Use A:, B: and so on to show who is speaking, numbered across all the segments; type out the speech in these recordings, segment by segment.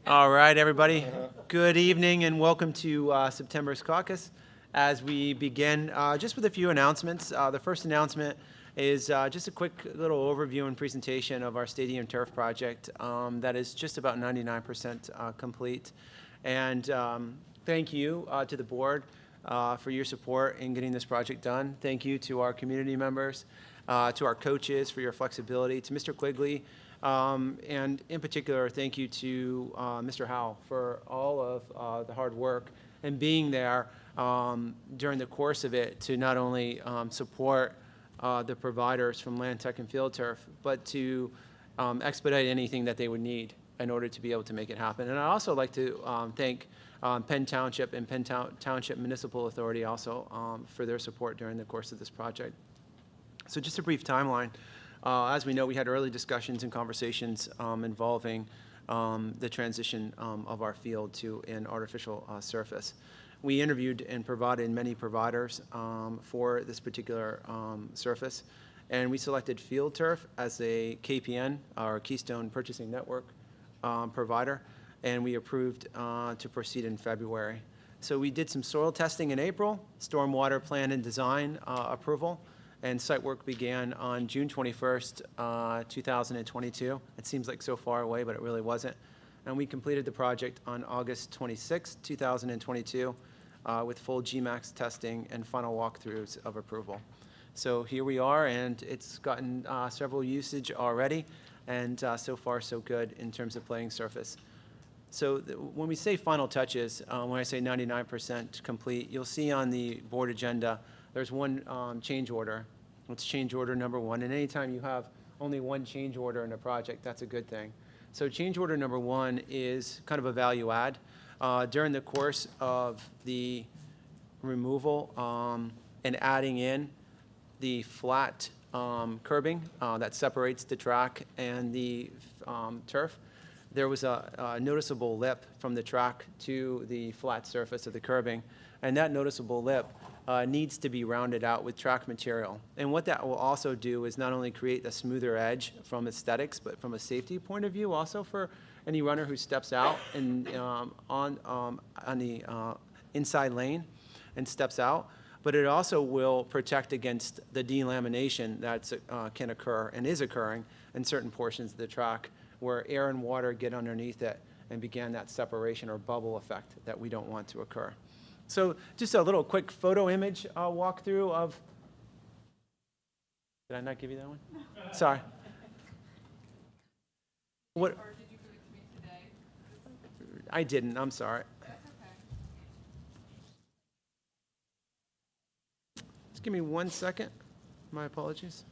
A: All right, everybody. Good evening and welcome to September's caucus. As we begin, just with a few announcements. The first announcement is just a quick little overview and presentation of our stadium turf project that is just about 99% complete. And thank you to the board for your support in getting this project done. Thank you to our community members, to our coaches for your flexibility, to Mr. Quigley, and in particular, thank you to Mr. Howell for all of the hard work and being there during the course of it to not only support the providers from Land Tech and Field Turf, but to expedite anything that they would need in order to be able to make it happen. And I'd also like to thank Penn Township and Penn Township Municipal Authority also for their support during the course of this project. So just a brief timeline. As we know, we had early discussions and conversations involving the transition of our field to an artificial surface. We interviewed and provided many providers for this particular surface, and we selected Field Turf as a KPN, our Keystone Purchasing Network provider, and we approved to proceed in February. So we did some soil testing in April, stormwater plan and design approval, and site work began on June 21st, 2022. It seems like so far away, but it really wasn't. And we completed the project on August 26th, 2022, with full GMAX testing and final walkthroughs of approval. So here we are, and it's gotten several usage already, and so far so good in terms of playing surface. So when we say final touches, when I say 99% complete, you'll see on the board agenda there's one change order. It's change order number 1. And anytime you have only one change order in a project, that's a good thing. So change order number 1 is kind of a value add. During the course of the removal and adding in the flat curbing that separates the track and the turf, there was a noticeable lip from the track to the flat surface of the curbing. And that noticeable lip needs to be rounded out with track material. And what that will also do is not only create a smoother edge from aesthetics, but from a safety point of view also for any runner who steps out and on the inside lane and steps out. But it also will protect against the delamination that can occur and is occurring in certain portions of the track where air and water get underneath it and begin that separation or bubble effect that we don't want to occur. So just a little quick photo image walkthrough of, did I not give you that one? Sorry. What? Or did you give it to me today? I didn't, I'm sorry. That's okay. Just give me 1 second. My apologies.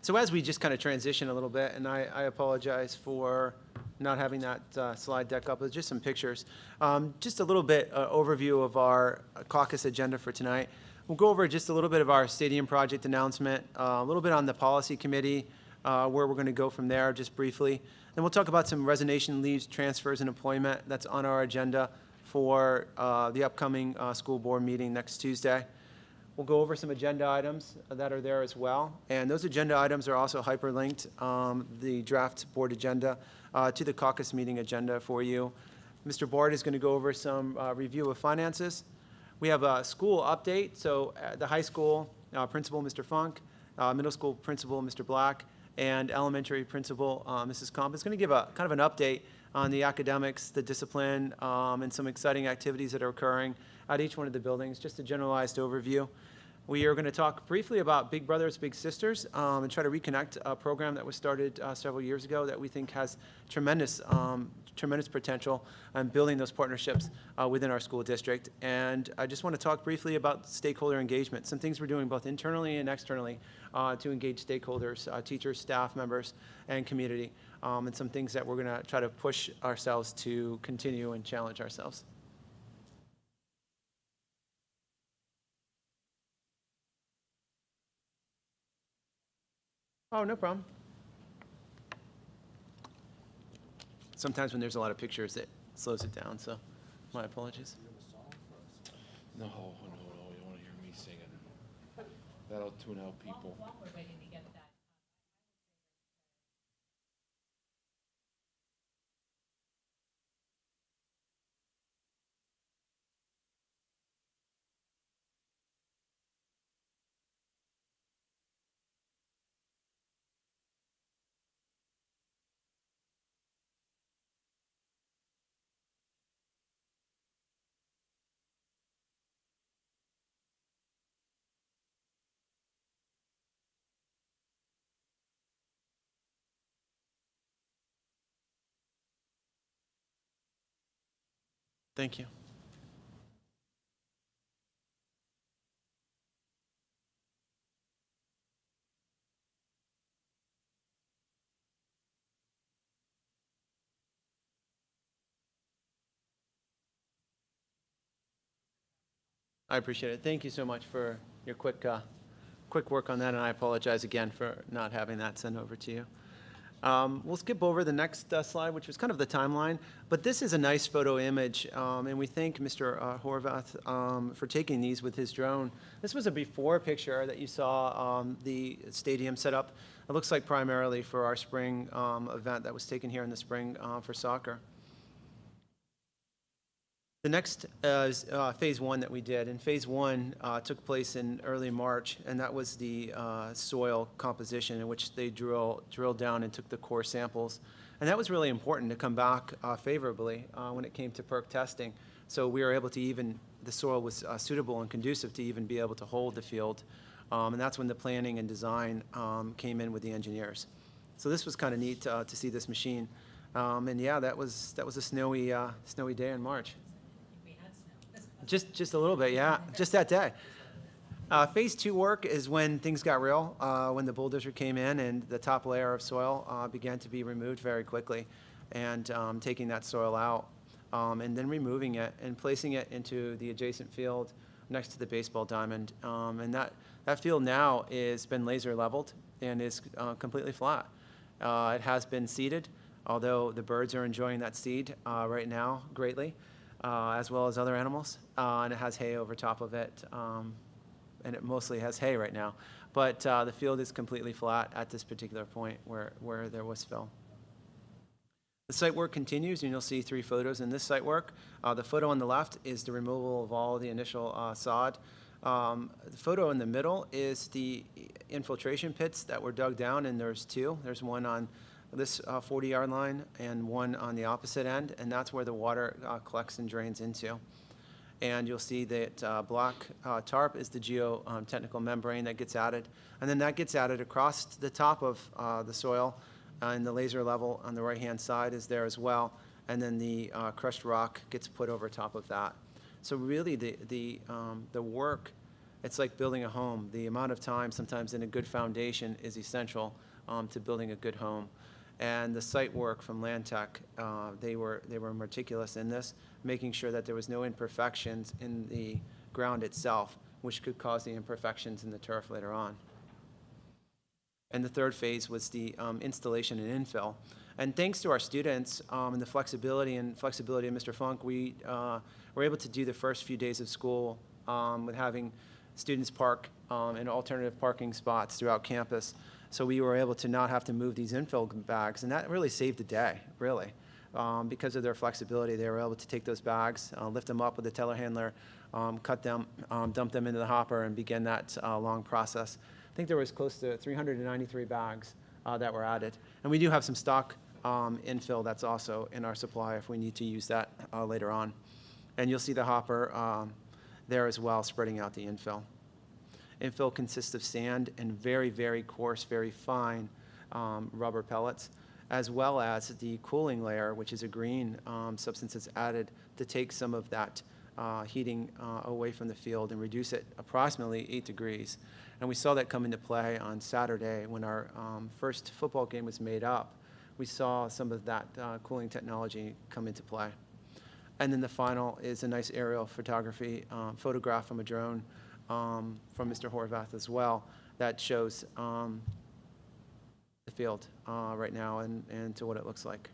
A: So as we just kind of transition a little bit, and I apologize for not having that slide deck up, with just some pictures. Just a little bit overview of our caucus agenda for tonight. We'll go over just a little bit of our stadium project announcement, a little bit on the policy committee, where we're going to go from there just briefly. Then we'll talk about some resignation leaves, transfers, and employment that's on our agenda for the upcoming school board meeting next Tuesday. We'll go over some agenda items that are there as well. And those agenda items are also hyperlinked, the draft board agenda, to the caucus meeting agenda for you. Mr. Bard is going to go over some review of finances. We have a school update. So the high school principal, Mr. Funk, middle school principal, Mr. Black, and elementary principal, Mrs. Comp, is going to give a kind of an update on the academics, the discipline, and some exciting activities that are occurring at each one of the buildings, just a generalized overview. We are going to talk briefly about Big Brothers, Big Sisters, and try to reconnect a program that was started several years ago that we think has tremendous potential in building those partnerships within our school district. And I just want to talk briefly about stakeholder engagement, some things we're doing both internally and externally to engage stakeholders, teachers, staff members, and community, and some things that we're going to try to push ourselves to continue and challenge ourselves. Oh, no problem. Sometimes when there's a lot of pictures, it slows it down, so my apologies.
B: No, you don't want to hear me singing. That'll tune out people.
C: While we're waiting to get that.
A: Thank you. I appreciate it. Thank you so much for your quick work on that, and I apologize again for not having that sent over to you. We'll skip over the next slide, which was kind of the timeline, but this is a nice photo image, and we thank Mr. Horvath for taking these with his drone. This was a before picture that you saw the stadium set up. It looks like primarily for our spring event that was taken here in the spring for soccer. The next is phase one that we did, and phase one took place in early March, and that was the soil composition in which they drilled down and took the core samples. And that was really important to come back favorably when it came to perk testing. So we were able to the soil was suitable and conducive to even be able to hold the field. And that's when the planning and design came in with the engineers. So this was kind of neat to see this machine. And yeah, that was a snowy day in March. Just a little bit, yeah, just that day. Phase two work is when things got real, when the bulldozer came in and the top layer of soil began to be removed very quickly, and taking that soil out and then removing it and placing it into the adjacent field next to the baseball diamond. And that field now has been laser leveled and is completely flat. It has been seeded, although the birds are enjoying that seed right now greatly. As well as other animals, and it has hay over top of it, and it mostly has hay right now. But the field is completely flat at this particular point where there was fill. The site work continues, and you'll see 3 photos in this site work. The photo on the left is the removal of all the initial sod. The photo in the middle is the infiltration pits that were dug down, and there's 2. There's one on this 40-yard line and one on the opposite end, and that's where the water collects and drains into. And you'll see that black tarp is the geotechnical membrane that gets added, and then that gets added across the top of the soil, and the laser level on the right-hand side is there as well, and then the crushed rock gets put over top of that. So really the work, it's like building a home. The amount of time sometimes in a good foundation is essential to building a good home. And the site work from Land Tech, they were meticulous in this, making sure that there was no imperfections in the ground itself, which could cause the imperfections in the turf later on. And the third phase was the installation and infill. And thanks to our students and the flexibility of Mr. Funk, we were able to do the first few days of school with having students park in alternative parking spots throughout campus. So we were able to not have to move these infill bags, and that really saved the day, really. Because of their flexibility, they were able to take those bags, lift them up with the telehandler, cut them, dump them into the hopper, and begin that long process. I think there was close to 393 bags that were added. And we do have some stock infill that's also in our supply if we need to use that later on. And you'll see the hopper there as well, spreading out the infill. Infill consists of sand and very, very coarse, very fine rubber pellets, as well as the cooling layer, which is a green substance that's added to take some of that heating away from the field and reduce it approximately 8 degrees. And we saw that come into play on Saturday when our first football game was made up. We saw some of that cooling technology come into play. And then the final is a nice aerial photography photograph from a drone from Mr. Horvath as well that shows the field right now and to what it looks like.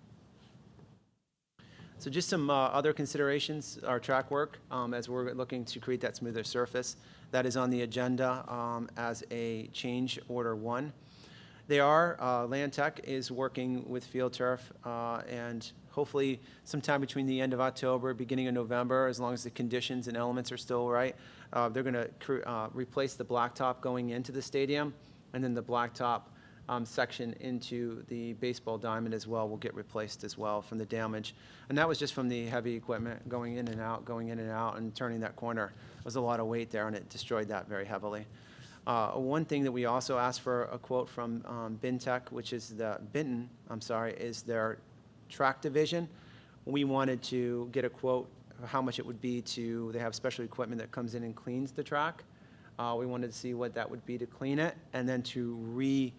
A: So just some other considerations, our track work, as we're looking to create that smoother surface. That is on the agenda as a change order 1. Land Tech is working with Field Turf and hopefully sometime between the end of October, beginning of November, as long as the conditions and elements are still right, they're going to replace the blacktop going into the stadium, and then the blacktop section into the baseball diamond as well will get replaced as well from the damage. And that was just from the heavy equipment going in and out, and turning that corner. There was a lot of weight there, and it destroyed that very heavily. One thing that we also asked for a quote from Bintech, which is Binton, is their track division. We wanted to get a quote of how much it would be they have special equipment that comes in and cleans the track. We wanted to see what that would be to clean it, and then to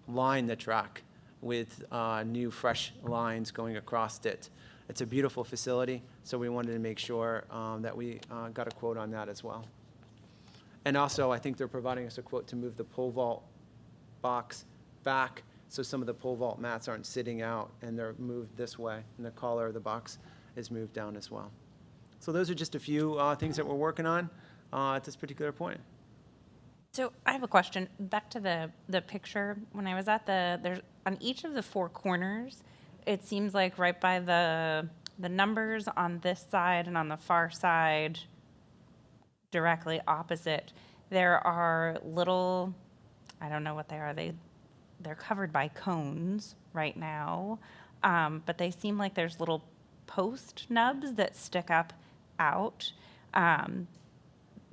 A: line the track with new fresh lines going across it. It's a beautiful facility, so we wanted to make sure that we got a quote on that as well. And also, I think they're providing us a quote to move the pole vault box back so some of the pole vault mats aren't sitting out and they're moved this way, and the collar of the box is moved down as well. So those are just a few things that we're working on at this particular point.
C: So I have a question. Back to the picture, when I was at there's on each of the 4 corners, it seems like right by the numbers on this side and on the far side, directly opposite, there are little, I don't know what they are. They're covered by cones right now, but they seem like there's little post nubs that stick up out.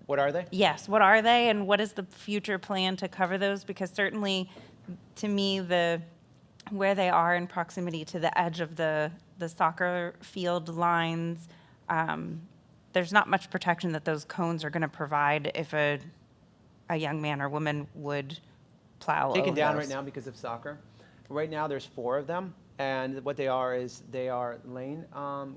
A: What are they?
C: Yes, what are they, and what is the future plan to cover those? Because certainly, to me, where they are in proximity to the edge of the soccer field lines, there's not much protection that those cones are going to provide if a young man or woman would plow over.
A: Taken down right now because of soccer. Right now there's 4 of them, and what they are is they are lane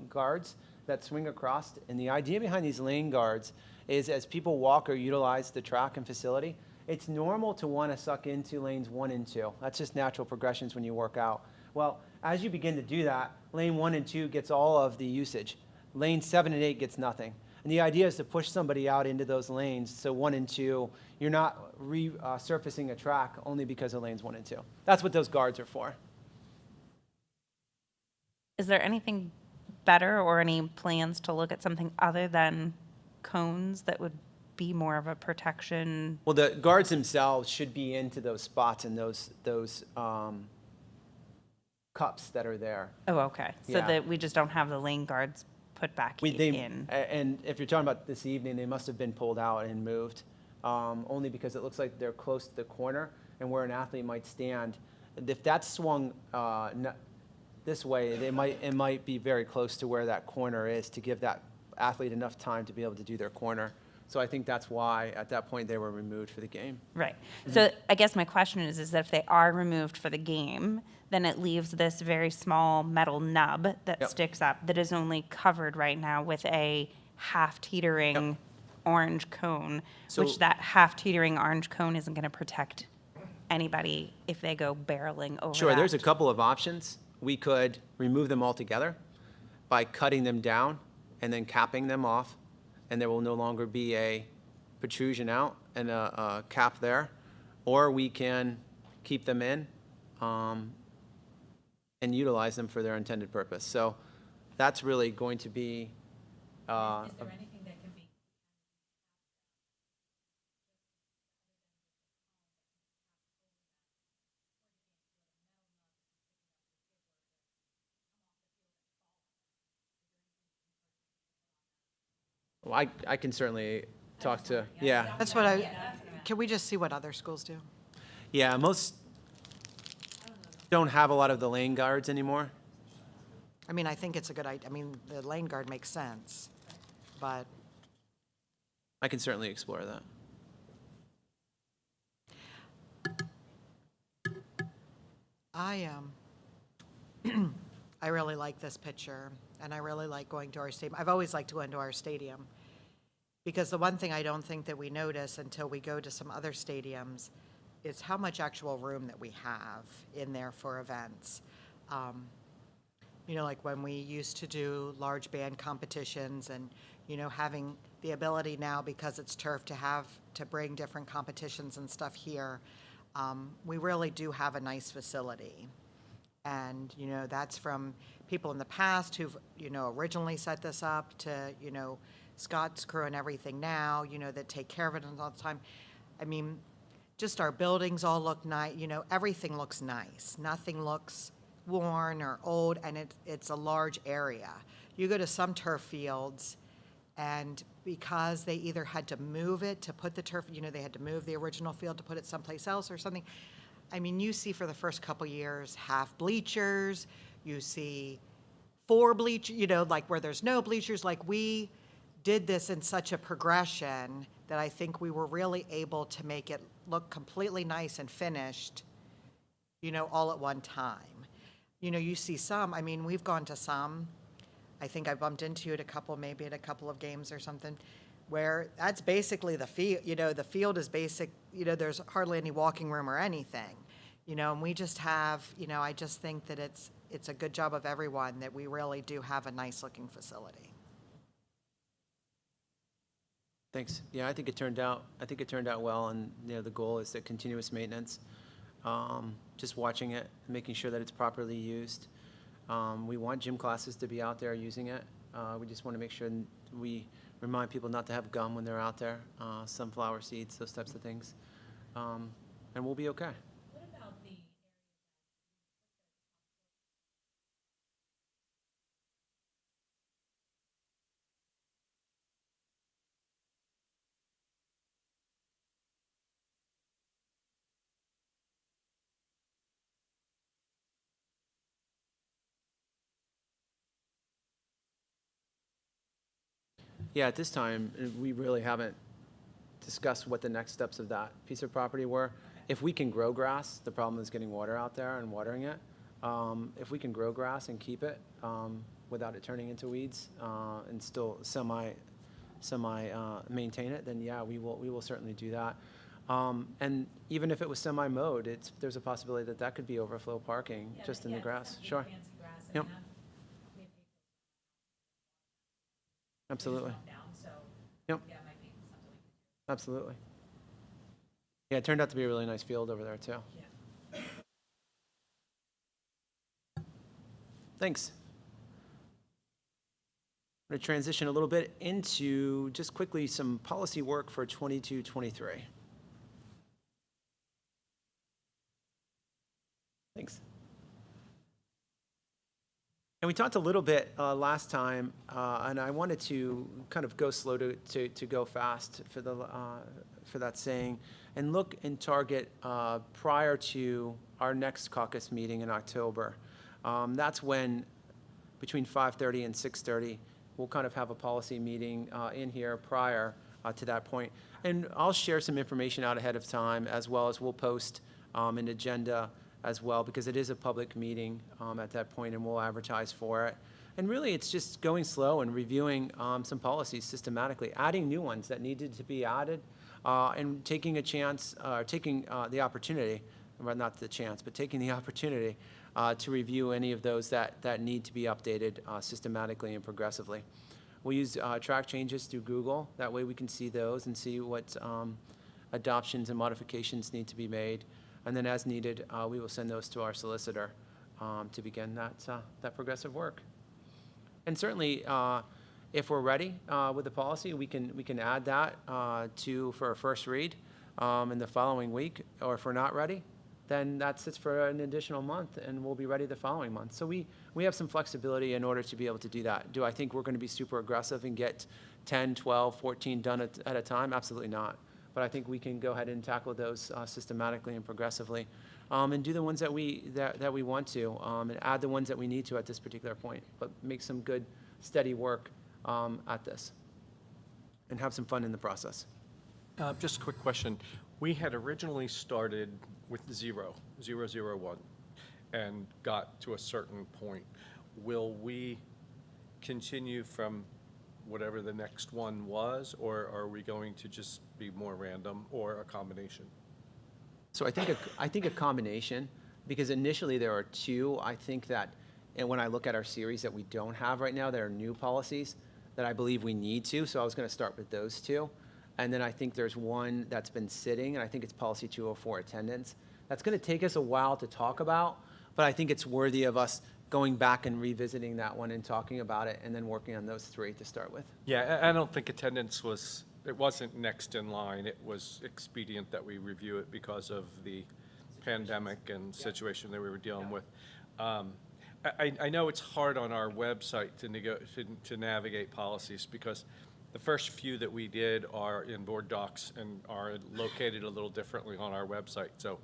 A: guards that swing across. And the idea behind these lane guards is as people walk or utilize the track and facility, it's normal to want to suck into lanes 1 and 2. That's just natural progressions when you work out. Well, as you begin to do that, lane 1 and 2 gets all of the usage. Lane 7 and 8 gets nothing. And the idea is to push somebody out into those lanes, so 1 and 2, you're not resurfacing a track only because of lanes 1 and 2. That's what those guards are for.
C: Is there anything better or any plans to look at something other than cones that would be more of a protection?
A: Well, the guards themselves should be into those spots and those cups that are there.
C: Oh, okay. So
A: Yeah.
C: that we just don't have the lane guards put back in.
A: And if you're talking about this evening, they must have been pulled out and moved, only because it looks like they're close to the corner and where an athlete might stand. If that's swung this way, it might be very close to where that corner is to give that athlete enough time to be able to do their corner. So I think that's why at that point they were removed for the game.
C: Right. So I guess my question is that if they are removed for the game, then it leaves this very small metal nub that
A: Yep.
C: sticks up that is only covered right now with a half-teetering orange cone,
A: So-
C: which that half-teetering orange cone isn't going to protect anybody if they go barreling over
A: Sure,
C: that.
A: there's a couple of options. We could remove them altogether by cutting them down and then capping them off, and there will no longer be a protrusion out and a cap there. Or we can keep them in and utilize them for their intended purpose. So that's really going to be
C: Is there anything that can be?
A: Well, I can certainly talk to, yeah.
D: That's what can we just see what other schools do?
A: Yeah, most don't have a lot of the lane guards anymore.
D: I mean, I think it's a good idea. I mean, the lane guard makes sense, but
A: I can certainly explore that.
D: I I really like this picture, and I really like going to our stadium. I've always liked going to our stadium, because the one thing I don't think that we notice until we go to some other stadiums is how much actual room that we have in there for events. You know, like when we used to do large band competitions and, you know, having the ability now, because it's turf, to bring different competitions and stuff here, we really do have a nice facility. And, you know, that's from people in the past who've, you know, originally set this up to, you know, Scott's crew and everything now, you know, that take care of it all the time. I mean, just our buildings all look nice, you know, everything looks nice. Nothing looks worn or old, and it's a large area. You go to some turf fields, and because they either had to move it to put the turf, you know, they had to move the original field to put it someplace else or something. I mean, you see for the first couple years, half bleachers, you see 4 bleachers, you know, like where there's no bleachers. Like, we did this in such a progression that I think we were really able to make it look completely nice and finished, you know, all at one time. You know, you see some, I mean, we've gone to some, I think I bumped into you at a couple, maybe at a couple of games or something, where that's basically the field, you know, the field is basic, you know, there's hardly any walking room or anything, you know, and we just have, you know, I just think that it's a good job of everyone that we really do have a nice looking facility.
A: Thanks. Yeah, I think it turned out well, and, you know, the goal is that continuous maintenance, just watching it, making sure that it's properly used. We want gym classes to be out there using it. We just want to make sure we remind people not to have gum when they're out there, sunflower seeds, those types of things. And we'll be okay.
E: What about the
A: Yeah, at this time, we really haven't discussed what the next steps of that piece of property were. If we can grow grass, the problem is getting water out there and watering it. If we can grow grass and keep it without it turning into weeds and still semi maintain it, then yeah, we will certainly do that. And even if it was semi-mowed, there's a possibility that could be overflow parking just in the grass. Sure.
E: fancy grass and
A: Yep.
E: have maybe
A: Absolutely.
E: down, so
A: Yep.
E: yeah, it might be something we could do.
A: Absolutely. Yeah, it turned out to be a really nice field over there, too.
E: Yeah.
A: Thanks. I'm going to transition a little bit into, just quickly, some policy work for 22-23. Thanks. And we talked a little bit last time, and I wanted to kind of go slow to go fast for that saying, and look and target prior to our next caucus meeting in October. That's when, between 5:30 and 6:30, we'll kind of have a policy meeting in here prior to that point. And I'll share some information out ahead of time, as well as we'll post an agenda as well, because it is a public meeting at that point, and we'll advertise for it. And really, it's just going slow and reviewing some policies systematically, adding new ones that needed to be added, and taking a chance, taking the opportunity, well, not the chance, but taking the opportunity to review any of those that need to be updated systematically and progressively. We'll use track changes through Google. That way we can see those and see what adoptions and modifications need to be made. And then as needed, we will send those to our solicitor to begin that progressive work. And certainly, if we're ready with the policy, we can add that for a first read in the following week. Or if we're not ready, then that sits for an additional month, and we'll be ready the following month. So we have some flexibility in order to be able to do that. Do I think we're going to be super aggressive and get 10, 12, 14 done at a time? Absolutely not. But I think we can go ahead and tackle those systematically and progressively, and do the ones that we want to, and add the ones that we need to at this particular point, but make some good, steady work at this, and have some fun in the process.
F: Just a quick question. We had originally started with 0.001, and got to a certain point. Will we continue from whatever the next one was, or are we going to just be more random, or a combination?
A: So I think a combination, because initially there are two. I think that, and when I look at our series that we don't have right now, there are new policies that I believe we need to. So I was going to start with those two. And then I think there's one that's been sitting, and I think it's policy 204, attendance. That's going to take us a while to talk about, but I think it's worthy of us going back and revisiting that one and talking about it, and then working on those three to start with.
F: Yeah, I don't think attendance wasn't next in line. It was expedient that we review it because of the pandemic and situation that we were dealing with. I know it's hard on our website to navigate policies, because the first few that we did are in board docs and are located a little differently on our website. So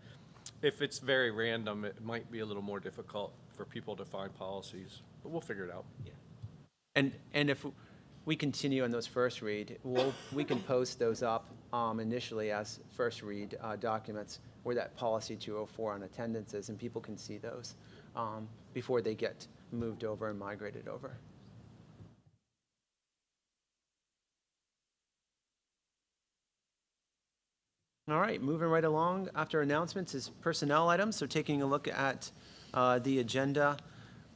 F: if it's very random, it might be a little more difficult for people to find policies, but we'll figure it out.
A: And if we continue on those first read, we can post those up initially as first read documents where that policy 204 on attendance is, and people can see those before they get moved over and migrated over. All right, moving right along. After announcements is personnel items. So taking a look at the agenda.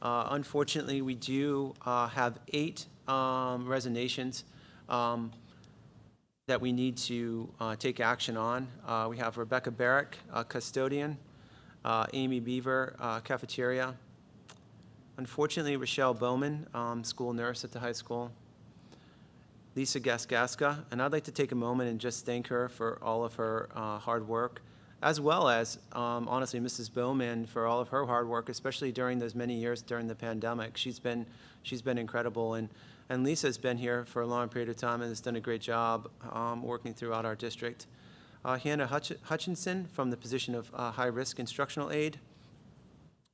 A: Unfortunately, we do have 8 resignations that we need to take action on. We have Rebecca Barrick, custodian, Amy Beaver, cafeteria. Unfortunately, Rochelle Bowman, school nurse at the high school. Lisa Gaskaska, and I'd like to take a moment and just thank her for all of her hard work, as well as, honestly, Mrs. Bowman for all of her hard work, especially during those many years during the pandemic. She's been incredible, and Lisa's been here for a long period of time and has done a great job working throughout our district. Hannah Hutchinson from the position of high-risk instructional aide.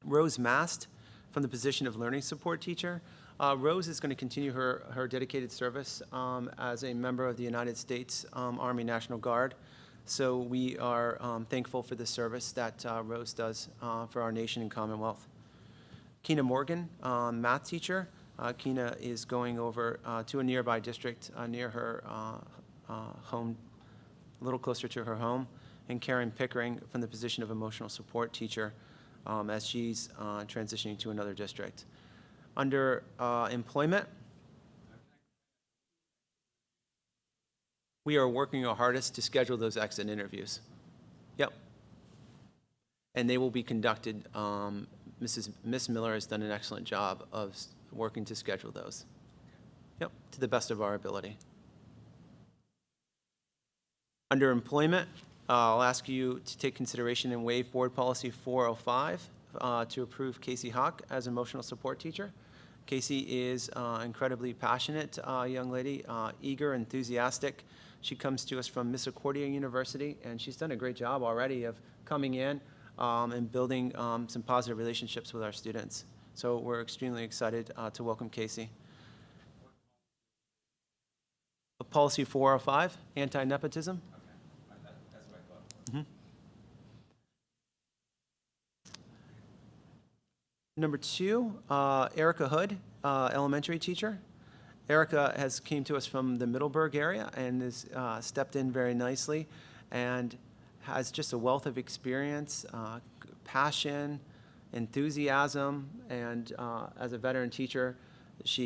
A: Rose Mast from the position of learning support teacher. Rose is going to continue her dedicated service as a member of the United States Army National Guard. So we are thankful for the service that Rose does for our nation and Commonwealth. Keena Morgan, math teacher. Keena is going over to a nearby district near her home, a little closer to her home. And Karen Pickering from the position of emotional support teacher as she's transitioning to another district. Under employment, we are working our hardest to schedule those exit interviews. Yep. And they will be conducted. Miss Miller has done an excellent job of working to schedule those. Yep, to the best of our ability. Under employment, I'll ask you to take consideration and waive board policy 405 to approve Casey Hawk as emotional support teacher. Casey is incredibly passionate young lady, eager, enthusiastic. She comes to us from Misericordia University, and she's done a great job already of coming in and building some positive relationships with our students. So we're extremely excited to welcome Casey. Policy 405, anti-nepotism.
B: That's what I thought.
A: Number 2, Erica Hood, elementary teacher. Erica has came to us from the Middleburg area and has stepped in very nicely and has just a wealth of experience, passion, enthusiasm, and as a veteran teacher,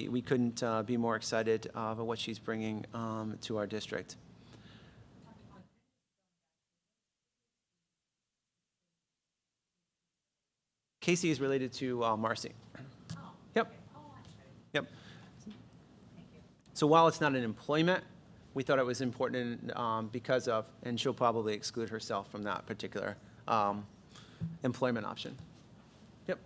A: we couldn't be more excited about what she's bringing to our district. Casey is related to Marcy. Yep. Yep. So while it's not an employment, we thought it was important because of, and she'll probably exclude herself from that particular employment option. Yep.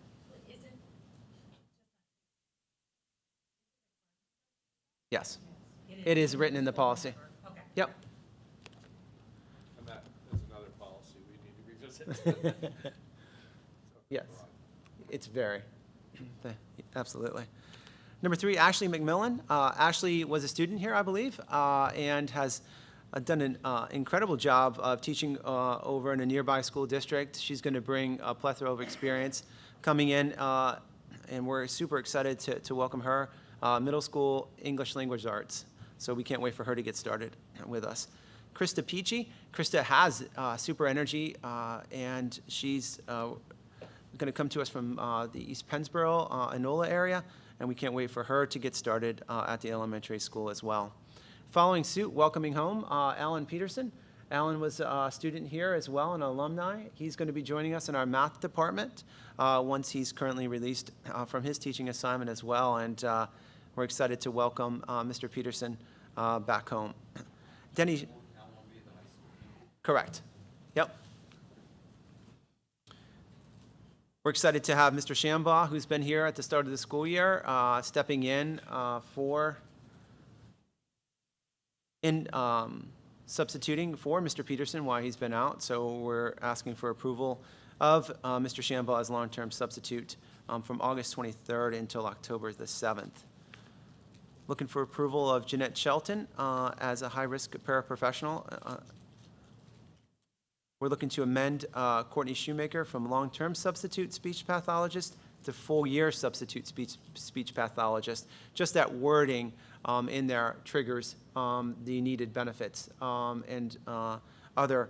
A: Yes. It is written in the policy.
E: Okay.
A: Yep.
F: And that is another policy we need to revisit.
A: Yes, it's very, absolutely. Number 3, Ashley Mcmillan. Ashley was a student here, I believe, and has done an incredible job of teaching over in a nearby school district. She's going to bring a plethora of experience coming in, and we're super excited to welcome her. Middle school English language arts. So we can't wait for her to get started with us. Krista Peachy. Krista has super energy, and she's going to come to us from the East Pennsboro, Enola area, and we can't wait for her to get started at the elementary school as well. Following suit, welcoming home, Alan Peterson. Alan was a student here as well, an alumni. He's going to be joining us in our math department once he's currently released from his teaching assignment as well, and we're excited to welcome Mr. Peterson back home. Denny. Correct. Yep. We're excited to have Mr. Shambaugh, who's been here at the start of the school year, stepping in substituting for Mr. Peterson while he's been out. So we're asking for approval of Mr. Shambaugh as long-term substitute from August 23rd until October the 7th. Looking for approval of Jeanette Shelton as a high-risk paraprofessional. We're looking to amend Courtney Shoemaker from long-term substitute speech pathologist to full-year substitute speech pathologist. Just that wording in there triggers the needed benefits and other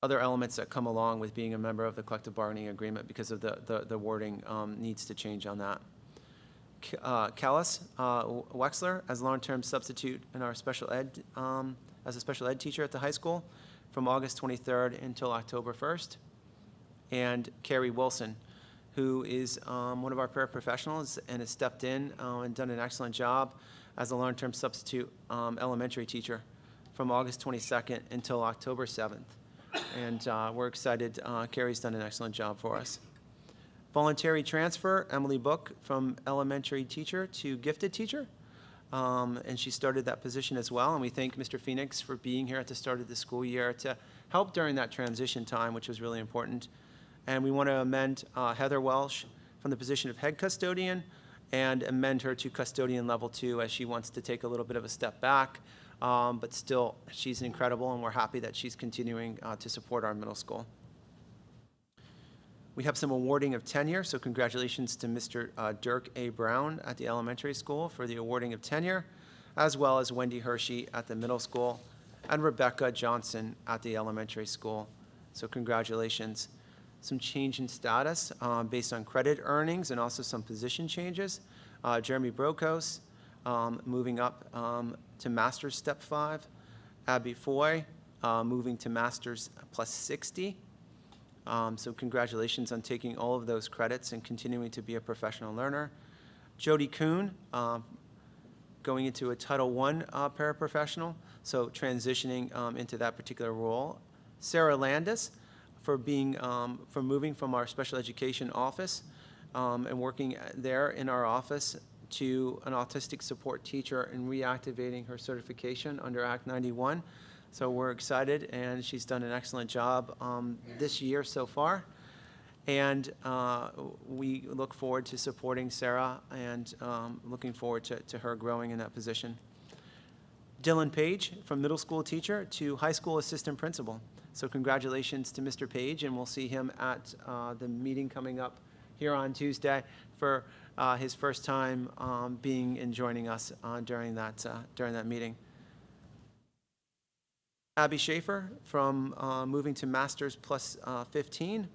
A: elements that come along with being a member of the collective bargaining agreement because of the wording needs to change on that. Callis Wexler as long-term substitute in our special ed, as a special ed teacher at the high school from August 23rd until October 1st. And Carrie Wilson, who is one of our paraprofessionals and has stepped in and done an excellent job as a long-term substitute elementary teacher from August 22nd until October 7th. And we're excited. Carrie's done an excellent job for us. Voluntary transfer, Emily Book from elementary teacher to gifted teacher. And she started that position as well. And we thank Mr. Phoenix for being here at the start of the school year to help during that transition time, which was really important. And we want to amend Heather Welsh from the position of head custodian and amend her to custodian level 2 as she wants to take a little bit of a step back. But still, she's incredible, and we're happy that she's continuing to support our middle school. We have some awarding of tenure, so congratulations to Mr. Dirk A. Brown at the elementary school for the awarding of tenure, as well as Wendy Hershey at the middle school, and Rebecca Johnson at the elementary school. So congratulations. Some change in status based on credit earnings and also some position changes. Jeremy Brokos moving up to Master's Step 5. Abby Foy moving to Master's plus 60. So congratulations on taking all of those credits and continuing to be a professional learner. Jody Kuhn, going into a Title I paraprofessional, so transitioning into that particular role. Sarah Landis, for moving from our special education office and working there in our office to an autistic support teacher and reactivating her certification under Act 91. So we're excited, and she's done an excellent job this year so far. And we look forward to supporting Sarah and looking forward to her growing in that position. Dylan Page, from middle school teacher to high school assistant principal. So congratulations to Mr. Page, and we'll see him at the meeting coming up here on Tuesday for his first time being and joining us during that meeting. Abby Schaefer from moving to Masters plus 15.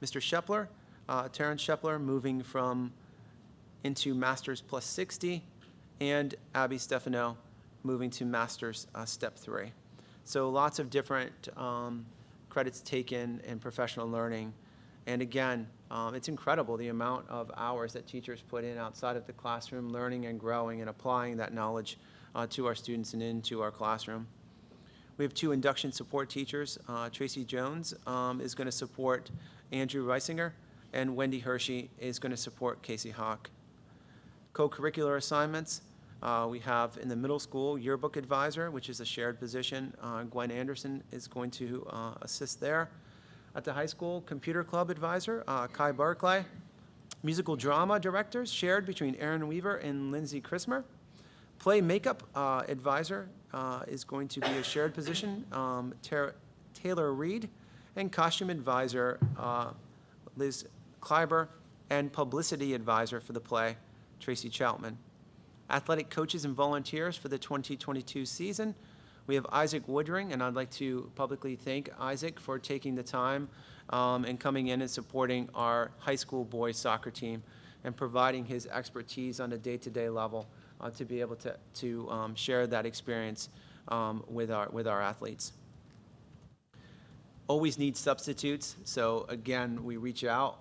A: Mr. Shepler, Terrence Shepler moving into Masters plus 60. And Abby Stefano moving to Masters Step 3. So lots of different credits taken in professional learning. And again, it's incredible the amount of hours that teachers put in outside of the classroom, learning and growing and applying that knowledge to our students and into our classroom. We have 2 induction support teachers. Tracy Jones is going to support Andrew Reisinger, and Wendy Hershey is going to support Casey Hawk. co-curricular assignments, we have in the middle school yearbook advisor, which is a shared position. Gwen Anderson is going to assist there. At the high school, computer club advisor, Kai Barclay. Musical drama directors shared between Aaron Weaver and Lindsay Chrismer. Play makeup advisor is going to be a shared position, Taylor Reed. And costume advisor, Liz Kleiber. And publicity advisor for the play, Tracy Choutman. Athletic coaches and volunteers for the 2022 season. We have Isaac Woodring, and I'd like to publicly thank Isaac for taking the time and coming in and supporting our high school boys soccer team and providing his expertise on a day-to-day level to be able to share that experience with our athletes. Always need substitutes, so again, we reach out.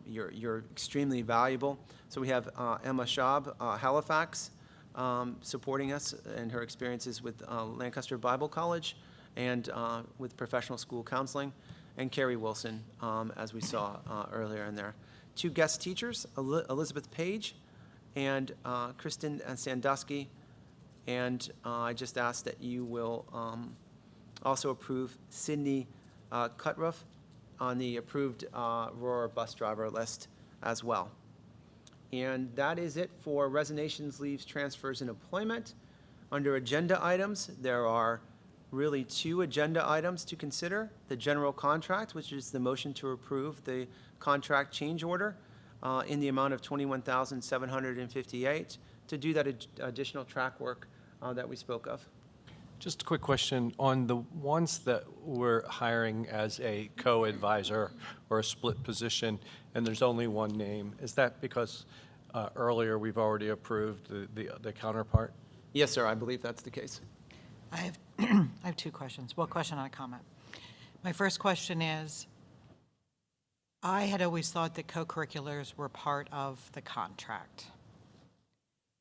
A: You're extremely valuable. So we have Emma Schaub, Halifax, supporting us in her experiences with Lancaster Bible College and with professional school counseling, and Carrie Wilson, as we saw earlier in there. 2 guest teachers, Elizabeth Page and Kristen Sandusky, and I just ask that you will also approve Sydney Cutruff on the approved Aurora bus driver list as well. And that is it for resignations, leaves, transfers, and employment. Under agenda items, there are really 2 agenda items to consider. The general contract, which is the motion to approve the contract change order in the amount of $21,758 to do that additional track work that we spoke of.
F: Just a quick question, on the ones that we're hiring as a co-advisor or a split position, and there's only one name, is that because earlier we've already approved the counterpart?
A: Yes, sir, I believe that's the case.
D: I have, I have 2 questions. Well, question and a comment. My first question is, I had always thought that co-curriculars were part of the contract.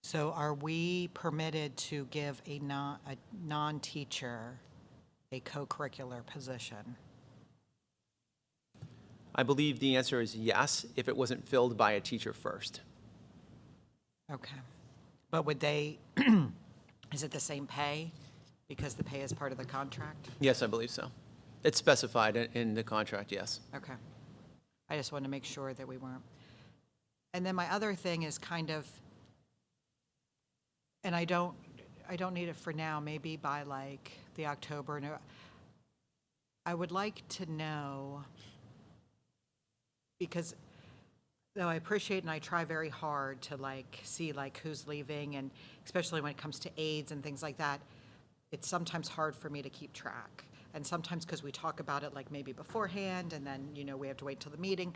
D: So are we permitted to give a non-teacher a co-curricular position?
A: I believe the answer is yes, if it wasn't filled by a teacher first.
D: Okay. But would they, is it the same pay? Because the pay is part of the contract?
A: Yes, I believe so. It's specified in the contract, yes.
D: Okay. I just wanted to make sure that we weren't. And then my other thing is kind of, and I don't need it for now, maybe by like the October. No, I would like to know, because though I appreciate and I try very hard to like see like who's leaving, and especially when it comes to aides and things like that, it's sometimes hard for me to keep track. And sometimes because we talk about it like maybe beforehand and then, you know, we have to wait till the meeting.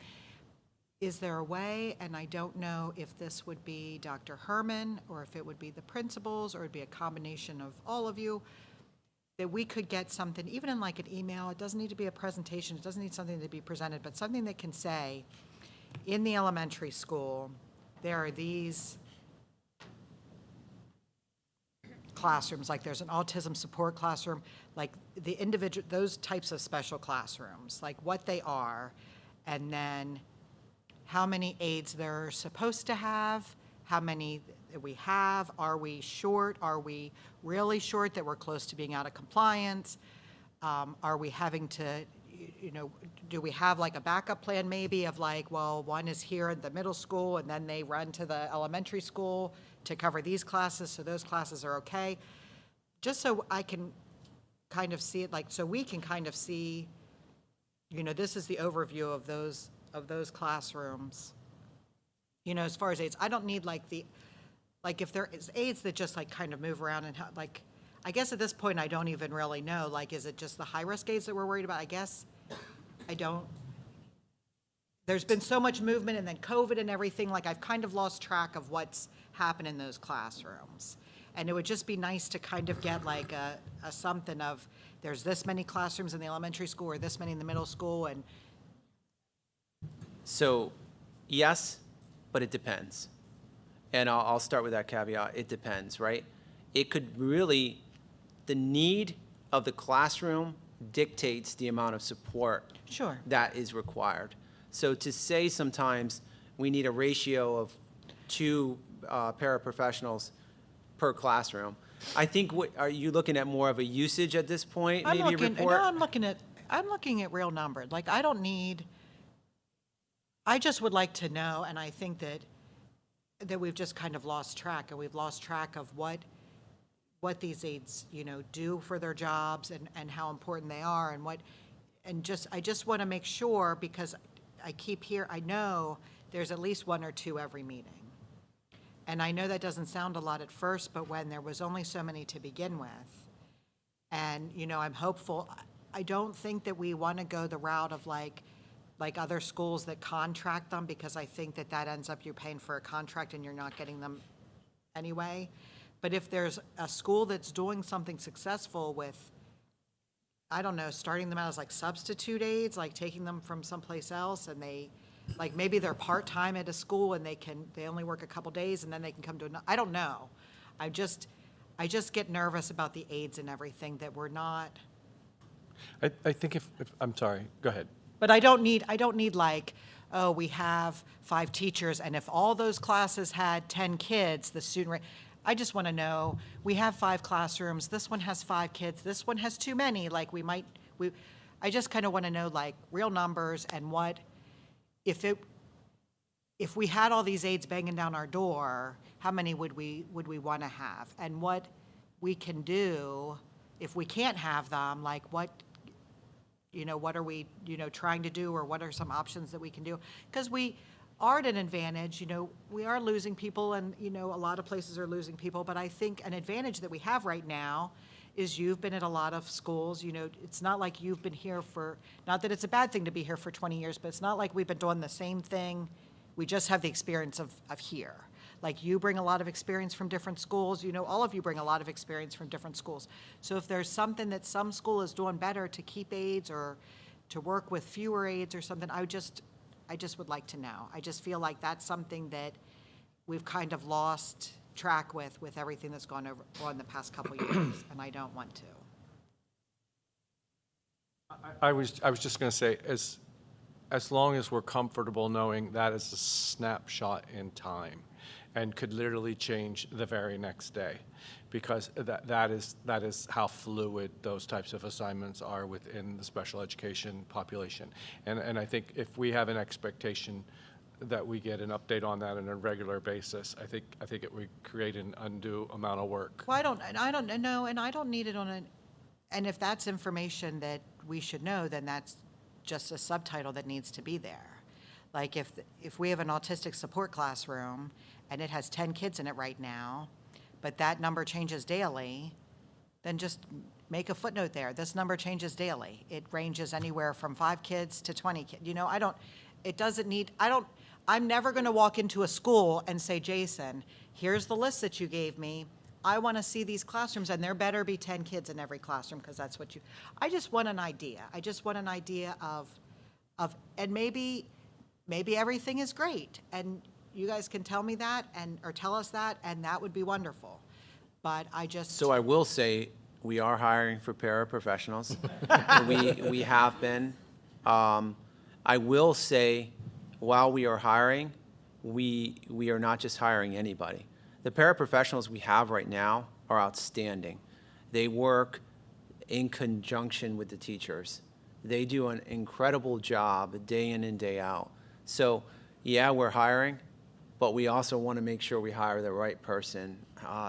D: Is there a way, and I don't know if this would be Dr. Herman or if it would be the principals or it'd be a combination of all of you, that we could get something, even in like an email, it doesn't need to be a presentation, it doesn't need something to be presented, but something that can say, in the elementary school, there are these classrooms, like there's an autism support classroom, like the individual, those types of special classrooms, like what they are, and then how many aides they're supposed to have, how many we have, are we short, are we really short that we're close to being out of compliance, are we having to, you know, do we have like a backup plan maybe of like, well, one is here at the middle school and then they run to the elementary school to cover these classes, so those classes are okay. Just so I can kind of see it, like, so we can kind of see, you know, this is the overview of those classrooms. You know, as far as aides, I don't need like like if there is aides that just like kind of move around and like, I guess at this point I don't even really know, like, is it just the high-risk aides that we're worried about? I guess I don't. There's been so much movement and then COVID and everything, like I've kind of lost track of what's happened in those classrooms. And it would just be nice to kind of get like a something of, there's this many classrooms in the elementary school or this many in the middle school, and
A: So, yes, but it depends. And I'll start with that caveat, it depends, right? It could really, the need of the classroom dictates the amount of support
D: sure.
A: that is required. So to say sometimes we need a ratio of 2 paraprofessionals per classroom. I think, are you looking at more of a usage at this point,
D: I'm
A: maybe
D: looking,
A: report?
D: no, I'm looking at real numbers. Like, I just would like to know, and I think that we've just kind of lost track, and we've lost track of what these aides, do for their jobs and how important they are I just want to make sure, because I know there's at least one or two every meeting. And I know that doesn't sound a lot at first, but when there was only so many to begin with, and, I'm hopeful, I don't think that we want to go the route of like other schools that contract them, because I think that ends up you're paying for a contract and you're not getting them anyway. But if there's a school that's doing something successful with, I don't know, starting them out as like substitute aides, like taking them from someplace else, and maybe they're part-time at a school and they only work a couple days and then they can come to another, I don't know. I just get nervous about the aides and everything, that we're not.
F: I think if, I'm sorry, go ahead.
D: But I don't need like, oh, we have 5 teachers, and if all those classes had 10 kids, the student rate, I just want to know, we have 5 classrooms, this one has 5 kids, this one has too many, like I just kind of want to know like real numbers, and if we had all these aides banging down our door, how many would we want to have? And what we can do if we can't have them, like what are we, trying to do, or what are some options that we can do? Because we are at an advantage, we are losing people, and, a lot of places are losing people, but I think an advantage that we have right now is you've been at a lot of schools, it's not like you've been here not that it's a bad thing to be here for 20 years, but it's not like we've been doing the same thing. We just have the experience of here. Like, you bring a lot of experience from different schools, all of you bring a lot of experience from different schools. So if there's something that some school is doing better to keep aides or to work with fewer aides or something, I just would like to know. I just feel like that's something that we've kind of lost track with everything that's gone on the past couple of years, and I don't want to.
F: I was just going to say, as long as we're comfortable knowing that is a snapshot in time and could literally change the very next day, because that is how fluid those types of assignments are within the special education population. And I think if we have an expectation that we get an update on that on a regular basis, I think it would create an undue amount of work.
D: Well, I don't know, and I don't need it and if that's information that we should know, then that's just a subtitle that needs to be there. Like, if we have an autistic support classroom and it has 10 kids in it right now, but that number changes daily, then just make a footnote there. This number changes daily. It ranges anywhere from 5 kids to 20 kids. I'm never going to walk into a school and say, Jason, here's the list that you gave me. I want to see these classrooms, and there better be 10 kids in every classroom, because that's what I just want an idea. I just want an idea of, and maybe everything is great, and you guys can tell me that, or tell us that, and that would be wonderful. But I just.
A: So I will say, we are hiring for paraprofessionals. We have been. I will say, while we are hiring, we are not just hiring anybody. The paraprofessionals we have right now are outstanding. They work in conjunction with the teachers. They do an incredible job day in and day out. So, yeah, we're hiring, but we also want to make sure we hire the right person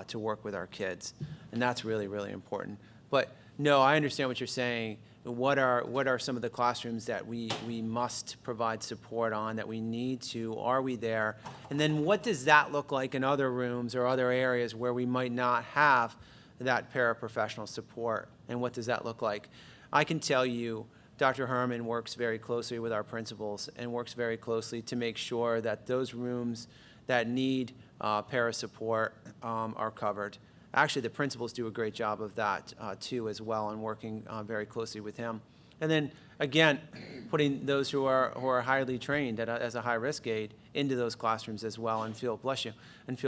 A: to work with our kids. And that's really, really important. But no, I understand what you're saying. What are some of the classrooms that we must provide support on, that we need to? Are we there? And then what does that look like in other rooms or other areas where we might not have that paraprofessional support? And what does that look like? I can tell you, Dr. Herman works very closely with our principals and works very closely to make sure that those rooms that need para support are covered. Actually, the principals do a great job of that too as well, and working very closely with him. And then again, putting those who are highly trained as a high-risk aide into those classrooms as well, and feel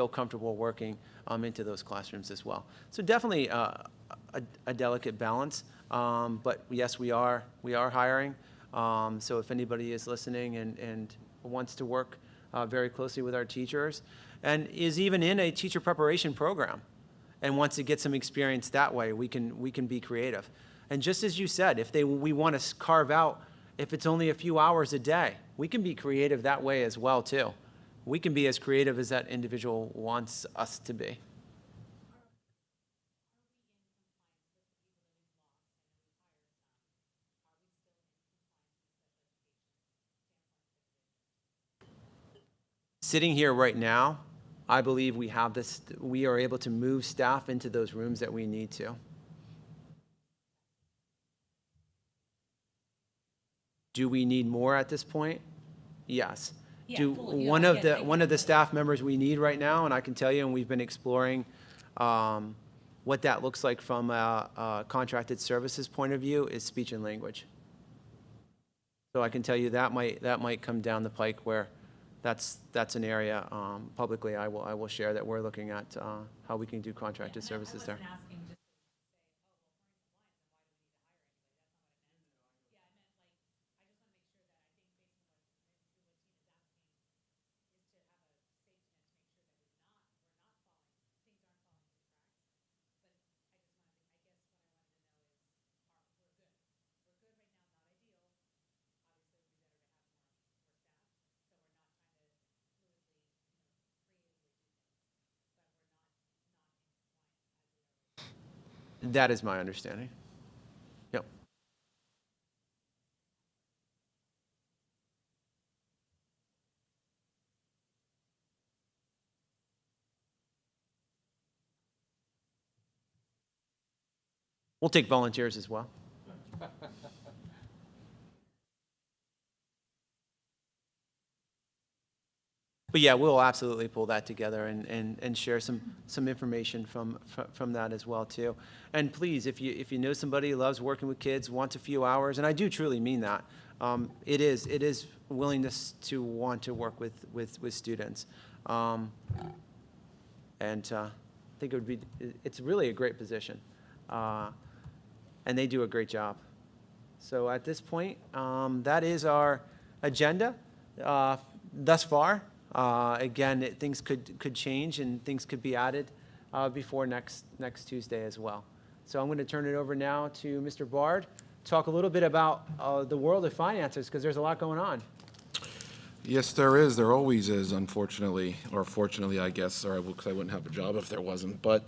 A: comfortable working into those classrooms as well. So definitely a delicate balance. But yes, we are hiring. So if anybody is listening and wants to work very closely with our teachers, and is even in a teacher preparation program and wants to get some experience that way, we can be creative. And just as you said, if we want to carve out, if it's only a few hours a day, we can be creative that way as well, too. We can be as creative as that individual wants us to be. Sitting here right now, I believe we have this, we are able to move staff into those rooms that we need to. Do we need more at this point? Yes.
E: Yeah,
A: Do
E: fully, yeah,
A: one
E: I
A: of
E: get-
A: the
E: I
A: one
E: get
A: of the
E: that.
A: staff members we need right now, and I can tell you, and we've been exploring what that looks like from a contracted services point of view, is speech and language. So I can tell you that might come down the pike where that's an area publicly I will share that we're looking at how we can do contracted services there. That is my understanding. Yep. We'll take volunteers as well. But yeah, we'll absolutely pull that together and share some information from that as well too. And please, if you know somebody who loves working with kids, wants a few hours, and I do truly mean that, it is willingness to want to work with students. And I think it's really a great position. And they do a great job. So at this point, that is our agenda thus far. Again, things could change and things could be added before next Tuesday as well. So I'm going to turn it over now to Mr. Bard, talk a little bit about the world of finances, because there's a lot going on.
B: Yes, there is. There always is, unfortunately, or fortunately, I guess, or because I wouldn't have a job if there wasn't. But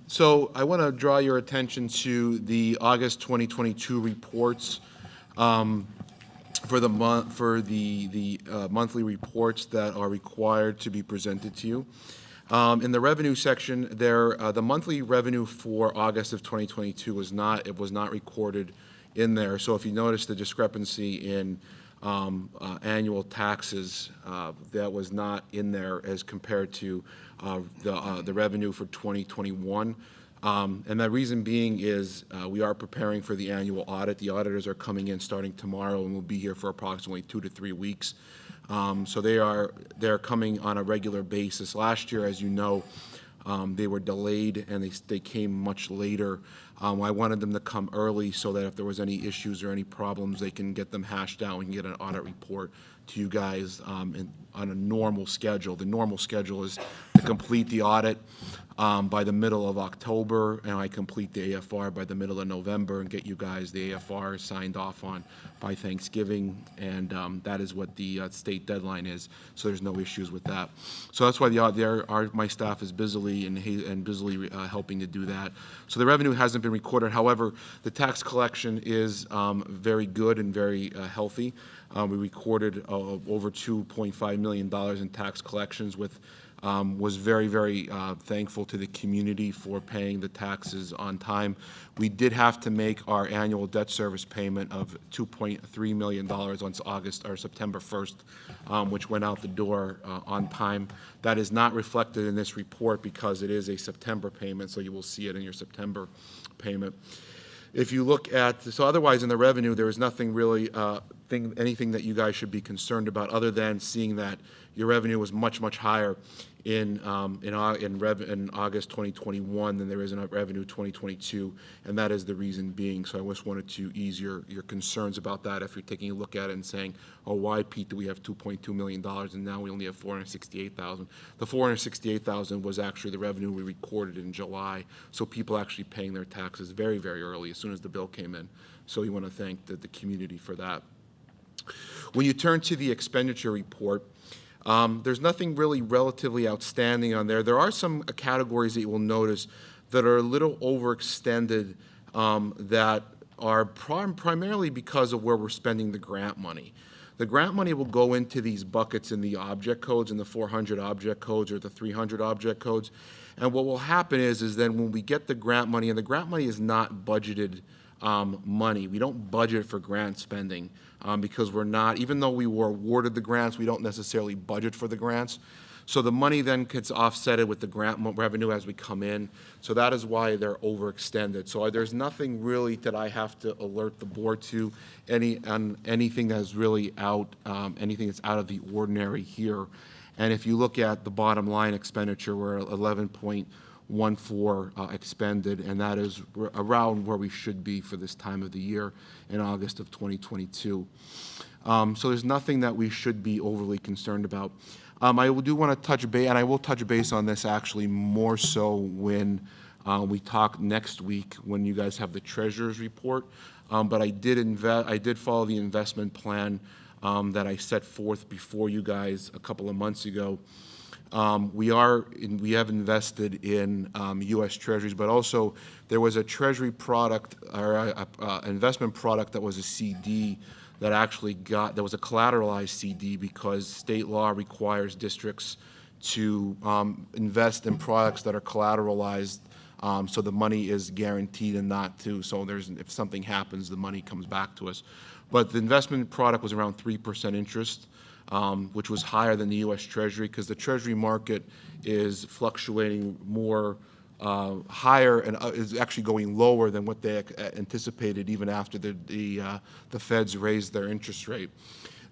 B: so I want to draw your attention to the August 2022 reports for the monthly reports that are required to be presented to you. In the revenue section, the monthly revenue for August of 2022 was not recorded in there. So if you notice the discrepancy in annual taxes, that was not in there as compared to the revenue for 2021. And the reason being is we are preparing for the annual audit. The auditors are coming in starting tomorrow and will be here for approximately 2 to 3 weeks. So they're coming on a regular basis. Last year, as you know, they were delayed and they came much later. I wanted them to come early so that if there was any issues or any problems, they can get them hashed out. We can get an audit report to you guys on a normal schedule. The normal schedule is to complete the audit by the middle of October, and I complete the AFR by the middle of November and get you guys the AFR signed off on by Thanksgiving, and that is what the state deadline is, so there's no issues with that. So that's why my staff is busily helping to do that. So the revenue hasn't been recorded. However, the tax collection is very good and very healthy. We recorded over $2.5 million in tax collections was very, very thankful to the community for paying the taxes on time. We did have to make our annual debt service payment of $2.3 million on September 1st, which went out the door on time. That is not reflected in this report because it is a September payment, so you will see it in your September payment. If you look at, so otherwise in the revenue, there is nothing really anything that you guys should be concerned about, other than seeing that your revenue was much, much higher in August 2021 than there is in revenue 2022, and that is the reason being. So I just wanted to ease your concerns about that if you're taking a look at it and saying, oh, why, Pete, do we have $2.2 million and now we only have $468,000? The $468,000 was actually the revenue we recorded in July, so people actually paying their taxes very, very early, as soon as the bill came in. So we want to thank the community for that. When you turn to the expenditure report, there's nothing really relatively outstanding on there. There are some categories that you will notice that are a little overextended, that are primarily because of where we're spending the grant money. The grant money will go into these buckets in the object codes, in the 400 object codes or the 300 object codes. And what will happen is then when we get the grant money, and the grant money is not budgeted money. We don't budget for grant spending because we're not, even though we were awarded the grants, we don't necessarily budget for the grants. So the money then gets offsetted with the grant revenue as we come in. So that is why they're overextended. So there's nothing really that I have to alert the board to, anything that is really anything that's out of the ordinary here. And if you look at the bottom line expenditure, we're 11.14 expended, and that is around where we should be for this time of the year in August of 2022. So there's nothing that we should be overly concerned about. I do want to touch base, and I will touch base on this actually more so when we talk next week when you guys have the treasurer's report. But I did follow the investment plan that I set forth before you guys a couple of months ago. We have invested in U.S. Treasuries, but also there was a Treasury product or a investment product that was a CD that actually that was a collateralized CD because state law requires districts to invest in products that are collateralized, so the money is guaranteed and not to. So if something happens, the money comes back to us. But the investment product was around 3% interest. Which was higher than the U.S. Treasury because the Treasury market is fluctuating more higher and is actually going lower than what they anticipated even after the Feds raised their interest rate.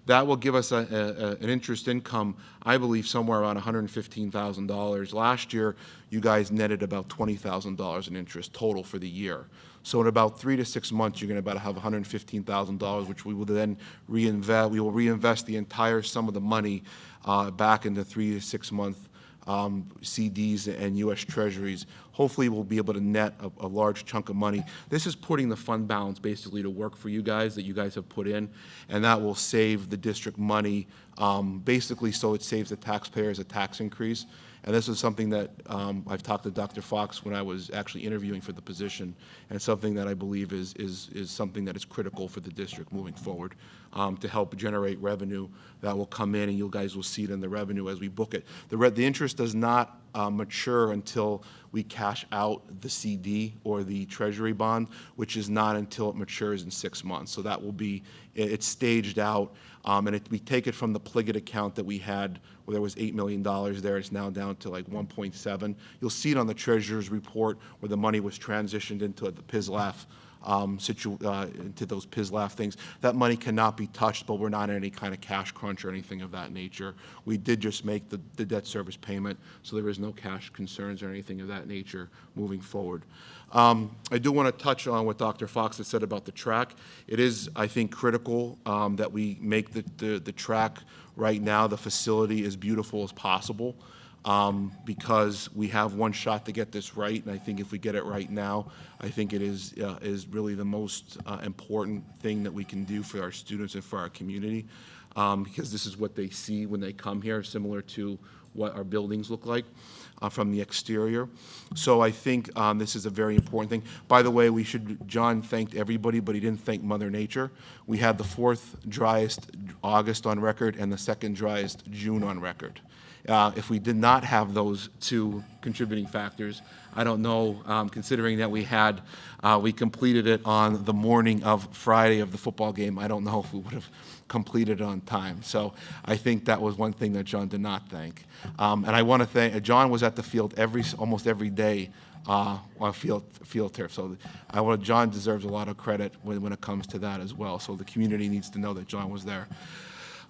B: That will give us an interest income, I believe, somewhere around $115,000. Last year, you guys netted about $20,000 in interest total for the year. So in about 3 to 6 months, you're going to have $115,000, which we will then reinvest. We will reinvest the entire sum of the money back into 3 to 6 month CDs and U.S. Treasuries. Hopefully, we'll be able to net a large chunk of money. This is putting the fund balance basically to work for you guys that you guys have put in, and that will save the district money basically so it saves the taxpayers a tax increase. And this is something that I've talked to Dr. Fox when I was actually interviewing for the position, and something that I believe is something that is critical for the district moving forward to help generate revenue that will come in, and you guys will see it in the revenue as we book it. The interest does not mature until we cash out the CD or the Treasury bond, which is not until it matures in 6 months. So that will be, it's staged out. And we take it from the Pliget account that we had, where there was $8 million there. It's now down to like 1.7. You'll see it on the treasurer's report where the money was transitioned into the PISLAF, into those PISLAF things. That money cannot be touched, but we're not in any kind of cash crunch or anything of that nature. We did just make the debt service payment, so there is no cash concerns or anything of that nature moving forward. I do want to touch on what Dr. Fox has said about the track. It is, I think, critical that we make the track right now, the facility, as beautiful as possible, because we have one shot to get this right, and I think if we get it right now, I think it is really the most important thing that we can do for our students and for our community, because this is what they see when they come here, similar to what our buildings look like from the exterior. So I think this is a very important thing. By the way, John thanked everybody, but he didn't thank Mother Nature. We had the 4th driest August on record and the 2nd driest June on record. If we did not have those 2 contributing factors, I don't know, considering that we completed it on the morning of Friday of the football game, I don't know if we would have completed it on time. So I think that was one thing that John did not thank. And I want to thank, John was at the field almost every day on field turf. So John deserves a lot of credit when it comes to that as well. So the community needs to know that John was there.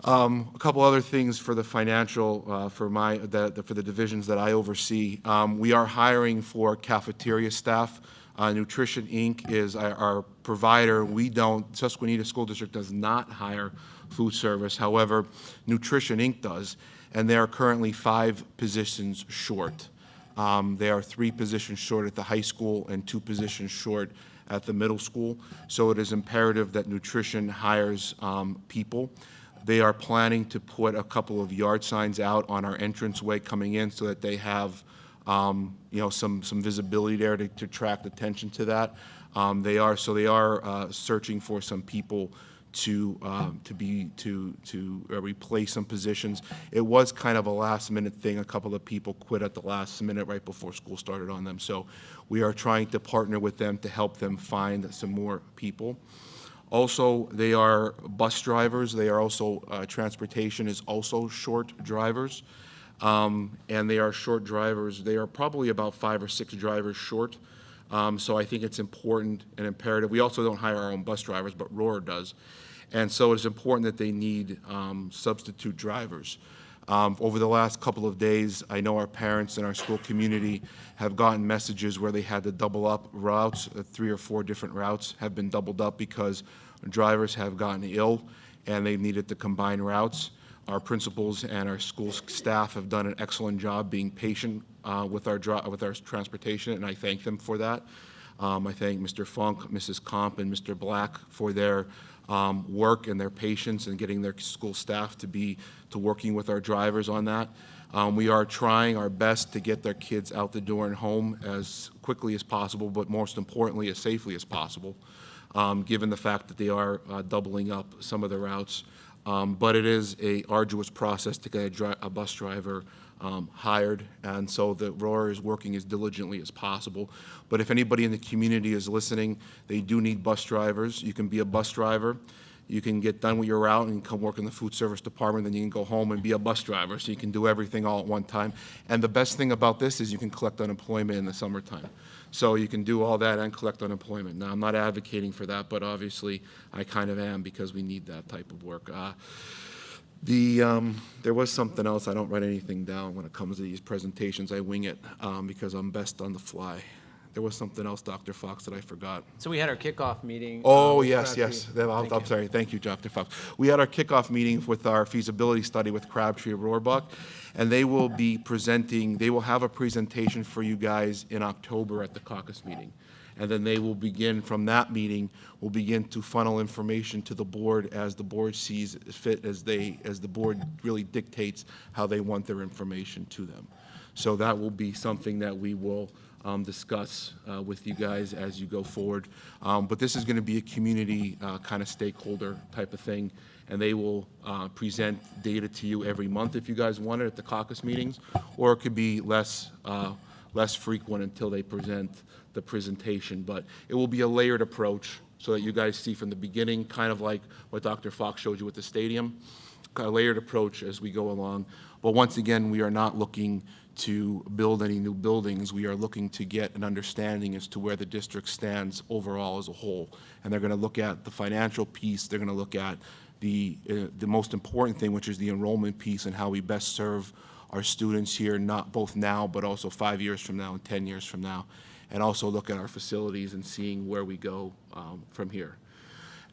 B: A couple other things for the financial, for the divisions that I oversee. We are hiring for cafeteria staff. Nutrition Inc. is our provider. Susquenita School District does not hire food service. However, Nutrition Inc. does, and they are currently 5 positions short. They are 3 positions short at the high school and 2 positions short at the middle school. So it is imperative that nutrition hires people. They are planning to put a couple of yard signs out on our entranceway coming in so that they have some visibility there to attract attention to that. They are searching for some people to replace some positions. It was kind of a last minute thing. A couple of people quit at the last minute right before school started on them. So we are trying to partner with them to help them find some more people. Also, they are bus drivers. They are also, transportation is also short drivers. And they are short drivers. They are probably about 5 or 6 drivers short. So I think it's important and imperative. We also don't hire our own bus drivers, but Roar does. And so it's important that they need substitute drivers. Over the last couple of days, I know our parents and our school community have gotten messages where they had to double up routes. 3 or 4 different routes have been doubled up because drivers have gotten ill and they needed to combine routes. Our principals and our school staff have done an excellent job being patient with our transportation, and I thank them for that. I thank Mr. Funk, Mrs. Comp, and Mr. Black for their work and their patience and getting their school staff to working with our drivers on that. We are trying our best to get their kids out the door and home as quickly as possible, but most importantly, as safely as possible, given the fact that they are doubling up some of the routes. But it is an arduous process to get a bus driver hired, and so the Roar is working as diligently as possible. But if anybody in the community is listening, they do need bus drivers. You can be a bus driver. You can get done with your route and come work in the food service department, then you can go home and be a bus driver. So you can do everything all at one time. And the best thing about this is you can collect unemployment in the summertime. So you can do all that and collect unemployment. Now, I'm not advocating for that, but obviously I kind of am because we need that type of work. There was something else. I don't write anything down when it comes to these presentations. I wing it because I'm best on the fly. There was something else, Dr. Fox, that I forgot.
A: So we had our kickoff meeting.
B: Oh,
A: with
B: yes,
A: Crabtree.
B: yes. I'm sorry. Thank you, Dr. Fox. We had our kickoff meeting with our feasibility study with Crabtree and Rohrbach, and they will have a presentation for you guys in October at the caucus meeting. And then they will begin, from that meeting, will begin to funnel information to the board as the board sees fit, as the board really dictates how they want their information to them. So that will be something that we will discuss with you guys as you go forward. But this is going to be a community kind of stakeholder type of thing, and they will present data to you every month if you guys want it at the caucus meetings, or it could be less frequent until they present the presentation. But it will be a layered approach so that you guys see from the beginning, kind of like what Dr. Fox showed you with the stadium, a layered approach as we go along. But once again, we are not looking to build any new buildings. We are looking to get an understanding as to where the district stands overall as a whole. And they're going to look at the financial piece. They're going to look at the most important thing, which is the enrollment piece and how we best serve our students here, not both now, but also 5 years from now and 10 years from now. And also look at our facilities and seeing where we go from here.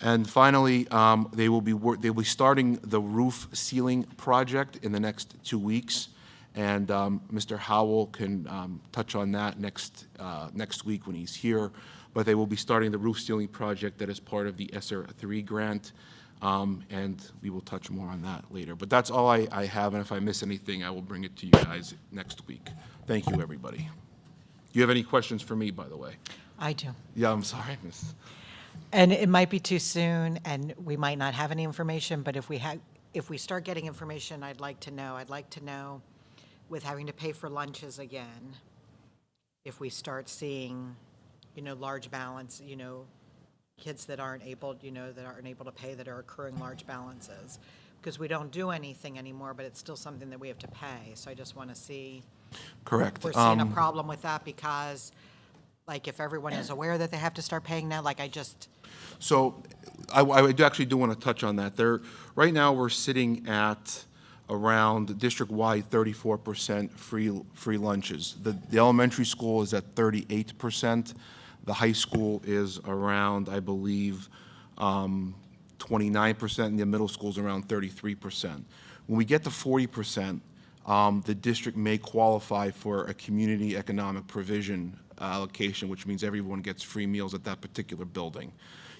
B: And finally, they will be starting the roof ceiling project in the next 2 weeks. And Mr. Howell can touch on that next week when he's here. But they will be starting the roof ceiling project that is part of the ESSER 3 grant. And we will touch more on that later. But that's all I have, and if I miss anything, I will bring it to you guys next week. Thank you, everybody. Do you have any questions for me, by the way?
D: I do.
B: Yeah, I'm sorry, Miss.
D: And it might be too soon, and we might not have any information, but if we start getting information, I'd like to know, with having to pay for lunches again, if we start seeing, large balance, kids that aren't able to pay, that are accruing large balances. Because we don't do anything anymore, but it's still something that we have to pay. So I just want to see
B: Correct.
D: We're seeing a problem with that because, like, if everyone is aware that they have to start paying now, like,
B: So I do want to touch on that. Right now, we're sitting at around district-wide 34% free lunches. The elementary school is at 38%. The high school is around, I believe, 29%, and the middle school is around 33%. When we get to 40%, the district may qualify for a community economic provision allocation, which means everyone gets free meals at that particular building.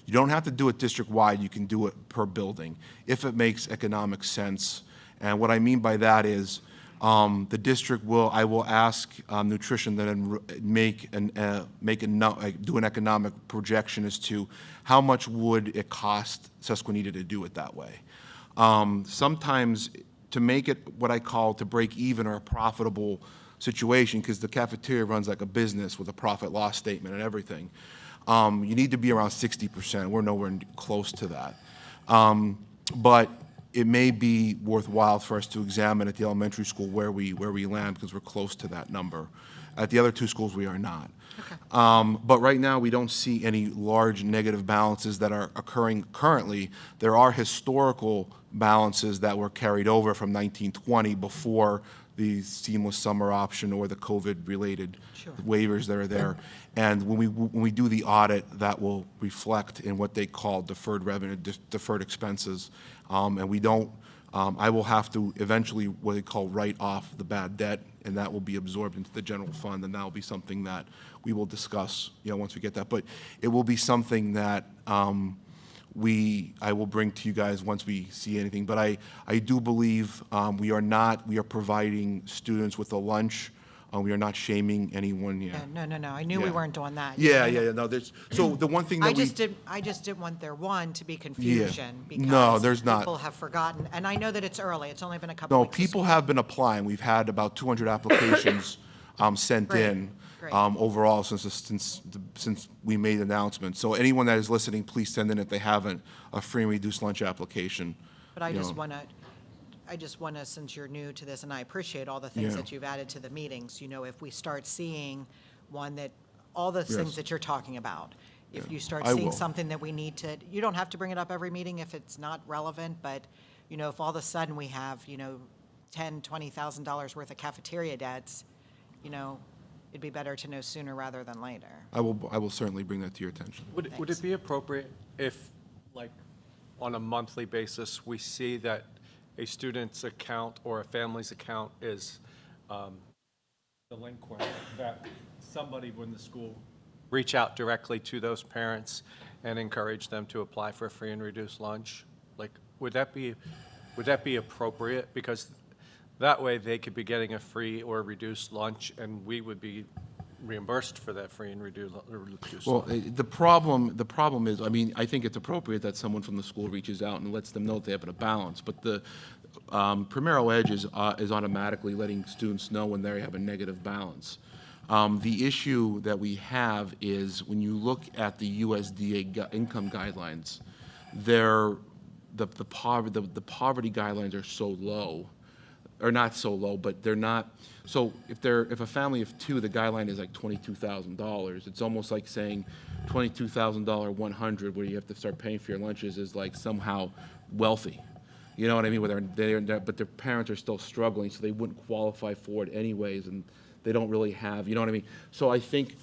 B: You don't have to do it district-wide, you can do it per building, if it makes economic sense. And what I mean by that is, the district I will ask nutrition that do an economic projection as to how much would it cost Susquenita to do it that way. Sometimes to make it what I call to break even or a profitable situation, because the cafeteria runs like a business with a profit loss statement and everything, you need to be around 60%. We're nowhere close to that. But it may be worthwhile for us to examine at the elementary school where we land, because we're close to that number. At the other two schools, we are not. But right now, we don't see any large negative balances that are occurring currently. There are historical balances that were carried over from 1920 before the seamless summer option or the COVID-related waivers that are there. And when we do the audit, that will reflect in what they call deferred revenue, deferred expenses. And we don't, I will have to eventually what they call write off the bad debt, and that will be absorbed into the general fund, and that will be something that we will discuss, once we get that. But it will be something that I will bring to you guys once we see anything. But I do believe we are providing students with a lunch. We are not shaming anyone. Yeah.
D: no, I knew we weren't doing that.
B: Yeah. No, so the one thing that
D: I just didn't want there, to be confusion.
B: Yeah. No,
D: because
B: there's not.
D: People have forgotten, and I know that it's early, it's only been a couple
B: No,
D: weeks.
B: people have been applying. We've had about 200 applications sent in
D: Great.
B: overall since we made the announcement. So anyone that is listening, please send in if they haven't a free and reduced lunch application.
D: But I just want to, since you're new to this, and I appreciate all the things that you've added to the meetings, if we start seeing all the things that you're talking about, if you start
B: I
D: seeing
B: will.
D: something that we need to, you don't have to bring it up every meeting if it's not relevant, but, if all of a sudden we have, $10,000, $20,000 worth of cafeteria debts, it'd be better to know sooner rather than later.
B: I will certainly bring that to your attention.
F: Would it be appropriate if, like, on a monthly basis, we see that a student's account or a family's account is delinquent, that somebody in the school reach out directly to those parents and encourage them to apply for a free and reduced lunch? Like, would that be appropriate? Because that way they could be getting a free or reduced lunch, and we would be reimbursed for that free and reduced
B: Well,
F: lunch.
B: the problem is, I think it's appropriate that someone from the school reaches out and lets them know that they have a balance. But the Primero Edge is automatically letting students know when they have a negative balance. The issue that we have is when you look at the USDA income guidelines, the poverty guidelines are so low, or not so low, but they're not. So if a family of two, the guideline is like $22,000. It's almost like saying $22,000 100, where you have to start paying for your lunches, is like somehow wealthy. You know what I mean? But their parents are still struggling, so they wouldn't qualify for it anyways, and they don't really have. You know what I mean? So I think,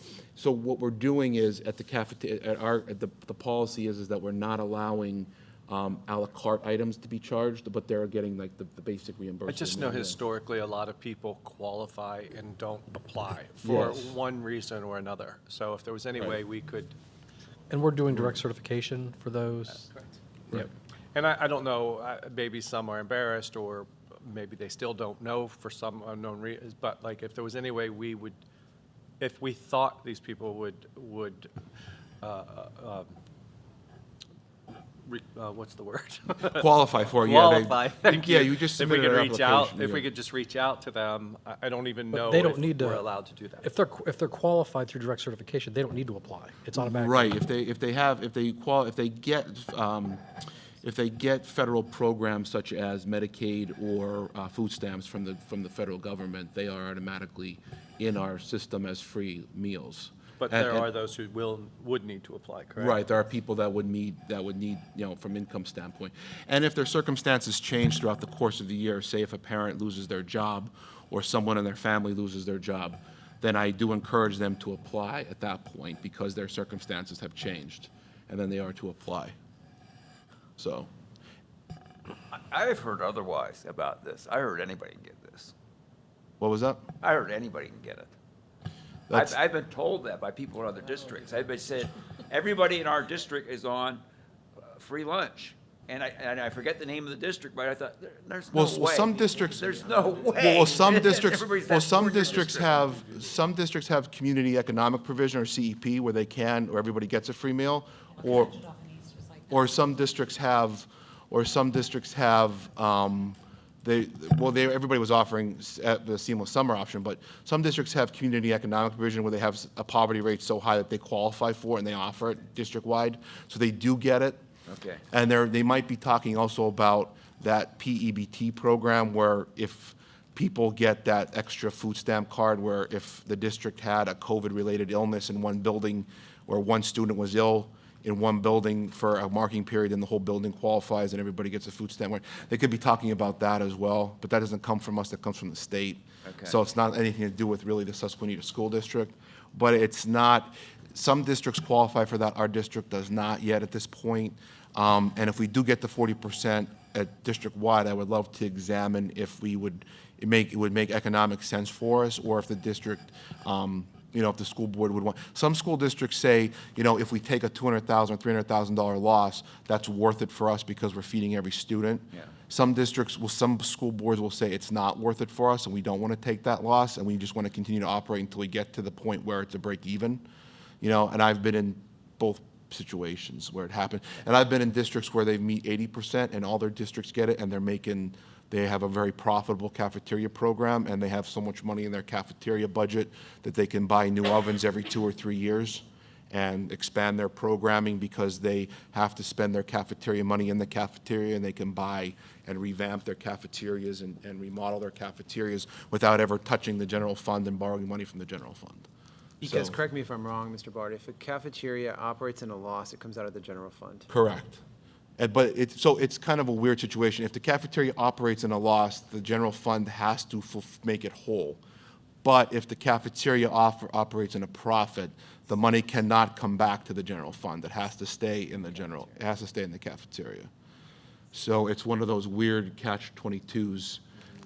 B: what we're doing is at the cafeteria, the policy is that we're not allowing a la carte items to be charged, but they're getting like the basic reimbursement.
F: I just know historically a lot of people qualify and don't apply for one reason or another. So if there was any way we could.
G: And we're doing direct certification for those?
F: Correct. Yep. And I don't know, maybe some are embarrassed, or maybe they still don't know for some unknown reason, but like if there was any way we would, if we thought these people would what's the word?
B: Qualify for it.
F: Qualify. Thank you.
B: Yeah, you just
F: if we
B: submitted
F: could
B: an
F: reach out,
B: application,
F: if we could just reach out to them, I don't even
G: But
F: know
G: they don't
F: if
G: need to-
F: we're allowed to do that.
G: If they're qualified through direct certification, they don't need to apply. It's automatic.
B: Right, if if they get federal programs such as Medicaid or food stamps from the federal government, they are automatically in our system as free meals.
F: But
B: And-
F: there
B: and-
F: are those who would need to apply, correct?
B: Right, there are people that would need, from income standpoint. And if their circumstances change throughout the course of the year, say if a parent loses their job or someone in their family loses their job, then I do encourage them to apply at that point because their circumstances have changed, and then they are to apply. So,
H: I've heard otherwise about this. I heard anybody can get this.
B: what was that?
H: I heard anybody can get it.
B: That's-
H: I've been told that by people in other districts. I've been said, everybody in our district is on free lunch. And I forget the name of the district, but I thought, there's no
B: Well,
H: way.
B: some districts.
H: There's no way.
B: Well, some districts,
H: Everybody's
B: well,
H: that
B: some
H: poor in your
B: districts
H: district.
B: some districts have community economic provision or CEP where they can, or everybody gets a free meal, or some districts have, everybody was offering the seamless summer option, but some districts have community economic provision where they have a poverty rate so high that they qualify for it and they offer it district-wide, so they do get it.
H: Okay.
B: And they might be talking also about that PEBT program where if people get that extra food stamp card, where if the district had a COVID-related illness in one building or one student was ill in one building for a marking period and the whole building qualifies and everybody gets a food stamp, they could be talking about that as well, but that doesn't come from us, that comes from the state.
H: Okay.
B: So it's not anything to do with really the Susquenita School District, but it's not, some districts qualify for that, our district does not yet at this point. And if we do get the 40% at district-wide, I would love to examine if it would make economic sense for us, or if the district, if the school board would want. Some school districts say, if we take a $200,000 or $300,000 loss, that's worth it for us because we're feeding every student.
H: Yeah.
B: Some school boards will say it's not worth it for us, and we don't want to take that loss, and we just want to continue to operate until we get to the point where it's a break even. And I've been in both situations where it happened. And I've been in districts where they meet 80% and all their districts get it, and they have a very profitable cafeteria program, and they have so much money in their cafeteria budget that they can buy new ovens every 2 or 3 years and expand their programming because they have to spend their cafeteria money in the cafeteria, and they can buy and revamp their cafeterias and remodel their cafeterias without ever touching the general fund and borrowing money from the general fund.
A: Because,
B: So-
A: correct me if I'm wrong, Mr. Bart, if a cafeteria operates in a loss, it comes out of the general fund.
B: Correct. But it's kind of a weird situation. If the cafeteria operates in a loss, the general fund has to make it whole. But if the cafeteria operates in a profit, the money cannot come back to the general fund. It has to stay in the cafeteria. So it's one of those weird catch-22s.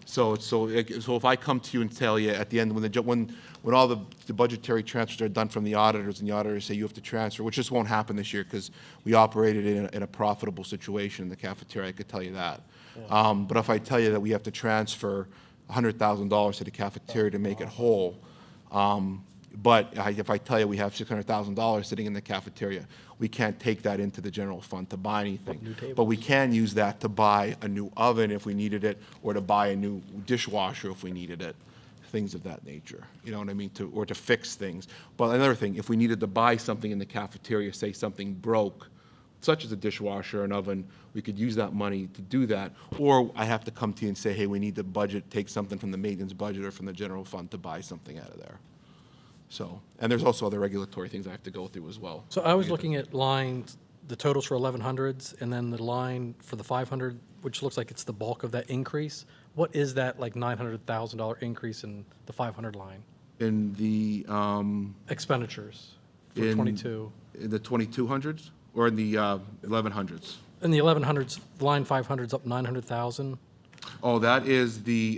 B: So if I come to you and tell you at the end, when all the budgetary transfers are done from the auditors, and the auditors say you have to transfer, which just won't happen this year because we operated in a profitable situation in the cafeteria, I could tell you that. But if I tell you that we have to transfer $100,000 to the cafeteria to make it whole, if I tell you we have $600,000 sitting in the cafeteria, we can't take that into the general fund to buy anything. But we can use that to buy a new oven if we needed it, or to buy a new dishwasher if we needed it, things of that nature. You know what I mean? Or to fix things. But another thing, if we needed to buy something in the cafeteria, say something broke, such as a dishwasher, an oven, we could use that money to do that. Or I have to come to you and say, hey, we need to take something from the maintenance budget or from the general fund to buy something out of there. So, and there's also other regulatory things I have to go through as well.
G: So I was looking at lines, the totals for 1100s, and then the line for the 500, which looks like it's the bulk of that increase. What is that like $900,000 increase in the 500 line?
B: In the,
G: Expenditures for
B: in
G: 22.
B: in the 2200s or in the 1100s?
G: In the 1100s, line 500's up 900,000.
B: Oh, that is the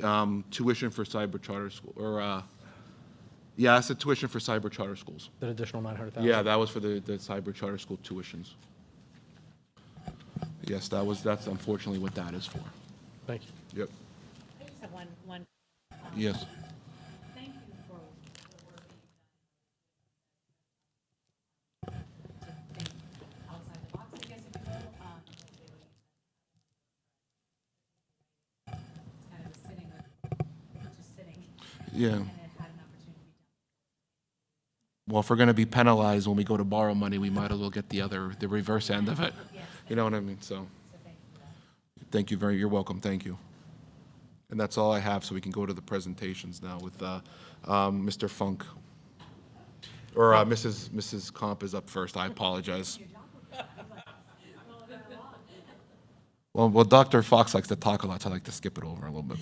B: tuition for cyber charter school, or, yeah, that's the tuition for cyber charter schools.
G: That additional 900,000.
B: Yeah, that was for the cyber charter school tuitions. Yes, that's unfortunately what that is for.
G: Thank you.
B: Yep,
E: I just have one.
B: yes.
E: Thank you for the work that you've done to think outside the box, I guess, if you will. It's kind of sitting,
B: Yeah.
E: and it had an opportunity to be done.
B: Well, if we're going to be penalized when we go to borrow money, we might as well get the reverse end of it.
E: Yes,
B: You know what I mean? So,
E: so thank
B: You're welcome, thank you. And that's all I have, so we can go to the presentations now with Mr. Funk. Or Mrs. Comp is up first, I apologize. Well, Dr. Fox likes to talk a lot, so I like to skip it over a little bit.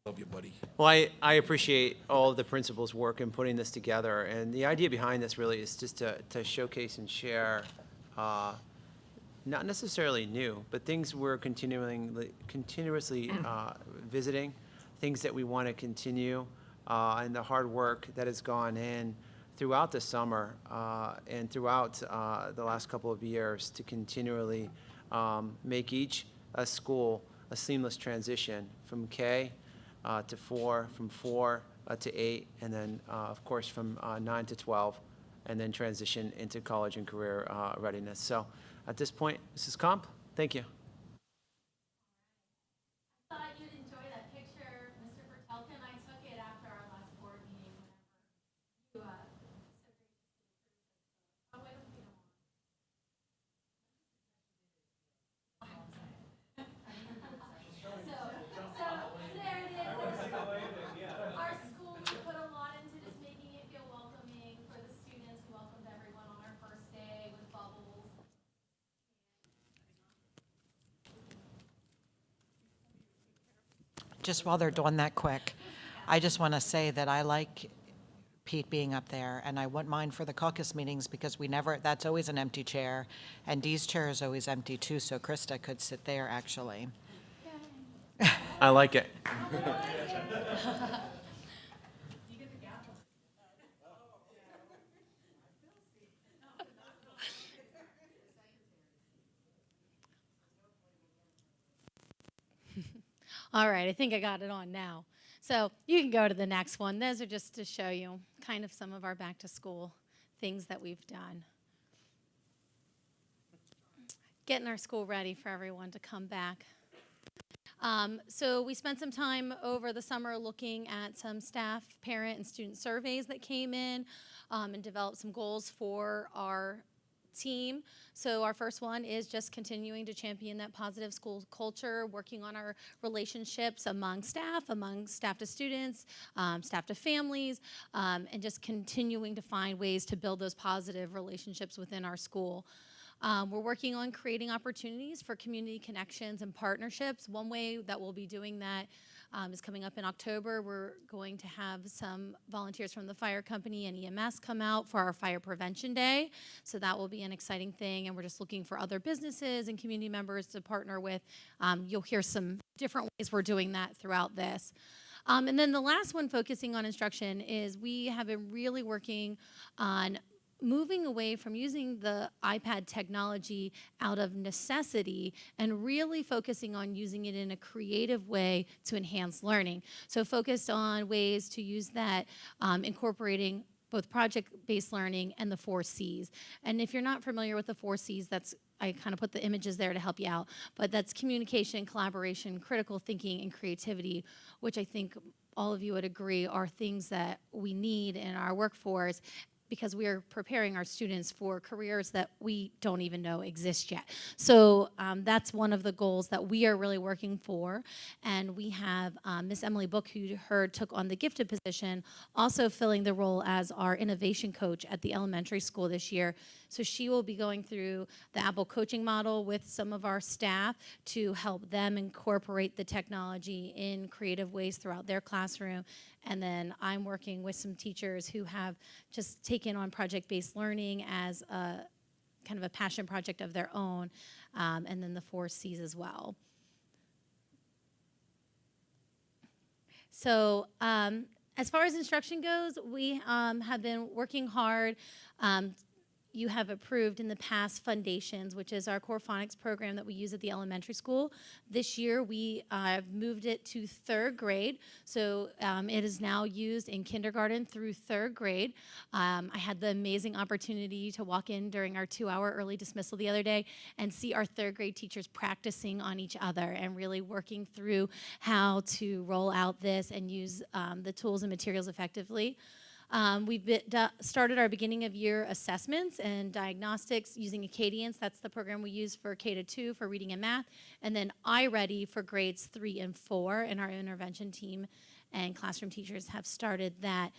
B: Love you, buddy.
A: Well, I appreciate all of the principals' work in putting this together, and the idea behind this really is just to showcase and share, not necessarily new, but things we're continuously visiting, things that we want to continue, and the hard work that has gone in throughout the summer and throughout the last couple of years to continually make each school a seamless transition from K to 4, from 4 to 8, and then, of course, from 9 to 12, and then transition into college and career readiness. So at this point, Mrs. Comp, thank you.
E: I thought you'd enjoy that picture, Mr. Bertelka and I took it after our last board meeting whenever you, oh, wait, if you don't want. So there it is. Our school, we put a lot into just making it feel welcoming for the students. We welcomed everyone on our first day with bubbles.
D: Just while they're doing that quick, I just want to say that I like Pete being up there, and I wouldn't mind for the caucus meetings because that's always an empty chair, and Dee's chair is always empty too, so Krista could sit there actually.
A: I like it.
E: All right, I think I got it on now. So you can go to the next one. Those are just to show you kind of some of our back to school things that we've done. Getting our school ready for everyone to come back. So we spent some time over the summer looking at some staff, parent, and student surveys that came in and developed some goals for our team. So our first one is just continuing to champion that positive school culture, working on our relationships among staff to students, staff to families, and just continuing to find ways to build those positive relationships within our school. We're working on creating opportunities for community connections and partnerships. One way that we'll be doing that is coming up in October. We're going to have some volunteers from the fire company and EMS come out for our Fire Prevention Day. So that will be an exciting thing, and we're just looking for other businesses and community members to partner with. You'll hear some different ways we're doing that throughout this. And then the last one, focusing on instruction, is we have been really working on moving away from using the iPad technology out of necessity and really focusing on using it in a creative way to enhance learning. So focused on ways to use that, incorporating both project-based learning and the 4 C's. And if you're not familiar with the 4 C's, I kind of put the images there to help you out, but that's communication, collaboration, critical thinking, and creativity, which I think all of you would agree are things that we need in our workforce, because we are preparing our students for careers that we don't even know exist yet. So that's one of the goals that we are really working for. And we have Miss Emily Book, who you heard took on the gifted position, also filling the role as our innovation coach at the elementary school this year. So she will be going through the Apple coaching model with some of our staff to help them incorporate the technology in creative ways throughout their classroom. And then I'm working with some teachers who have just taken on project-based learning as a kind of a passion project of their own, and then the 4 C's as well. So as far as instruction goes, we have been working hard you have approved in the past Foundations, which is our core phonics program that we use at the elementary school. This year, we moved it to 3rd grade, so it is now used in kindergarten through 3rd grade. I had the amazing opportunity to walk in during our 2-hour early dismissal the other day and see our 3rd grade teachers practicing on each other and really working through how to roll out this and use the tools and materials effectively. We've started our beginning of year assessments and diagnostics using Acadience. That's the program we use for K-2 for reading and math. And then iReady for grades 3 and 4. And our intervention team and classroom teachers have started that.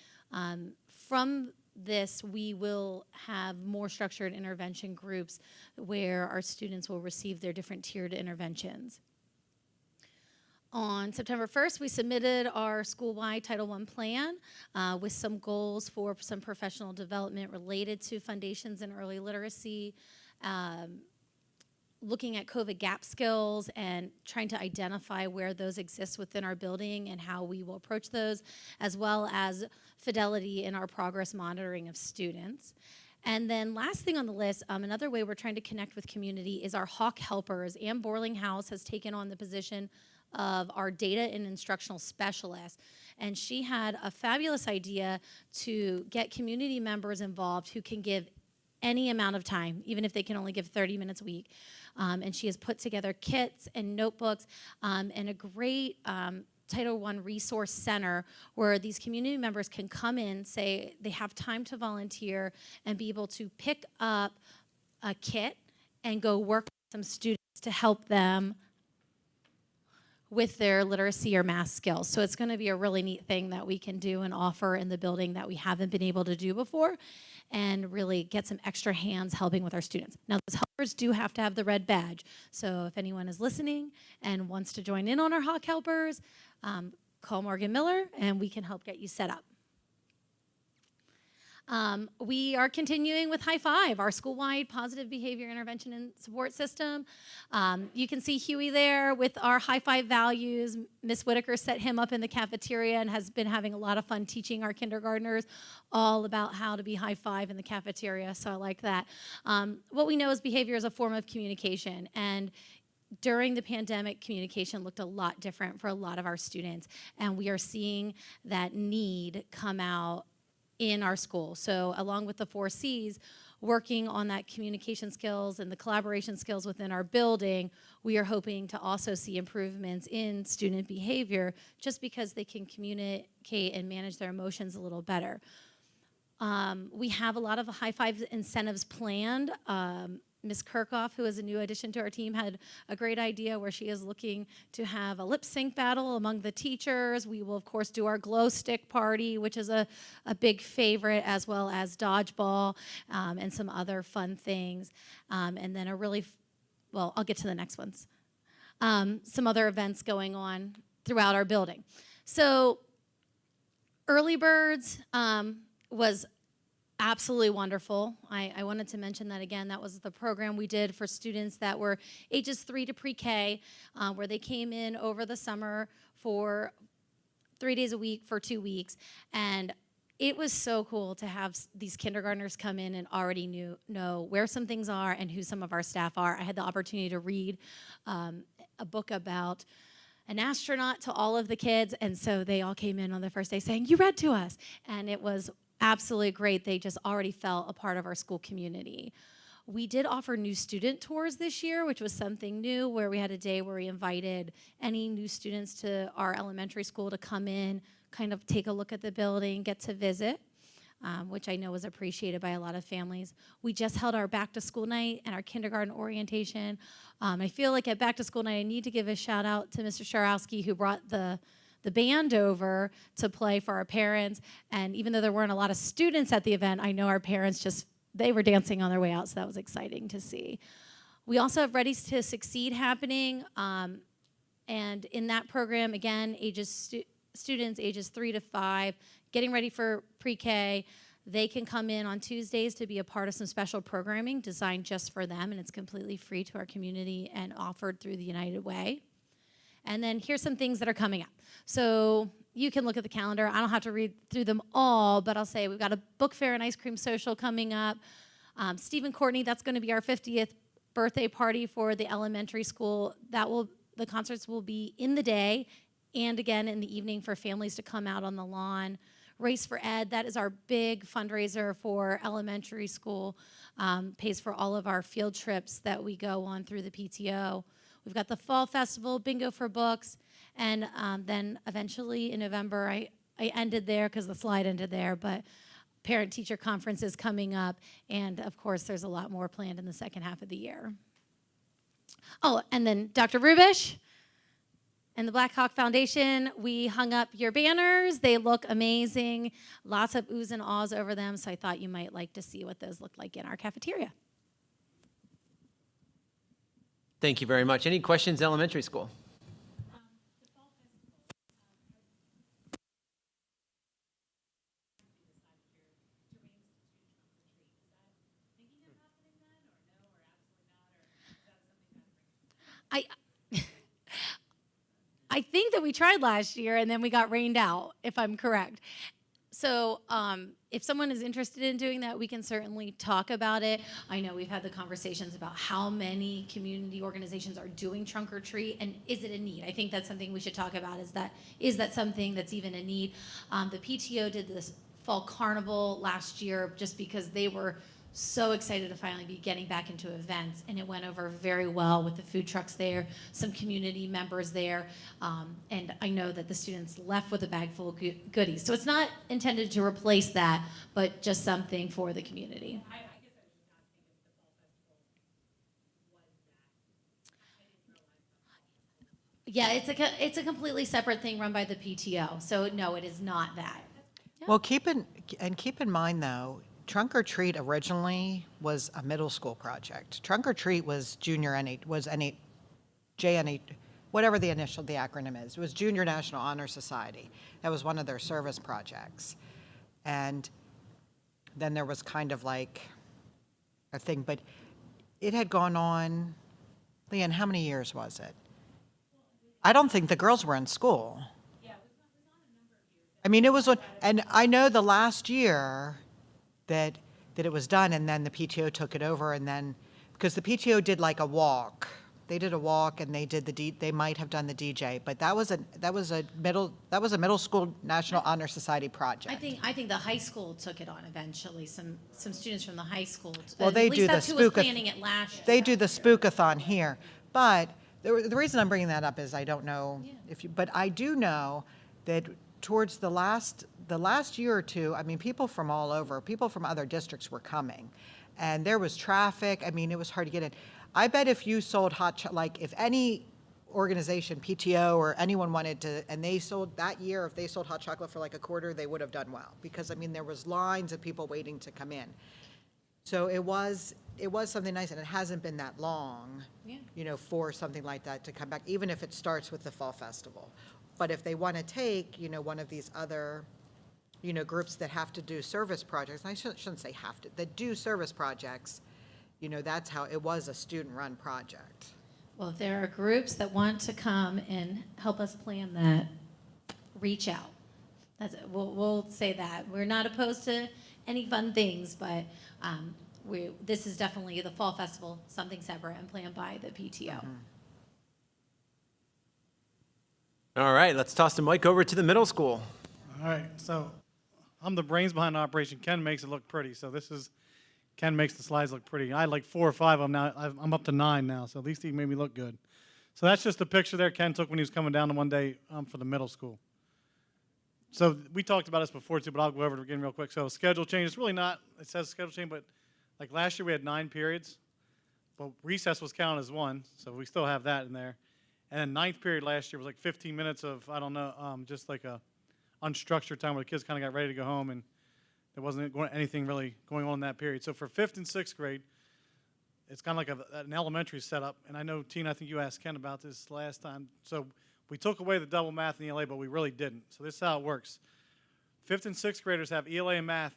E: From this, we will have more structured intervention groups where our students will receive their different tiered interventions. On September 1st, we submitted our school-wide Title I plan with some goals for some professional development related to foundations and early literacy, looking at COVID gap skills and trying to identify where those exist within our building and how we will approach those, as well as fidelity in our progress monitoring of students. And then last thing on the list, another way we're trying to connect with community is our Hawk Helpers. Ann Borlinghouse has taken on the position of our data and instructional specialist. And she had a fabulous idea to get community members involved who can give any amount of time, even if they can only give 30 minutes a week. And she has put together kits and notebooks and a great Title I resource center where these community members can come in, say they have time to volunteer, and be able to pick up a kit and go work with some students to help them with their literacy or math skills. So it's going to be a really neat thing that we can do and offer in the building that we haven't been able to do before, and really get some extra hands helping with our students. Now, those helpers do have to have the red badge. So if anyone is listening and wants to join in on our Hawk Helpers, call Morgan Miller and we can help get you set up. We are continuing with High Five, our school-wide positive behavior intervention and support system. You can see Huey there with our High Five values. Miss Whitaker set him up in the cafeteria and has been having a lot of fun teaching our kindergartners all about how to be high five in the cafeteria, so I like that. What we know is behavior is a form of communication, and during the pandemic, communication looked a lot different for a lot of our students, and we are seeing that need come out in our school. So along with the 4 C's, working on that communication skills and the collaboration skills within our building, we are hoping to also see improvements in student behavior just because they can communicate and manage their emotions a little better. We have a lot of High Five incentives planned. Ms. Kirchhoff, who is a new addition to our team, had a great idea where she is looking to have a lip sync battle among the teachers. We will, of course, do our glow stick party, which is a big favorite, as well as dodgeball and some other fun things. And then I'll get to the next ones. Some other events going on throughout our building. So Early Birds was absolutely wonderful. I wanted to mention that again. That was the program we did for students that were ages 3 to pre-K, where they came in over the summer for 3 days a week for 2 weeks. And it was so cool to have these kindergartners come in and already know where some things are and who some of our staff are. I had the opportunity to read a book about an astronaut to all of the kids, and so they all came in on the first day saying, "You read to us," and it was absolutely great. They just already felt a part of our school community. We did offer new student tours this year, which was something new, where we had a day where we invited any new students to our elementary school to come in, kind of take a look at the building, get to visit, which I know was appreciated by a lot of families. We just held our back to school night and our kindergarten orientation. I feel like at back to school night, I need to give a shout out to Mr. Sharowski, who brought the band over to play for our parents. And even though there weren't a lot of students at the event, I know our parents they were dancing on their way out, so that was exciting to see. We also have Ready to Succeed happening. And in that program, again, students ages 3 to 5, getting ready for pre-K. They can come in on Tuesdays to be a part of some special programming designed just for them, and it's completely free to our community and offered through the United Way. And then here's some things that are coming up. So you can look at the calendar. I don't have to read through them all, but I'll say we've got a book fair and ice cream social coming up. Stephen Courtney, that's going to be our 50th birthday party for the elementary school. The concerts will be in the day and again in the evening for families to come out on the lawn. Race for Ed, that is our big fundraiser for elementary school, pays for all of our field trips that we go on through the PTO. We've got the Fall Festival, Bingo for Books, and then eventually in November, I ended there because the slide ended there, but parent-teacher conference is coming up, and of course, there's a lot more planned in the second half of the year. Oh, and then Dr. Rubish and the Black Hawk Foundation, we hung up your banners. They look amazing. Lots of oohs and ahs over them, so I thought you might like to see what those look like in our cafeteria.
A: Thank you very much. Any questions, elementary school?
E: I think that we tried last year and then we got rained out, if I'm correct. So if someone is interested in doing that, we can certainly talk about it. I know we've had the conversations about how many community organizations are doing trunk or treat, and is it a need? I think that's something we should talk about, is that something that's even a need? The PTO did this fall carnival last year just because they were so excited to finally be getting back into events, and it went over very well with the food trucks there, some community members there, and I know that the students left with a bag full of goodies. So it's not intended to replace that, but just something for the community. Yeah, it's a completely separate thing run by the PTO. So no, it is not that.
D: Well, keep in mind though, Trunk or Treat originally was a middle school project. Trunk or Treat was JNH, whatever the acronym is. It was Junior National Honor Society. That was one of their service projects. And then there was kind of like a thing, but it had gone on, Leanne, how many years was it? I don't think the girls were in school. I mean, it was, and I know the last year that it was done, and then the PTO took it over, and then, because the PTO did like a walk. They did a walk, and they did they might have done the DJ, but that was a middle school National Honor Society project.
E: I think the high school took it on eventually. Some students from the high school.
D: Well, they
E: at least
D: do the
E: that's who was
D: spook-a-
E: planning it last year.
D: They do the spookathon here, but the reason I'm bringing that up is I don't know but I do know that towards the last year or two, I mean, people from all over, people from other districts were coming, and there was traffic. I mean, it was hard to get in. I bet if you sold like if any organization, PTO or anyone wanted to, and they sold that year, if they sold hot chocolate for like a quarter, they would have done well, because I mean, there was lines of people waiting to come in. So it was something nice, and it hasn't been that long, for something like that to come back, even if it starts with the Fall Festival. But if they want to take, one of these other, groups that have to do service projects, and I shouldn't say have to, that do service projects, that's how it was a student-run project.
E: Well, if there are groups that want to come and help us plan that, reach out. That's it. We'll say that. We're not opposed to any fun things, but this is definitely the Fall Festival, something separate and planned by the PTO.
D: Mm-hmm.
A: All right, let's toss the mic over to the middle school.
I: All right, so I'm the brains behind the operation. Ken makes it look pretty. So Ken makes the slides look pretty. I had like 4 or 5 of them now. I'm up to 9 now, so at least he made me look good. So that's just a picture there Ken took when he was coming down the one day for the middle school. So we talked about this before too, but I'll go over it again real quick. So schedule change, it's really not, it says schedule change, but like last year we had 9 periods, but recess was counted as 1, so we still have that in there. And then 9th period last year was like 15 minutes of, I don't know, just like a unstructured time where the kids kind of got ready to go home, and there wasn't anything really going on in that period. So for 5th and 6th grade, it's kind of like an elementary setup. And I know, Tina, I think you asked Ken about this last time. So we took away the double math and ELA, but we really didn't. So this is how it works. 5th and 6th graders have ELA and math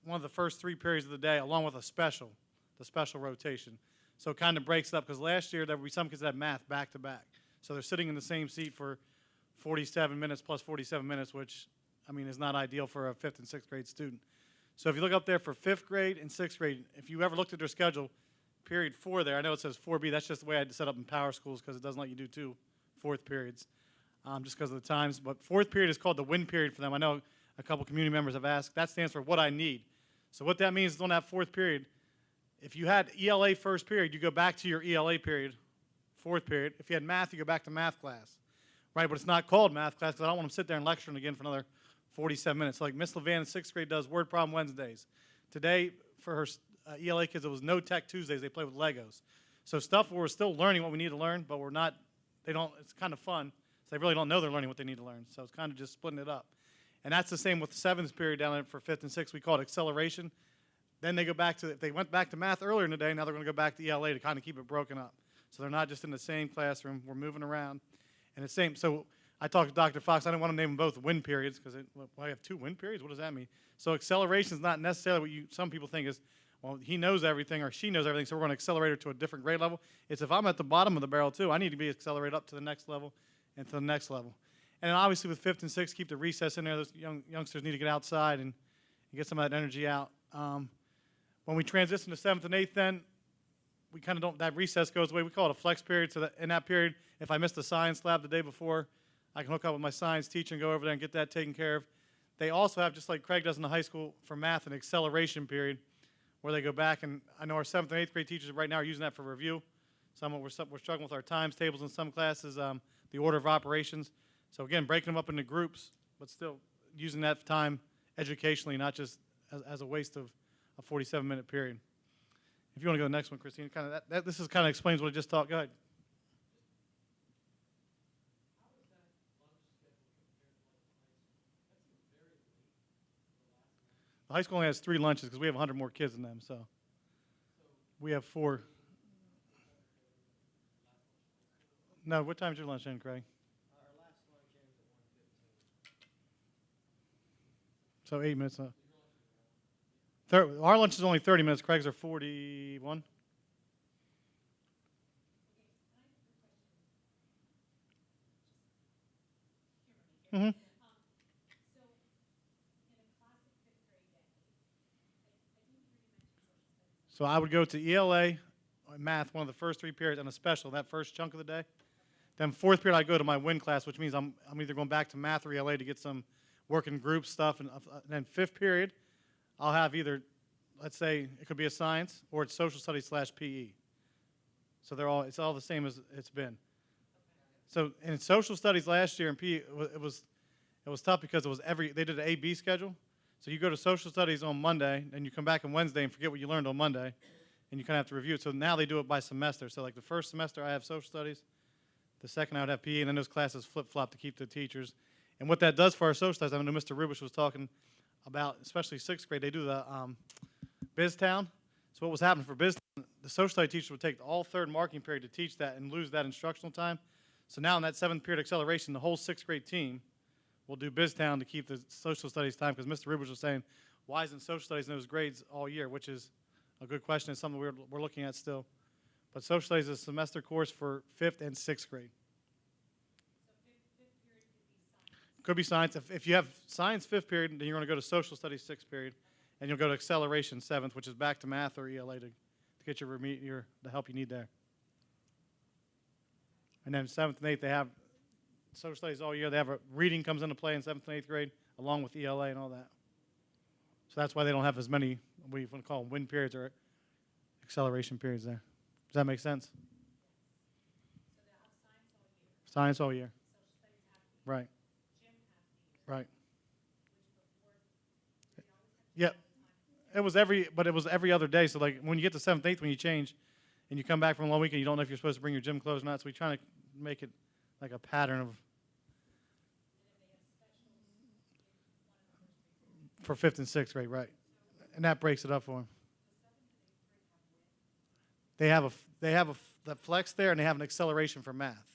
I: one of the first 3 periods of the day, along with the special rotation. So it kind of breaks it up, because last year there would be some kids that had math back to back. So they're sitting in the same seat for 47 minutes plus 47 minutes, which, I mean, is not ideal for a 5th and 6th grade student. So if you look up there for 5th grade and 6th grade, if you ever looked at their schedule, period 4 there, I know it says 4B, that's just the way I had to set up in power schools because it doesn't let you do 2 fourth periods, just because of the times. But 4th period is called the win period for them. I know a couple community members have asked. That stands for what I need. So what that means is on that 4th period, if you had ELA 1st period, you go back to your ELA period, 4th period. If you had math, you go back to math class, right? But it's not called math class because I don't want them to sit there and lecture again for another 47 minutes. Like Miss Levan in 6th grade does word problem Wednesdays. Today, for her ELA kids, it was no tech Tuesdays. They play with Legos. So stuff where we're still learning what we need to learn, but we're not, it's kind of fun. So they really don't know they're learning what they need to learn. So it's kind of just splitting it up. And that's the same with the 7th period down there for 5th and 6th. We call it acceleration. Then they go back to, if they went back to math earlier in the day, now they're going to go back to ELA to kind of keep it broken up. So they're not just in the same classroom. We're moving around. And the same, so I talked to Dr. Fox. I didn't want to name them both win periods because I have 2 win periods. What does that mean? So acceleration is not necessarily what some people think is, well, he knows everything or she knows everything, so we're going to accelerate her to a different grade level. It's if I'm at the bottom of the barrel too, I need to be accelerated up to the next level and to the next level. And then obviously with 5th and 6th, keep the recess in there. Those youngsters need to get outside and get some of that energy out. When we transition to 7th and 8th, then we kind of don't, that recess goes away. We call it a flex period. So that in that period, if I missed a science lab the day before, I can hook up with my science teacher and go over there and get that taken care of. They also have, just like Craig does in the high school for math, an acceleration period where they go back, and I know our 7th and 8th grade teachers right now are using that for review. We're struggling with our times tables in some classes, the order of operations. So again, breaking them up into groups, but still using that time educationally, not just as a waste of a 47-minute period. If you want to go to the next one, Christine, kind of this is kind of explains what I just talked. Go ahead. The high school only has 3 lunches because we have 100 more kids than them, so we have 4. No, what time's your lunch end, Craig? Our last lunch ends at 1:15. So 8 minutes. Our lunch is only 30 minutes. Craig's are 41. Mm-hmm. So I would go to ELA, math, one of the first 3 periods, and a special, that first chunk of the day. Then 4th period, I go to my win class, which means I'm either going back to math or ELA to get some working group stuff. And then 5th period, I'll have either, let's say, it could be a science or it's social studies / PE. So it's all the same as it's been. So in social studies last year in PE, it was tough because they did an A-B schedule. So you go to social studies on Monday, and you come back on Wednesday and forget what you learned on Monday, and you kind of have to review it. So now they do it by semester. So like the first semester I have social studies, the second I would have PE, and then those classes flip-flop to keep the teachers. And what that does for our social studies, I know Mr. Rubish was talking about, especially 6th grade, they do the BizTown. So what was happening for BizTown, the social study teachers would take all 3rd marking period to teach that and lose that instructional time. So now in that 7th period acceleration, the whole 6th grade team will do BizTown to keep the social studies time, because Mr. Rubish was saying, why isn't social studies in those grades all year, which is a good question. It's something we're looking at still. But social studies is a semester course for 5th and 6th grade.
E: So fifth period
I: Could be science. If you have science 5th period, then you're going to go to social studies 6th period, and you'll go to acceleration 7th, which is back to math or ELA to get the help you need there. And then 7th and 8th, they have social studies all year. They have reading comes into play in 7th and 8th grade, along with ELA and all that. So that's why they don't have as many, we want to call them win periods or acceleration periods there. Does that make sense?
E: So they'll have science all year.
I: Science all year.
E: Social studies half the year.
I: Right.
E: Gym half the year.
I: Right.
E: Which before,
I: Yeah. It was every other day. So like when you get to 7th, 8th, when you change, and you come back from a long weekend, you don't know if you're supposed to bring your gym clothes or not. So we try to make it like a pattern of. For 5th and 6th grade, right, and that breaks it up for them. They have the flex there, and they have an acceleration for math.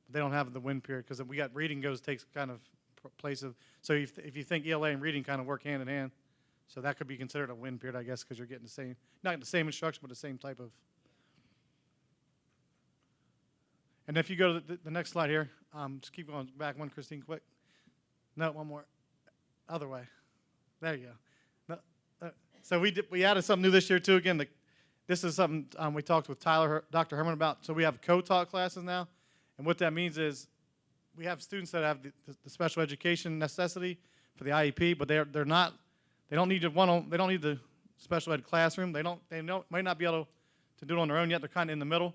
I: But they don't have the win period because we got reading takes kind of place of. So if you think ELA and reading kind of work hand in hand, so that could be considered a win period, I guess, because you're getting the same, not the same instruction, but the same type of. And if you go to the next slide here, just keep going back one, Christine, quick. No, one more. Other way. There you go. So we added something new this year too. Again, this is something we talked with Dr. Herman about. So we have co-taught classes now, and what that means is we have students that have the special education necessity for the IEP, but they don't need the special ed classroom. They might not be able to do it on their own yet. They're kind of in the middle.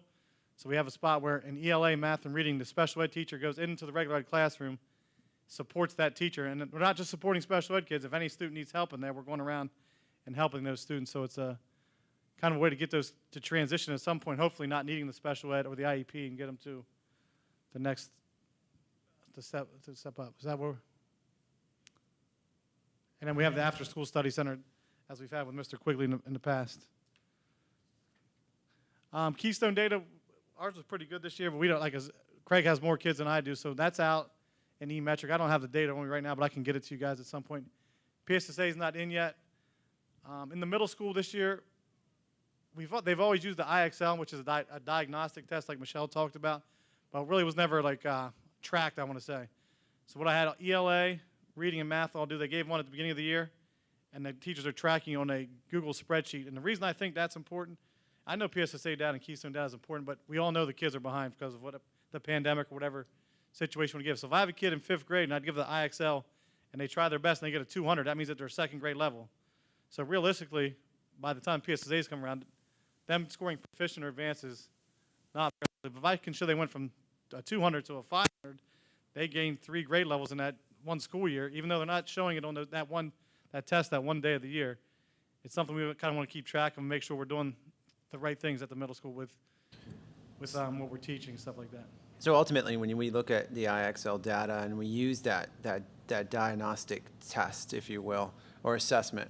I: So we have a spot where in ELA, math, and reading, the special ed teacher goes into the regular ed classroom, supports that teacher. And we're not just supporting special ed kids. If any student needs help in there, we're going around and helping those students. So it's a kind of a way to get those to transition at some point, hopefully not needing the special ed or the IEP, and get them to the next step up. Is that where? And then we have the after-school study center, as we've had with Mr. Quigley in the past. Keystone data, ours was pretty good this year, but we don't, Craig has more kids than I do, so that's out in E-Metric. I don't have the data on me right now, but I can get it to you guys at some point. PSSA is not in yet. In the middle school this year, they've always used the IXL, which is a diagnostic test like Michelle talked about, but it really was never tracked, I want to say. So what I had, ELA, reading and math all do, they gave one at the beginning of the year, and the teachers are tracking on a Google spreadsheet. And the reason I think that's important, I know PSSA data and Keystone data is important, but we all know the kids are behind because of what the pandemic or whatever situation would give. So if I have a kid in 5th grade and I'd give the IXL and they try their best and they get a 200, that means that they're 2nd grade level. So realistically, by the time PSSAs come around, them scoring proficient or advanced is not. If I can show they went from a 200 to a 500, they gained 3 grade levels in that one school year, even though they're not showing it on that test that one day of the year. It's something we kind of want to keep track of and make sure we're doing the right things at the middle school with what we're teaching and stuff like that.
A: So ultimately, when we look at the IXL data and we use that diagnostic test, if you will, or assessment,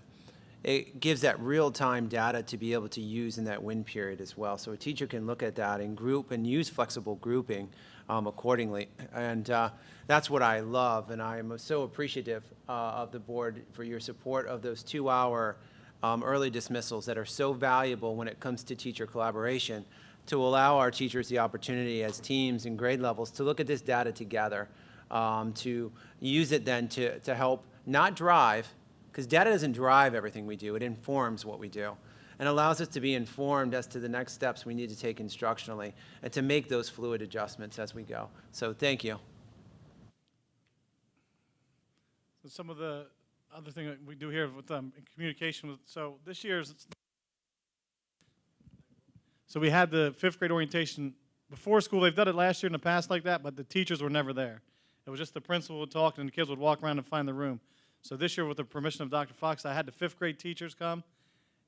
A: it gives that real-time data to be able to use in that win period as well. So a teacher can look at that and group and use flexible grouping accordingly. And that's what I love, and I am so appreciative of the board for your support of those 2-hour early dismissals that are so valuable when it comes to teacher collaboration, to allow our teachers the opportunity as teams and grade levels to look at this data together, to use it then to help not drive, because data doesn't drive everything we do, it informs what we do, and allows us to be informed as to the next steps we need to take instructionally and to make those fluid adjustments as we go. So thank you.
I: So some of the other thing that we do here with communication, so this year's, so we had the 5th grade orientation before school. They've done it last year in the past like that, but the teachers were never there. It was just the principal would talk and the kids would walk around and find the room. So this year, with the permission of Dr. Fox, I had the 5th grade teachers come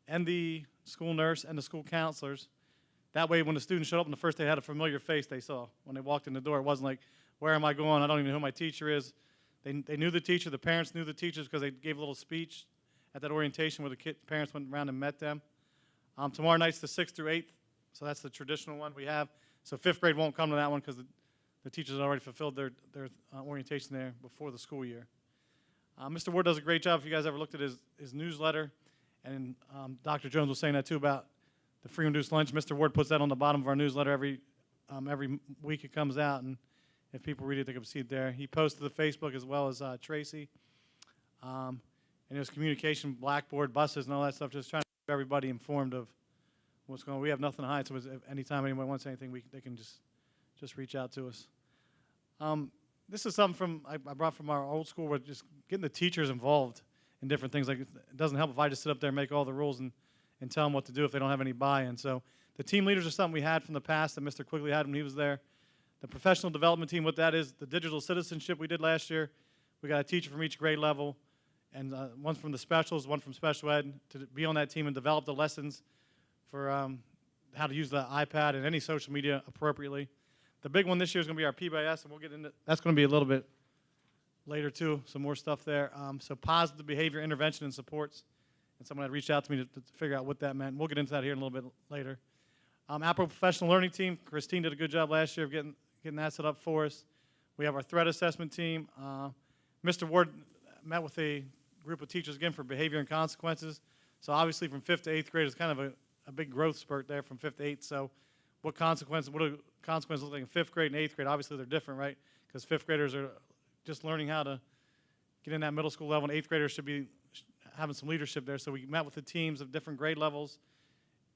I: and the school nurse and the school counselors. That way, when the students showed up on the first day, they had a familiar face they saw when they walked in the door. It wasn't like, where am I going? I don't even know who my teacher is. They knew the teacher. The parents knew the teachers because they gave a little speech at that orientation where the parents went around and met them. Tomorrow night's the 6th through 8th, so that's the traditional one we have. So 5th grade won't come to that one because the teachers had already fulfilled their orientation there before the school year. Mr. Ward does a great job. If you guys ever looked at his newsletter, and Dr. Jones was saying that too about the free reduced lunch. Mr. Ward puts that on the bottom of our newsletter every week it comes out, and if people read it, they can see it there. He posted to Facebook as well as Tracy. And his communication, blackboard, buses, and all that stuff, just trying to keep everybody informed of what's going on. We have nothing to hide, so anytime anyone wants anything, they can just reach out to us. This is something I brought from our old school, where just getting the teachers involved in different things. Like, it doesn't help if I just sit up there and make all the rules and tell them what to do if they don't have any buy-in. So the team leaders are something we had from the past that Mr. Quigley had when he was there. The professional development team, what that is, the digital citizenship we did last year. We got a teacher from each grade level, and one from the specials, one from special ed, to be on that team and develop the lessons for how to use the iPad and any social media appropriately. The big one this year is going to be our PBIS, and we'll get into that's going to be a little bit later too, some more stuff there. So positive behavior intervention and supports, and someone had reached out to me to figure out what that meant. We'll get into that here in a little bit later. Apple Professional Learning Team, Christine did a good job last year of getting that set up for us. We have our threat assessment team. Mr. Ward met with a group of teachers again for behavior and consequences. So obviously from 5th to 8th grade is kind of a big growth spurt there from 5th to 8th. So what do consequences look like in 5th grade and 8th grade? Obviously they're different, right? Because 5th graders are just learning how to get in that middle school level, and 8th graders should be having some leadership there. So we met with the teams of different grade levels,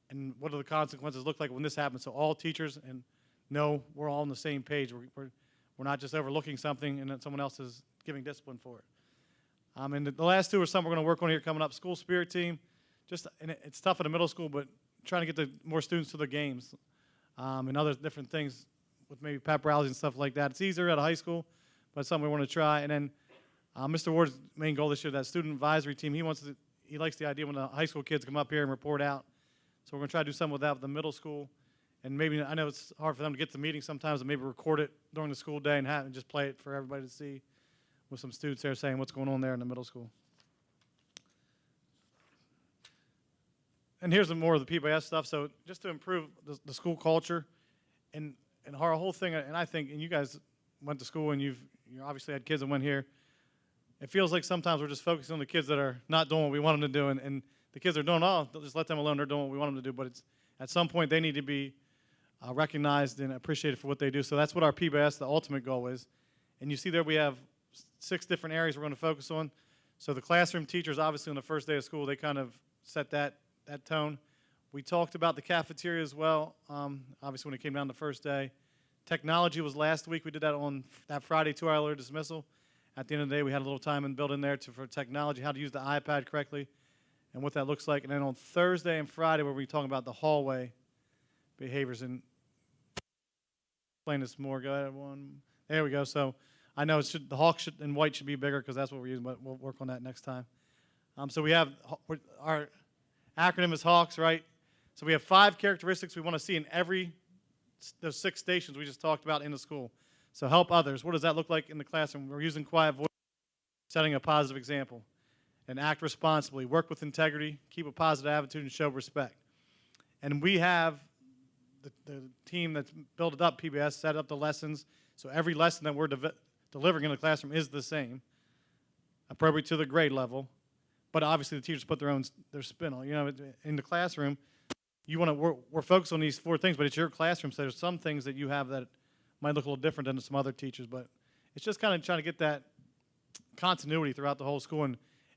I: and what do the consequences look like when this happens? So all teachers and know we're all on the same page. We're not just overlooking something and then someone else is giving discipline for it. And the last two are something we're going to work on here coming up. School spirit team. And it's tough at a middle school, but trying to get more students to the games and other different things with maybe pep rallies and stuff like that. It's easier at a high school, but it's something we want to try. And then Mr. Ward's main goal this year, that student advisory team, he likes the idea when the high school kids come up here and report out. So we're going to try to do something with that with the middle school. And maybe, I know it's hard for them to get to meetings sometimes, and maybe record it during the school day and just play it for everybody to see with some students there saying what's going on there in the middle school. And here's more of the PBS stuff. So just to improve the school culture and our whole thing, and I think, and you guys went to school and you obviously had kids that went here, it feels like sometimes we're just focusing on the kids that are not doing what we want them to do, and the kids are doing, they'll just let them alone, they're doing what we want them to do, but it's at some point they need to be recognized and appreciated for what they do. So that's what our PBS, the ultimate goal is. And you see there we have 6 different areas we're going to focus on. So the classroom teachers, obviously on the first day of school, they kind of set that tone. We talked about the cafeteria as well, obviously when it came down the first day. Technology was last week. We did that on that Friday 2-hour early dismissal. At the end of the day, we had a little time and built in there for technology, how to use the iPad correctly, and what that looks like. And then on Thursday and Friday, where we're talking about the hallway behaviors. And explain this more. Go ahead, one. There we go. So I know the hawk and white should be bigger because that's what we're using, but we'll work on that next time. So we have our acronym is HAWKS, right? So we have 5 characteristics we want to see in those 6 stations we just talked about in the school. So help others. What does that look like in the classroom? We're using quiet voice, setting a positive example, and act responsibly, work with integrity, keep a positive attitude, and show respect. And we have the team that's built it up, PBS, set up the lessons. So every lesson that we're delivering in the classroom is the same, appropriate to the grade level. But obviously the teachers put their spin on. You know, in the classroom, we're focused on these 4 things, but it's your classroom, so there's some things that you have that might look a little different than some other teachers. But it's just kind of trying to get that continuity throughout the whole school.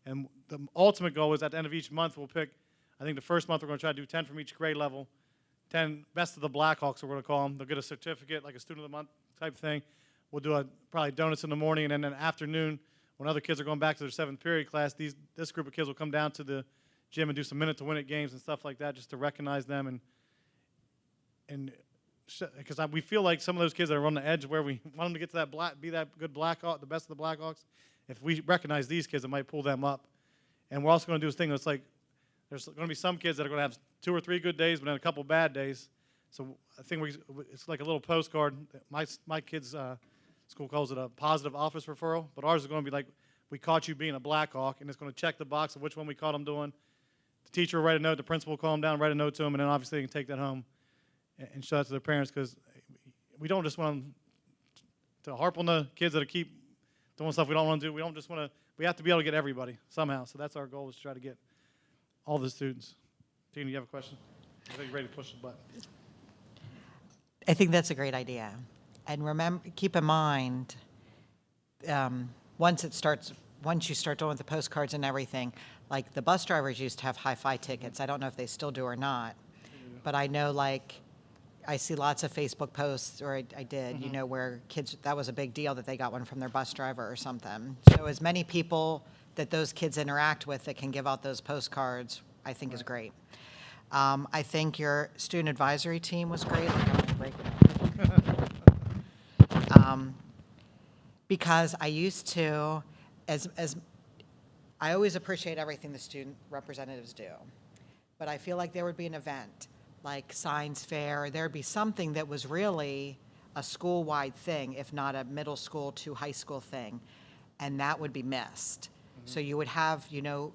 I: And the ultimate goal is at the end of each month we'll pick, I think the first month we're going to try to do 10 from each grade level, 10 best of the Blackhawks, we're going to call them. They'll get a certificate, like a student of the month type thing. We'll do probably donuts in the morning, and then in the afternoon, when other kids are going back to their 7th period class, this group of kids will come down to the gym and do some minute-to-win-it games and stuff like that, just to recognize them and because we feel like some of those kids that are on the edge where we want them to get to be that good Blackhawk, the best of the Blackhawks. If we recognize these kids, it might pull them up. And we're also going to do this thing that's like, there's going to be some kids that are going to have 2 or 3 good days, but then a couple bad days. So I think it's like a little postcard. My kids' school calls it a positive office referral, but ours is going to be like, we caught you being a Blackhawk, and it's going to check the box of which one we caught them doing. The teacher will write a note, the principal will call them down, write a note to them, and then obviously they can take that home and show that to their parents, because we don't just want them to harp on the kids that keep doing stuff we don't want to do. We don't just want to, we have to be able to get everybody somehow. So that's our goal, is to try to get all the students. Tina, you have a question? I think you're ready to push the button.
D: I think that's a great idea. And keep in mind, once you start doing the postcards and everything, like the bus drivers used to have hi-fi tickets. I don't know if they still do or not, but I know, like, I see lots of Facebook posts, or I did, you know, where kids, that was a big deal that they got one from their bus driver or something. So as many people that those kids interact with that can give out those postcards, I think is great. I think your student advisory team was great. Because I used to, I always appreciate everything the student representatives do, but I feel like there would be an event, like science fair, or there'd be something that was really a school-wide thing, if not a middle school to high school thing, and that would be missed. So you would have, you know,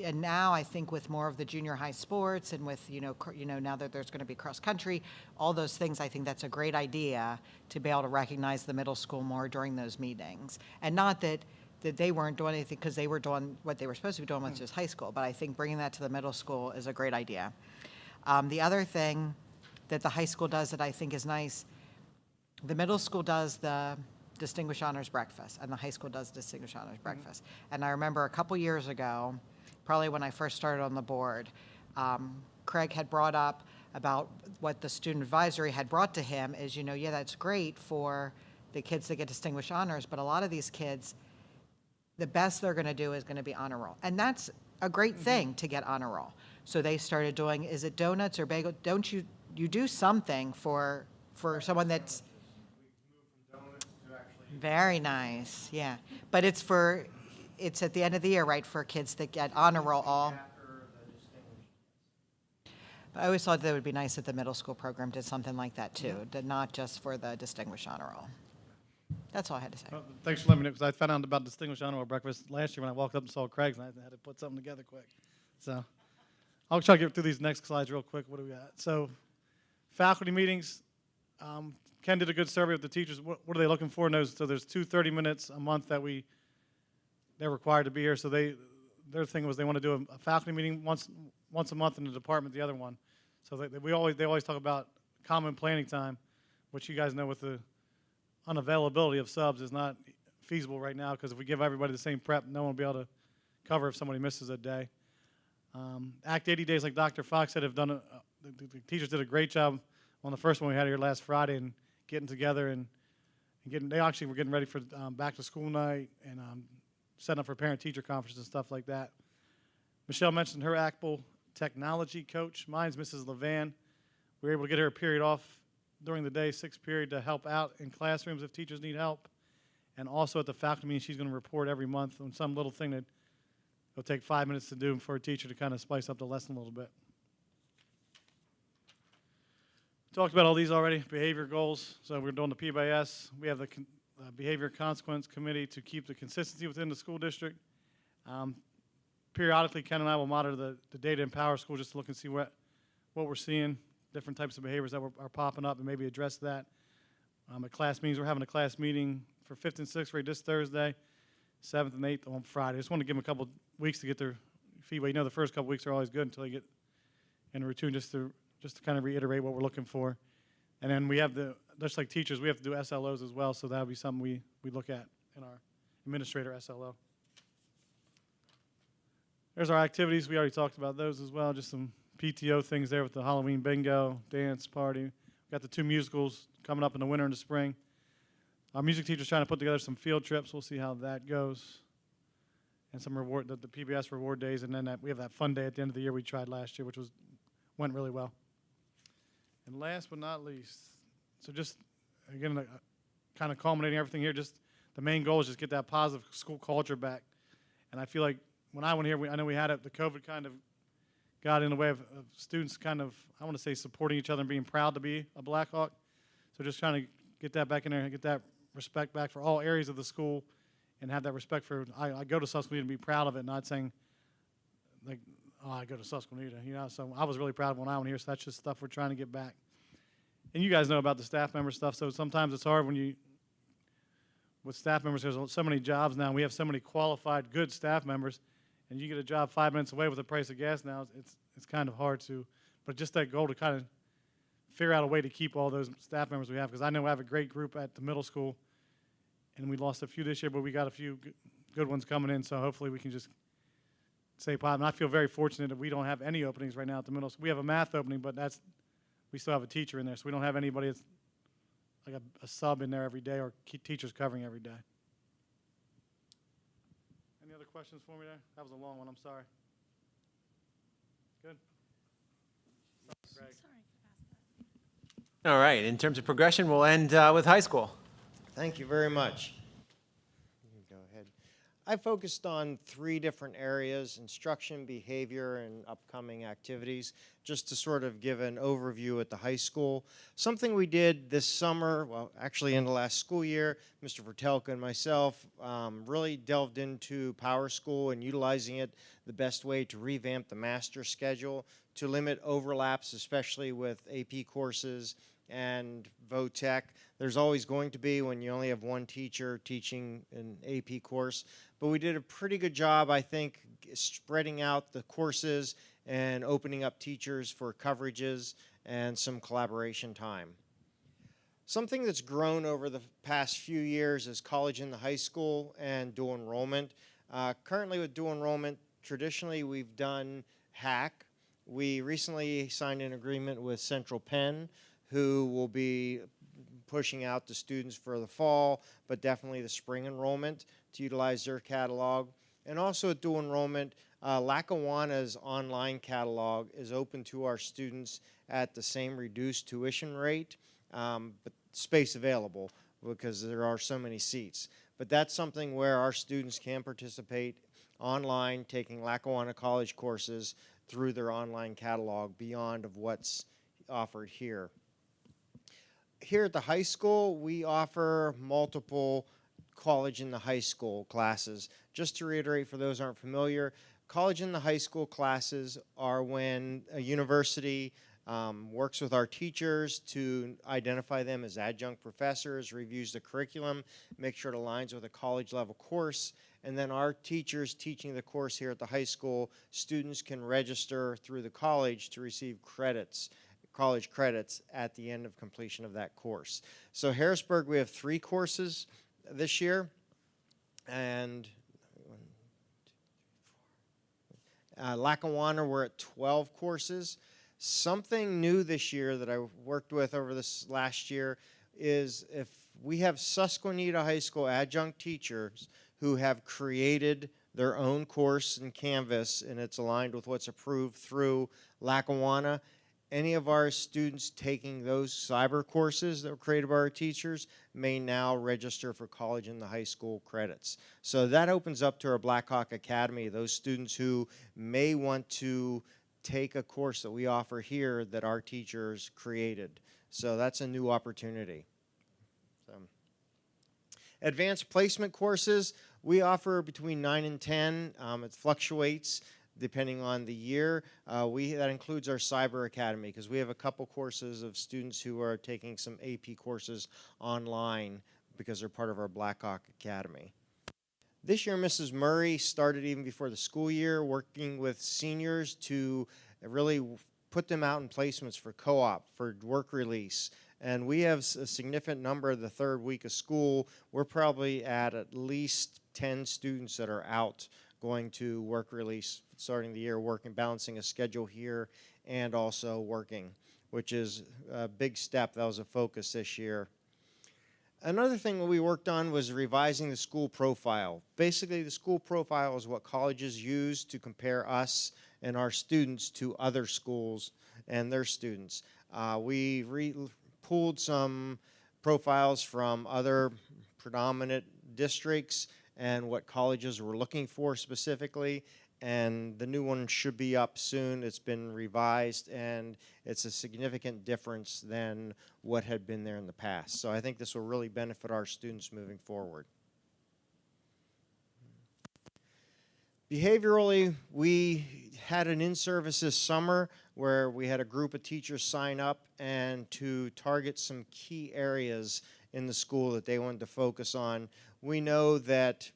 D: and now I think with more of the junior high sports and with, you know, now that there's going to be cross country, all those things, I think that's a great idea to be able to recognize the middle school more during those meetings. And not that they weren't doing anything, because they were doing what they were supposed to be doing, which is high school, but I think bringing that to the middle school is a great idea. The other thing that the high school does that I think is nice, the middle school does the Distinguished Honors Breakfast, and the high school does Distinguished Honors Breakfast. And I remember a couple years ago, probably when I first started on the board. Craig had brought up about what the student advisory had brought to him is, yeah, that's great for the kids that get distinguished honors, but a lot of these kids, the best they're going to do is going to be honor roll. And that's a great thing to get honor roll. So they started doing, is it donuts or bagel? Don't you do something for someone that's very nice, yeah. But it's at the end of the year, right, for kids that get honor roll all. But I always thought that it would be nice if the middle school program did something like that too, not just for the distinguished honor roll. That's all I had to say.
I: Well, thanks for letting me know, because I found out about Distinguished Honor Roll breakfast last year when I walked up and saw Craig's, and I had to put something together quick. So I'll try to get through these next slides real quick. What do we got? So faculty meetings, Ken did a good survey with the teachers. What are they looking for in those? So there's 2 30 minutes a month that they're required to be here. So their thing was they want to do a faculty meeting once a month in the department, the other one. So they always talk about common planning time, which you guys know with the unavailability of subs is not feasible right now, because if we give everybody the same prep, no one will be able to cover if somebody misses a day. Act 80 days, like Dr. Fox said, have done the teachers did a great job on the first one we had here last Friday and getting together and they actually were getting ready for back to school night and setting up for parent-teacher conferences and stuff like that. Michelle mentioned her ACTBL technology coach. Mine's Mrs. Levan. We were able to get her a period off during the day, 6th period, to help out in classrooms if teachers need help. And also at the faculty meeting, she's going to report every month on some little thing that will take 5 minutes to do for a teacher to kind of spice up the lesson a little bit. Talked about all these already, behavior goals. So we're doing the PBIS. We have the Behavior Consequence Committee to keep the consistency within the school district. Periodically, Ken and I will monitor the data in Power School just to look and see what we're seeing, different types of behaviors that are popping up, and maybe address that. At class meetings, we're having a class meeting for 5th and 6th grade this Thursday, 7th and 8th on Friday. I just want to give them a couple weeks to get their feet wet. The first couple weeks are always good until they get in a routine, just to kind of reiterate what we're looking for. And then we have just like teachers, we have to do SLOs as well, so that would be something we look at in our administrator SLO. There's our activities. We already talked about those as well, just some PTO things there with the Halloween bingo, dance party. We've got the 2 musicals coming up in the winter and the spring. Our music teacher's trying to put together some field trips. We'll see how that goes. And some reward, the PBS reward days, and then we have that fun day at the end of the year we tried last year, which went really well. And last but not least, so just, again, kind of culminating everything here, just the main goal is just get that positive school culture back. And I feel like when I went here, I know we had it, the COVID kind of got in the way of students kind of, I want to say, supporting each other and being proud to be a Blackhawk. So just trying to get that back in there and get that respect back for all areas of the school and have that respect for, I go to Susquenita and be proud of it, not saying, like, oh, I go to Susquenita, So I was really proud when I went here, so that's just stuff we're trying to get back. And you guys know about the staff member stuff, so sometimes it's hard with staff members, there's so many jobs now, we have so many qualified, good staff members, and you get a job 5 minutes away with the price of gas now, it's kind of hard to, but just that goal to kind of figure out a way to keep all those staff members we have, because I know we have a great group at the middle school, and we lost a few this year, but we got a few good ones coming in, so hopefully we can just stay positive. And I feel very fortunate that we don't have any openings right now at the middle school. We have a math opening, but we still have a teacher in there, so we don't have anybody that's like a sub in there every day or teachers covering every day. Any other questions for me there? That was a long one, I'm sorry. Good? Greg.
A: All right, in terms of progression, we'll end with high school.
J: Thank you very much. You can go ahead. I focused on 3 different areas: instruction, behavior, and upcoming activities, just to sort of give an overview at the high school. Something we did this summer, well, actually in the last school year, Mr. Vertelka and myself really delved into Power School and utilizing it the best way to revamp the master schedule, to limit overlaps, especially with AP courses and VOTEC. There's always going to be when you only have one teacher teaching an AP course. But we did a pretty good job, I think, spreading out the courses and opening up teachers for coverages and some collaboration time. Something that's grown over the past few years is college in the high school and dual enrollment. Currently with dual enrollment, traditionally we've done hack. We recently signed an agreement with Central Penn, who will be pushing out to students for the fall, but definitely the spring enrollment to utilize their catalog. And also at dual enrollment, Lackawanna's online catalog is open to our students at the same reduced tuition rate, but space available because there are so many seats. But that's something where our students can participate online, taking Lackawanna College courses through their online catalog beyond of what's offered here. Here at the high school, we offer multiple college in the high school classes. Just to reiterate for those who aren't familiar, college in the high school classes are when a university works with our teachers to identify them as adjunct professors, reviews the curriculum, make sure it aligns with a college level course, and then our teachers teaching the course here at the high school, students can register through the college to receive credits, college credits at the end of completion of that course. So Harrisburg, we have 3 courses this year, and Lackawanna, we're at 12 courses. Something new this year that I worked with over this last year is if we have Susquenita High School adjunct teachers who have created their own course in Canvas, and it's aligned with what's approved through Lackawanna, any of our students taking those cyber courses that were created by our teachers may now register for college in the high school credits. So that opens up to our Blackhawk Academy, those students who may want to take a course that we offer here that our teachers created. So that's a new opportunity. Advanced placement courses, we offer between 9 and 10. It fluctuates depending on the year. That includes our Cyber Academy because we have a couple courses of students who are taking some AP courses online because they're part of our Blackhawk Academy. This year, Mrs. Murray started even before the school year working with seniors to really put them out in placements for co-op, for work release. And we have a significant number the third week of school. We're probably at least 10 students that are out going to work release starting the year, working, balancing a schedule here and also working, which is a big step. That was a focus this year. Another thing that we worked on was revising the school profile. Basically, the school profile is what colleges use to compare us and our students to other schools and their students. We pulled some profiles from other predominant districts and what colleges were looking for specifically, and the new one should be up soon. It's been revised, and it's a significant difference than what had been there in the past. So I think this will really benefit our students moving forward. Behaviorally, we had an in-service this summer where we had a group of teachers sign up and to target some key areas in the school that they wanted to focus on. We know that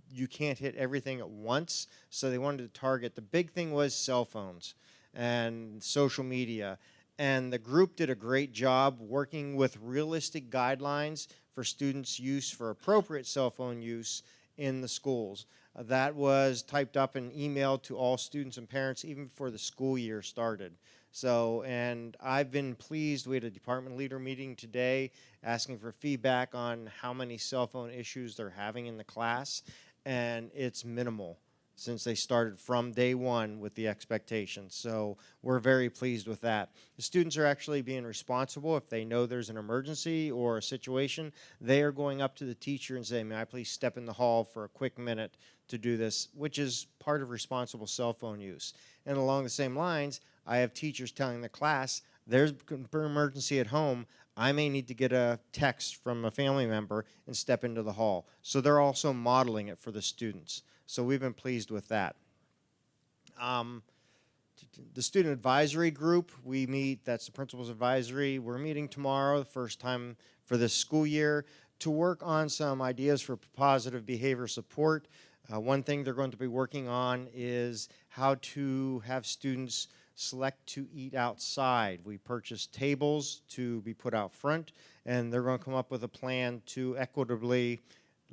J: you can't hit everything at once, so they wanted to target. The big thing was cell phones and social media, and the group did a great job working with realistic guidelines for students' use for appropriate cell phone use in the schools. That was typed up and emailed to all students and parents even before the school year started. So, and I've been pleased. We had a department leader meeting today asking for feedback on how many cell phone issues they're having in the class, and it's minimal since they started from day one with the expectations. So we're very pleased with that. The students are actually being responsible. If they know there's an emergency or a situation, they are going up to the teacher and saying, may I please step in the hall for a quick minute to do this, which is part of responsible cell phone use. And along the same lines, I have teachers telling the class, there's an emergency at home, I may need to get a text from a family member and step into the hall. So they're also modeling it for the students. So we've been pleased with that. The student advisory group, we meet, that's the principal's advisory. We're meeting tomorrow, the first time for this school year, to work on some ideas for positive behavior support. One thing they're going to be working on is how to have students select to eat outside. We purchased tables to be put out front, and they're going to come up with a plan to equitably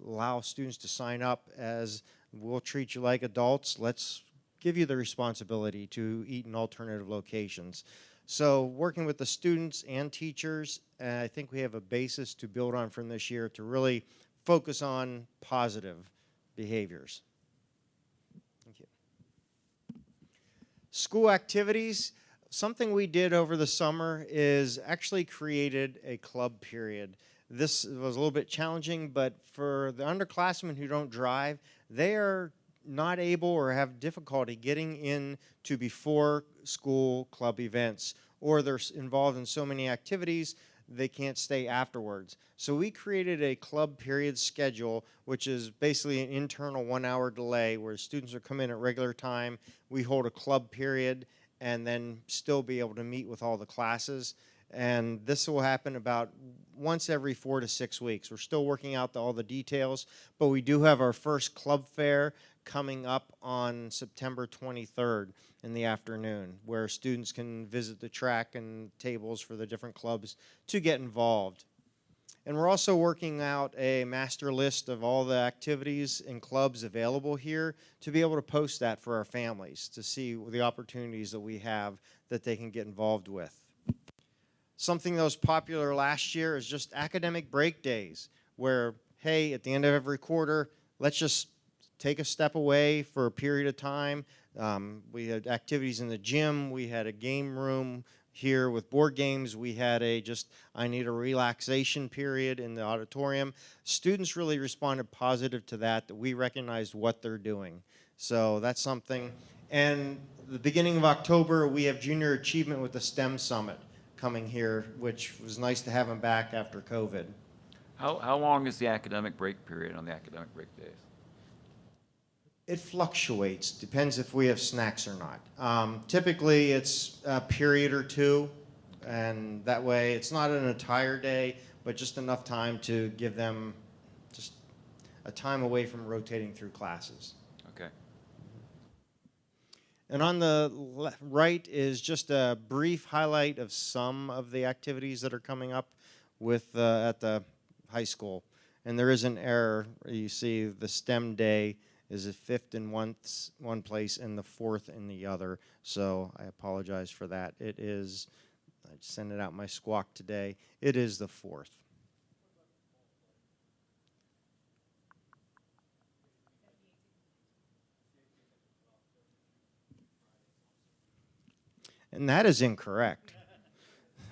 J: allow students to sign up as we'll treat you like adults. Let's give you the responsibility to eat in alternative locations. So working with the students and teachers, I think we have a basis to build on from this year to really focus on positive behaviors. Thank you. School activities. Something we did over the summer is actually created a club period. This was a little bit challenging, but for the underclassmen who don't drive, they are not able or have difficulty getting into before school club events, or they're involved in so many activities they can't stay afterwards. So we created a club period schedule, which is basically an internal 1-hour delay where students are coming in at regular time. We hold a club period and then still be able to meet with all the classes. And this will happen about once every 4 to 6 weeks. We're still working out all the details, but we do have our first club fair coming up on September 23rd in the afternoon, where students can visit the track and tables for the different clubs to get involved. And we're also working out a master list of all the activities and clubs available here to be able to post that for our families to see the opportunities that we have that they can get involved with. Something that was popular last year is just academic break days, where, hey, at the end of every quarter, let's just take a step away for a period of time. We had activities in the gym. We had a game room here with board games. We had I need a relaxation period in the auditorium. Students really responded positive to that we recognized what they're doing. So that's something. And the beginning of October, we have Junior Achievement with the STEM Summit coming here, which was nice to have them back after COVID.
H: How long is the academic break period on the academic break days?
J: It fluctuates, depends if we have snacks or not. Typically, it's a period or two, and that way it's not an entire day, but just enough time to give them just a time away from rotating through classes.
H: Okay.
J: And on the right is just a brief highlight of some of the activities that are coming up with at the high school. And there is an error. You see the STEM day is the 5th in one place and the 4th in the other. So I apologize for that. It is, I sent it out my squawk today. It is the 4th. And that is incorrect.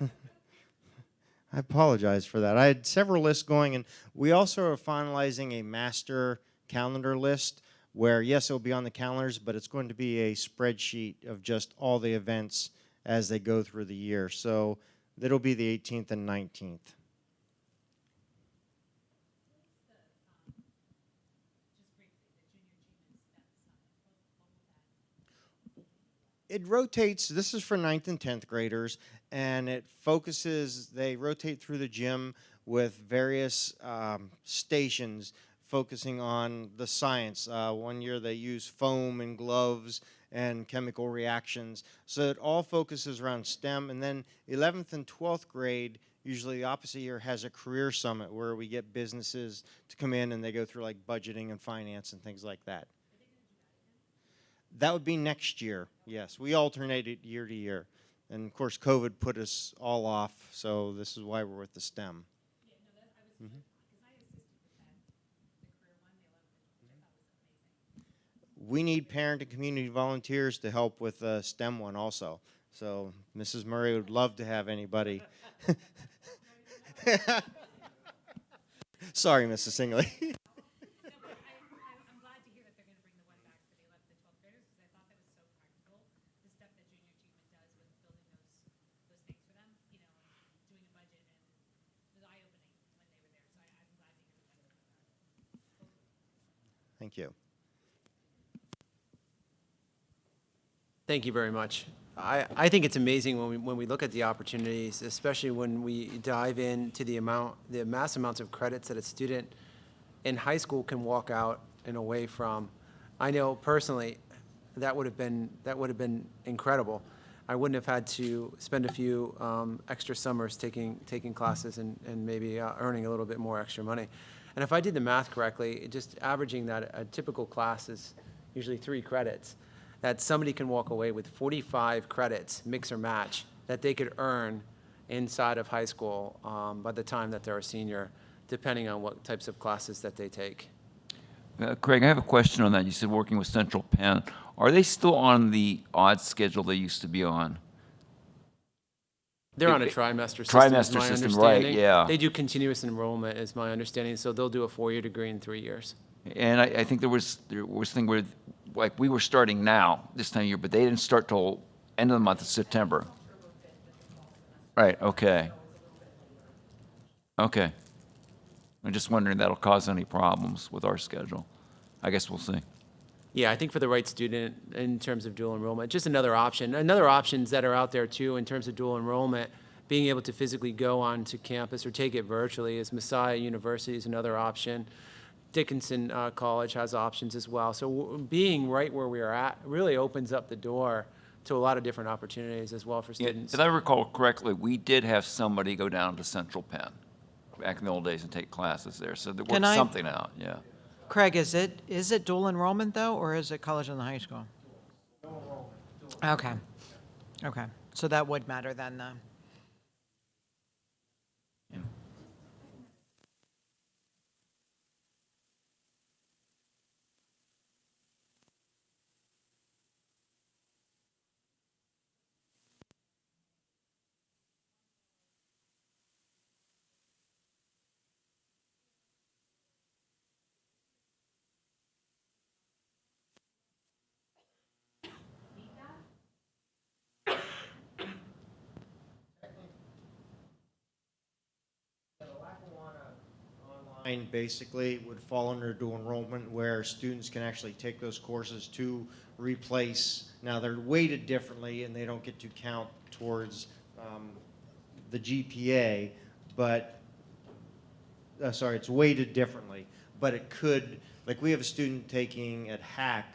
J: I apologize for that. I had several lists going, and we also are finalizing a master calendar list where, yes, it will be on the calendars, but it's going to be a spreadsheet of just all the events as they go through the year. So it'll be the 18th and 19th. It rotates. This is for 9th and 10th graders, and it focuses, they rotate through the gym with various stations focusing on the science. One year they use foam and gloves and chemical reactions. So it all focuses around STEM. And then 11th and 12th grade, usually the opposite year, has a career summit where we get businesses to come in and they go through like budgeting and finance and things like that. That would be next year, yes. We alternate it year to year. And of course, COVID put us all off, so this is why we're with the STEM. We need parent and community volunteers to help with the STEM one also. So Mrs. Murray would love to have anybody. Sorry, Mrs. Singley.
K: I'm glad to hear that they're going to bring the one back for the 11th and 12th graders because I thought that was so practical. The stuff that Junior Achievement does with building those things for them, you know, and doing a budget, and it was eye-opening when they were there. So I'm glad to hear that.
J: Thank you.
A: Thank you very much. I think it's amazing when we look at the opportunities, especially when we dive into the mass amounts of credits that a student in high school can walk out and away from. I know personally that would have been incredible. I wouldn't have had to spend a few extra summers taking classes and maybe earning a little bit more extra money. And if I did the math correctly, just averaging that, a typical class is usually 3 credits, that somebody can walk away with 45 credits, mix or match, that they could earn inside of high school by the time that they're a senior, depending on what types of classes that they take.
H: Craig, I have a question on that. You said working with Central Penn. Are they still on the odd schedule they used to be on?
A: They're on a trimester system, is
H: Trimester
A: my
H: system, right,
A: understanding.
H: yeah.
A: They do continuous enrollment, is my understanding, so they'll do a 4-year degree in 3 years.
H: And I think there was a thing where, like, we were starting now, this time of year, but they didn't start till end of the month of September. Right, okay. Okay. I'm just wondering if that'll cause any problems with our schedule. I guess we'll see.
A: Yeah, I think for the right student, in terms of dual enrollment, just another option. Another options that are out there too, in terms of dual enrollment, being able to physically go onto campus or take it virtually, is Messiah University is another option. Dickinson College has options as well. So being right where we are at really opens up the door to a lot of different opportunities as well for students.
H: If I recall correctly, we did have somebody go down to Central Penn back in the old days and take classes there, so there
D: Can
H: worked
D: I-
H: something out, yeah.
D: Craig, is it dual enrollment though, or is it college and the high school? Okay. Okay. So that would matter then, though.
J: Online basically would fall under dual enrollment where students can actually take those courses to replace. Now they're weighted differently and they don't get to count towards the GPA, but sorry, it's weighted differently. But it could, like we have a student taking at Hack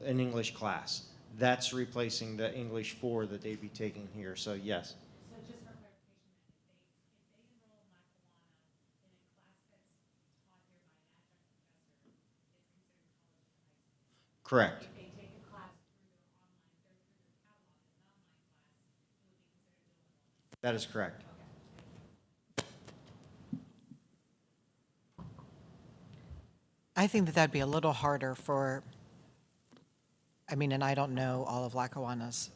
J: an English class. That's replacing the English 4 that they'd be taking here. So yes.
K: So just for clarification, then, if they enroll Lackawanna in a class that's taught here by an adjunct professor, it's considered college and high school.
J: Correct.
K: If they take a class through their catalog, as an online class, it would be considered dual enrollment.
J: That is correct.
D: I think that that'd be a little harder for, I mean, and I don't know all of Lackawanna's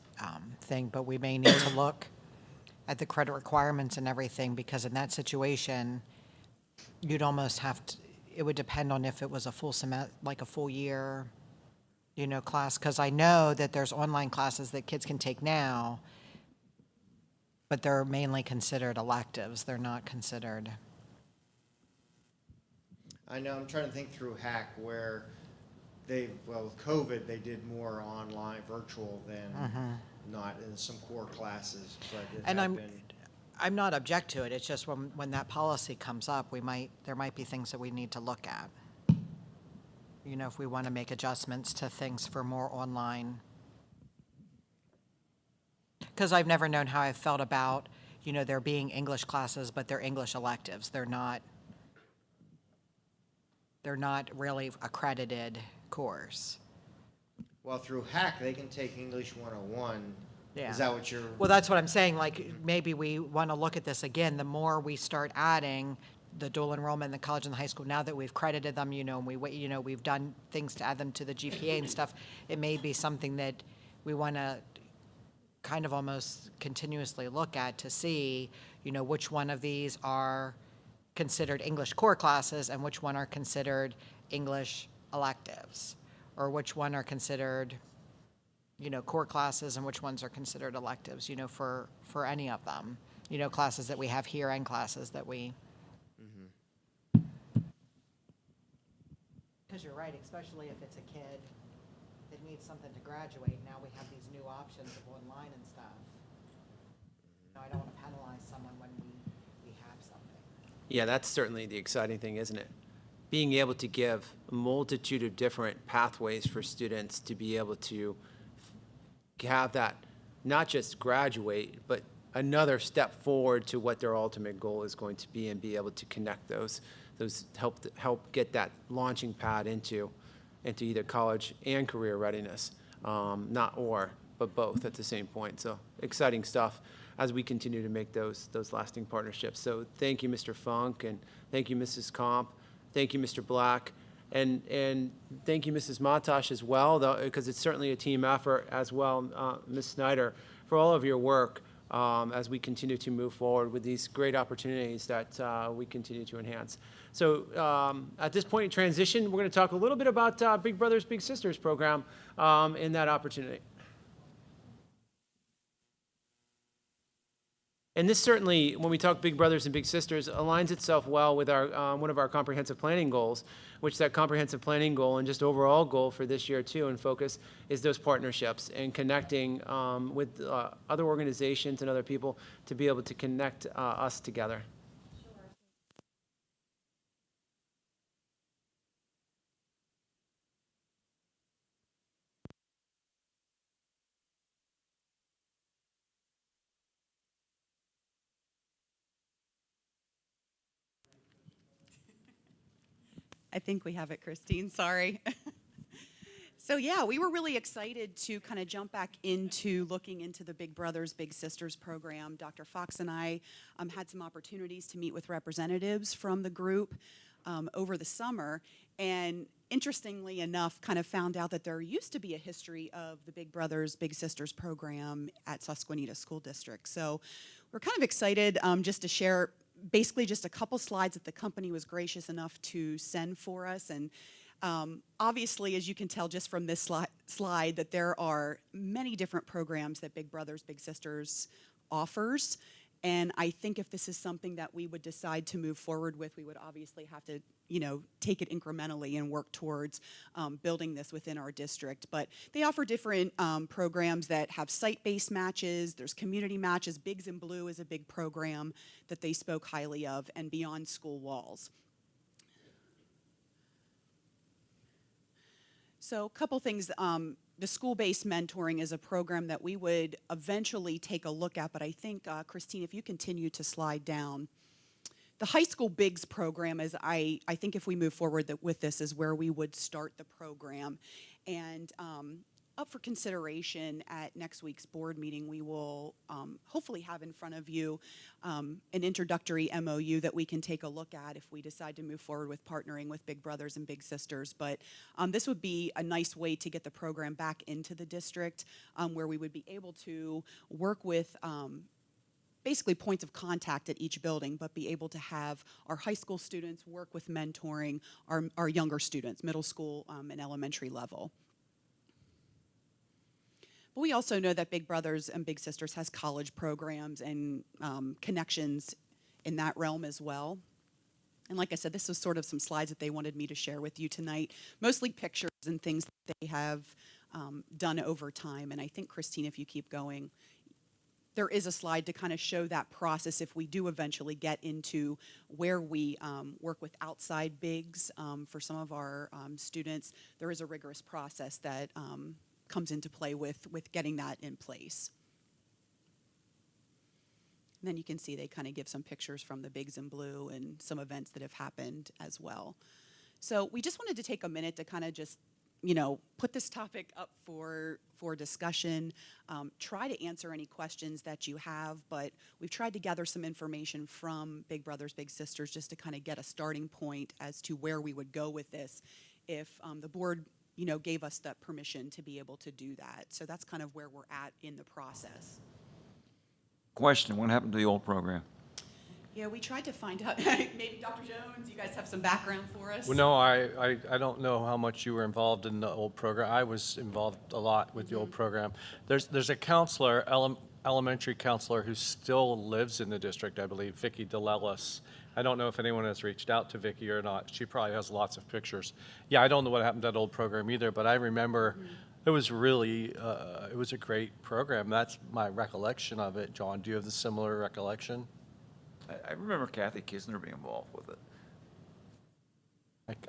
D: thing, but we may need to look at the credit requirements and everything, because in that situation, you'd almost have to, it would depend on if it was a full semester, like a full year, you know, class, because I know that there's online classes that kids can take now, but they're mainly considered electives. They're not considered.
J: I know, I'm trying to think through Hack where they, well, with COVID, they did more online, virtual than not in some core classes, but it
D: And
J: had been.
D: I'm not object to it, it's just when that policy comes up, there might be things that we need to look at. You know, if we want to make adjustments to things for more online. Because I've never known how I felt about, you know, there being English classes, but they're English electives. They're not really accredited course.
J: Well, through Hack, they can take English 101.
D: Yeah.
J: Is that what you're?
D: Well, that's what I'm saying, like, maybe we want to look at this again, the more we start adding the dual enrollment in the college and the high school, now that we've credited them, you know, and we've done things to add them to the GPA and stuff, it may be something that we want to kind of almost continuously look at to see, you know, which one of these are considered English core classes and which one are considered English electives, or which one are considered, you know, core classes and which ones are considered electives, you know, for any of them, you know, classes that we have here and classes that we. Because you're right, especially if it's a kid that needs something to graduate, now we have these new options of online and stuff. You know, I don't want to penalize someone when we have something.
A: Yeah, that's certainly the exciting thing, isn't it? Being able to give a multitude of different pathways for students to be able to have that, not just graduate, but another step forward to what their ultimate goal is going to be, and be able to connect those those help get that launching pad into either college and career readiness, not or, but both at the same point. So exciting stuff as we continue to make those lasting partnerships. So thank you, Mr. Funk, and thank you, Mrs. Comp. Thank you, Mr. Black. And thank you, Mrs. Matash, as well, because it's certainly a team effort as well, Ms. Snyder, for all of your work as we continue to move forward with these great opportunities that we continue to enhance. So at this point in transition, we're going to talk a little bit about Big Brothers Big Sisters program in that opportunity. And this certainly, when we talk Big Brothers and Big Sisters, aligns itself well with our one of our comprehensive planning goals, which that comprehensive planning goal and just overall goal for this year too and focus is those partnerships and connecting with other organizations and other people to be able to connect us together.
L: I think we have it, Christine. Sorry. So yeah, we were really excited to kind of jump back into looking into the Big Brothers Big Sisters program. Dr. Fox and I had some opportunities to meet with representatives from the group over the summer, and interestingly enough, kind of found out that there used to be a history of the Big Brothers Big Sisters program at Susquenita School District. So we're kind of excited just to share basically just a couple slides that the company was gracious enough to send for us. And obviously, as you can tell just from this slide, that there are many different programs that Big Brothers Big Sisters offers. And I think if this is something that we would decide to move forward with, we would obviously have to, take it incrementally and work towards building this within our district. But they offer different programs that have site-based matches. There's community matches. Bigs in Blue is a big program that they spoke highly of, and Beyond School Walls. So a couple things. The school-based mentoring is a program that we would eventually take a look at, but I think, Christine, if you continue to slide down. The high school BIGS program is, I think if we move forward with this, is where we would start the program. And up for consideration at next week's board meeting, we will hopefully have in front of you an introductory MOU that we can take a look at if we decide to move forward with partnering with Big Brothers and Big Sisters. But this would be a nice way to get the program back into the district where we would be able to work with basically points of contact at each building, but be able to have our high school students work with mentoring our younger students, middle school and elementary level. But we also know that Big Brothers and Big Sisters has college programs and connections in that realm as well. And like I said, this was sort of some slides that they wanted me to share with you tonight, mostly pictures and things that they have done over time. And I think, Christine, if you keep going, there is a slide to kind of show that process if we do eventually get into where we work with outside bigs for some of our students. There is a rigorous process that comes into play with getting that in place. And then you can see they kind of give some pictures from the Bigs in Blue and some events that have happened as well. So we just wanted to take a minute to kind of just put this topic up for discussion, try to answer any questions that you have, but we've tried to gather some information from Big Brothers Big Sisters just to kind of get a starting point as to where we would go with this if the board gave us that permission to be able to do that. So that's kind of where we're at in the process.
H: Question, what happened to the old program?
L: Yeah, we tried to find out. Maybe Dr. Jones, you guys have some background for us?
F: Well, no, I don't know how much you were involved in the old program. I was involved a lot with the old program. There's a counselor, elementary counselor, who still lives in the district, I believe, Vicki DeLellis. I don't know if anyone has reached out to Vicki or not. She probably has lots of pictures. Yeah, I don't know what happened to that old program either, but I remember it was really, it was a great program. That's my recollection of it. John, do you have the similar recollection?
H: I remember Kathy Kisner being involved with it.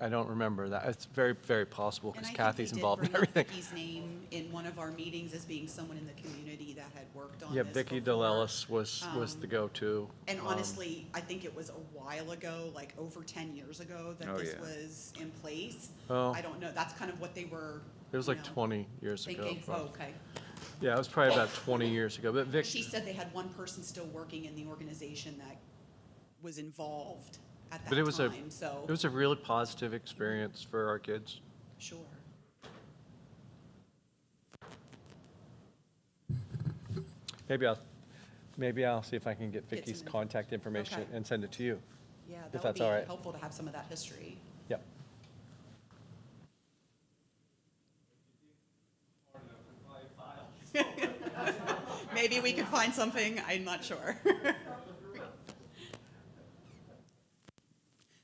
F: I don't remember that. It's very, very possible
L: And
F: because
L: I think
F: Kathy's
L: they did
F: involved in
L: bring up
F: everything.
L: Vicky's name in one of our meetings as being someone in the community that had worked on
F: Yeah,
L: this
F: Vicky
L: before.
F: DeLellis was the go-to.
L: And honestly, I think it was a while ago, like over 10 years ago, that
H: Oh,
L: this
H: yeah.
L: was in place.
F: Oh.
L: I don't know, that's kind of what they were,
F: It was
L: you
F: like
L: know,
F: 20 years ago.
L: thinking.
F: probably.
L: Oh, okay.
F: Yeah, it was probably about 20 years ago. But Vic,
L: She said they had one person still working in the organization that was involved at that
F: but it was
L: time, so.
F: it was a really positive experience for our kids.
L: Sure.
F: Maybe I'll see if I can get
L: Get
F: Vicky's
L: some
F: contact information
L: Okay.
F: and send it to you.
L: Yeah,
F: If
L: that would
F: that's
L: be
F: all right.
L: helpful to have some of that history.
F: Yep.
L: Maybe we could find something, I'm not sure.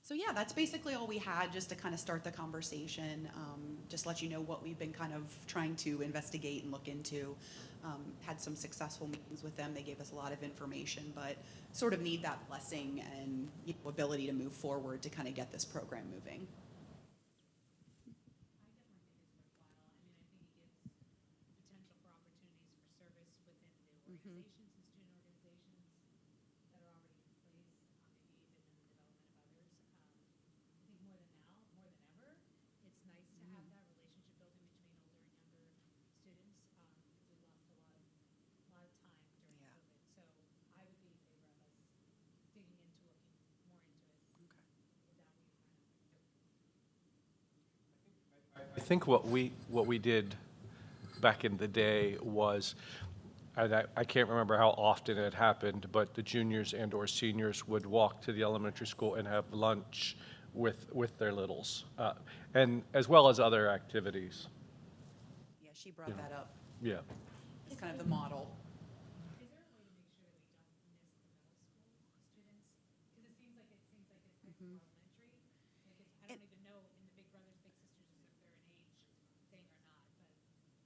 L: So yeah, that's basically all we had, just to kind of start the conversation, just let you know what we've been kind of trying to investigate and look into. Had some successful meetings with them, they gave us a lot of information, but sort of need that blessing and, you know, ability to move forward to kind of get this program moving.
K: Potential for opportunities for service within the organizations and student organizations that are already in place, maybe even in the development of others. I think more than now, more than ever, it's nice to have that relationship building between older and younger students. We lost a lot of time during
L: Yeah.
K: COVID, so I would be in favor of us digging into looking more into it.
L: Okay.
K: Is that what you
F: I think what we did back in the day was, and I can't remember how often it happened, but the juniors and or seniors would walk to the elementary school and have lunch with their littles, and as well as other activities.
L: Yeah, she brought that up.
F: Yeah.
L: It's kind of the model.
K: Is there a way to make sure that we don't miss the middle school students? Because it seems like it's elementary. Like I don't even know in the Big Brothers Big Sisters if they're an age thing or not. But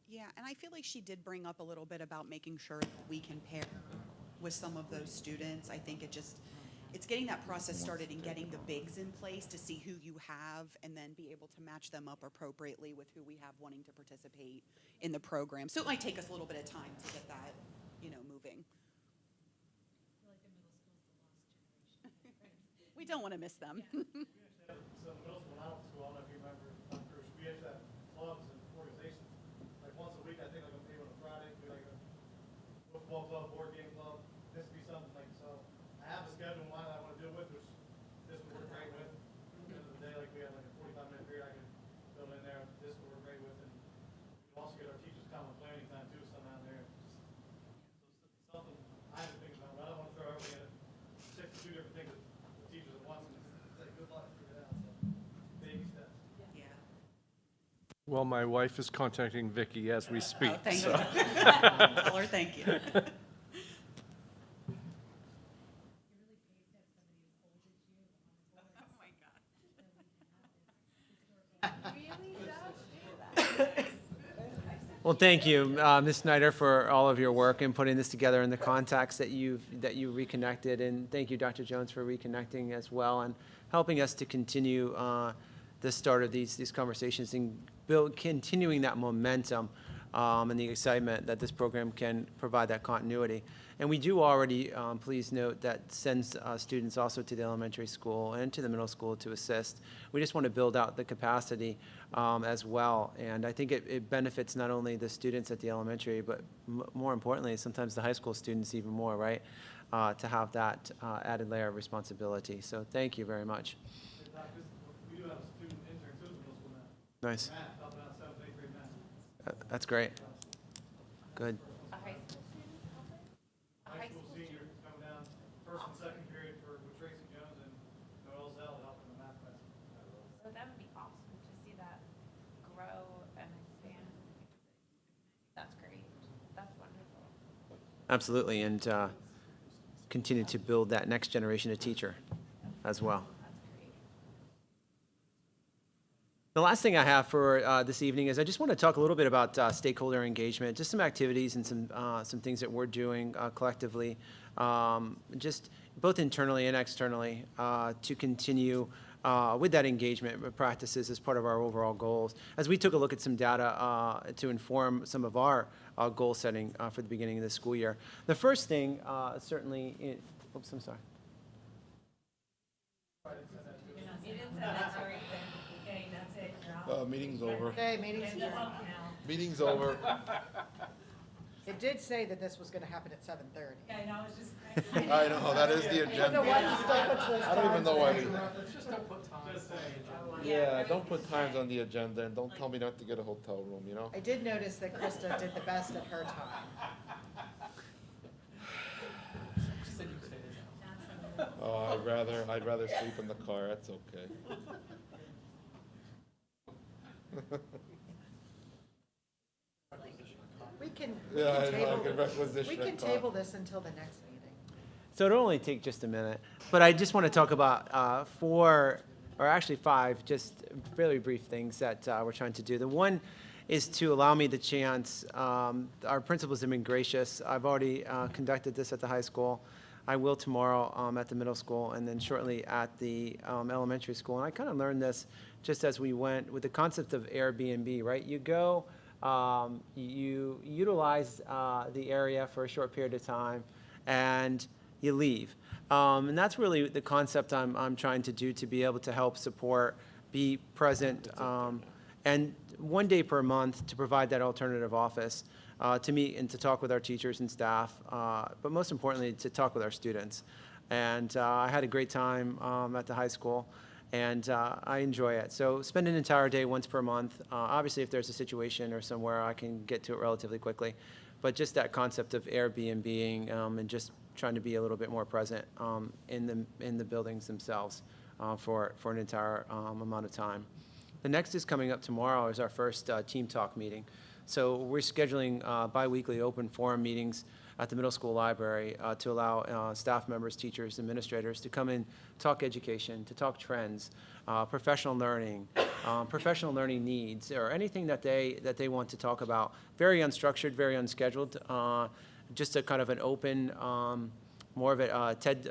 L: Yeah, and I feel like she did bring up a little bit about making sure that we can pair with some of those students. I think it's getting that process started and getting the bigs in place to see who you have and then be able to match them up appropriately with who we have wanting to participate in the program. So it might take us a little bit of time to get that, you know, moving.
K: I feel like the middle school's the lost generation.
L: We don't want to miss them.
I: So middle school and out school, I don't know if you remember, Bruce, we used to have clubs and organizations, like once a week, I think like maybe on a Friday, do like a football club, board game club, this would be something like, so I have a schedule in mind that I want to do with, which this would work great with. At the end of the day, like we have like a 45-minute period I can build in there, this would work great with, and we can also get our teachers common planning time too, somehow in there. So something I have to think about, but I don't want to throw everything at 62 different things with teachers at once, and say, good luck, figure it out, so baby steps.
L: Yeah.
F: Well, my wife is contacting Vicky as we speak.
L: Oh, thank
F: so.
L: you. Tell her thank you.
A: Well, thank you, Ms. Snyder, for all of your work in putting this together in the context that you reconnected, and thank you, Dr. Jones, for reconnecting as well and helping us to continue the start of these conversations and continuing that momentum and the excitement that this program can provide that continuity. And we do already, please note, that sends students also to the elementary school and to the middle school to assist. We just want to build out the capacity as well. And I think it benefits not only the students at the elementary, but more importantly, sometimes the high school students even more, right? To have that added layer of responsibility. So thank you very much.
I: We do have a student intern too in middle school now.
A: Nice.
I: Math, helping out 7th, 8th grade math.
A: That's great. Good.
C: A high school student?
I: High school senior is coming down first and second period with Tracy Jones and Noel Zell helping the math class.
C: So that would be awesome to see that grow and expand. That's great. That's wonderful.
A: Absolutely. And continue to build that next generation of teacher as well.
C: That's great.
A: The last thing I have for this evening is I just want to talk a little bit about stakeholder engagement, just some activities and some things that we're doing collectively, just both internally and externally, to continue with that engagement practices as part of our overall goals. As we took a look at some data to inform some of our goal setting for the beginning of the school year. The first thing, certainly, oops, I'm sorry.
B: Meeting's over.
D: Okay, meeting's adjourned.
B: Meeting's over.
D: It did say that this was gonna happen at 7:30.
K: Yeah, I know, I was just.
B: I know, that is the
D: I don't know
B: agenda.
D: why you still put those
B: I don't even know why
D: times.
B: Yeah, don't put times on the agenda and don't tell me not to get a hotel room, you know?
D: I did notice that Krista did the best at her time.
B: Oh, I'd rather sleep in the car, that's okay.
D: We can
B: Yeah, I know, I
D: table,
B: can requisition
D: we
B: a
D: can
B: car.
D: table this until the next meeting.
A: So it'll only take just a minute, but I just want to talk about four, or actually five, just fairly brief things that we're trying to do. The one is to allow me the chance, our principals have been gracious. I've already conducted this at the high school. I will tomorrow at the middle school, and then shortly at the elementary school. And I kind of learned this just as we went with the concept of Airbnb, right? You go, you utilize the area for a short period of time, and you leave. And that's really the concept I'm trying to do, to be able to help support, be present, and one day per month to provide that alternative office to meet and to talk with our teachers and staff, but most importantly, to talk with our students. And I had a great time at the high school, and I enjoy it. So spend an entire day once per month. Obviously, if there's a situation or somewhere, I can get to it relatively quickly. But just that concept of Airbnb and just trying to be a little bit more present in the buildings themselves for an entire amount of time. The next is coming up tomorrow is our first team talk meeting. So we're scheduling bi-weekly open forum meetings at the middle school library to allow staff members, teachers, administrators to come in, talk education, to talk trends, professional learning needs, or anything that they want to talk about. Very unstructured, very unscheduled, just a kind of an open, more of a TED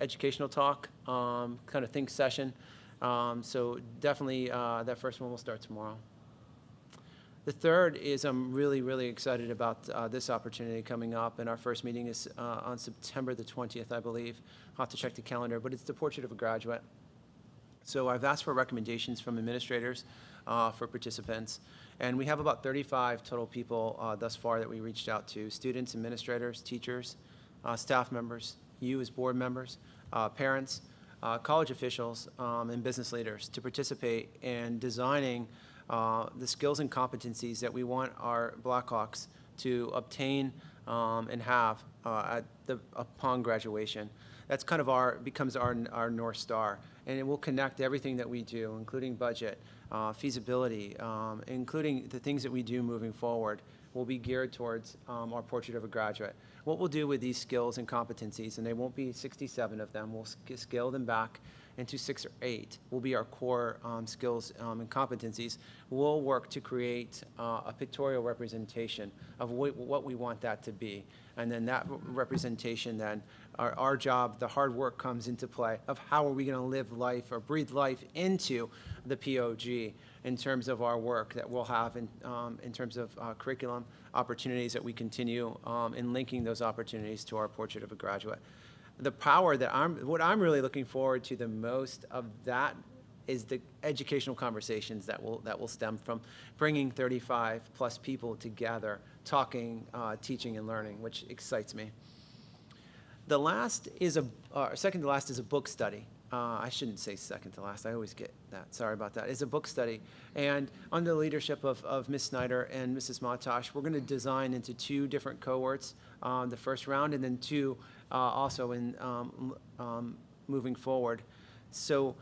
A: educational talk kind of think session. So definitely that first one will start tomorrow. The third is I'm really, really excited about this opportunity coming up, and our first meeting is on September the 20th, I believe. I'll have to check the calendar, but it's the Portrait of a Graduate. So I've asked for recommendations from administrators for participants, and we have about 35 total people thus far that we reached out to: students, administrators, teachers, staff members, you as board members, parents, college officials, and business leaders to participate in designing the skills and competencies that we want our Blackhawks to obtain and have upon graduation. That's kind of becomes our North Star, and it will connect everything that we do, including budget, feasibility, including the things that we do moving forward, will be geared towards our Portrait of a Graduate. What we'll do with these skills and competencies, and they won't be 67 of them, we'll scale them back into 6 or 8, will be our core skills and competencies. We'll work to create a pictorial representation of what we want that to be. And then that representation, then, our job, the hard work comes into play of how are we going to live life or breathe life into the POG in terms of our work that we'll have in terms of curriculum opportunities that we continue in linking those opportunities to our Portrait of a Graduate. The power that what I'm really looking forward to the most of that is the educational conversations that will stem from bringing 35 plus people together, talking, teaching, and learning, which excites me. The last is second to last is a book study. I shouldn't say second to last. I always get that. Sorry about that. It's a book study. And under the leadership of Ms. Snyder and Mrs. Matosh, we're going to design into 2 different cohorts, the first round, and then 2 also in moving forward. So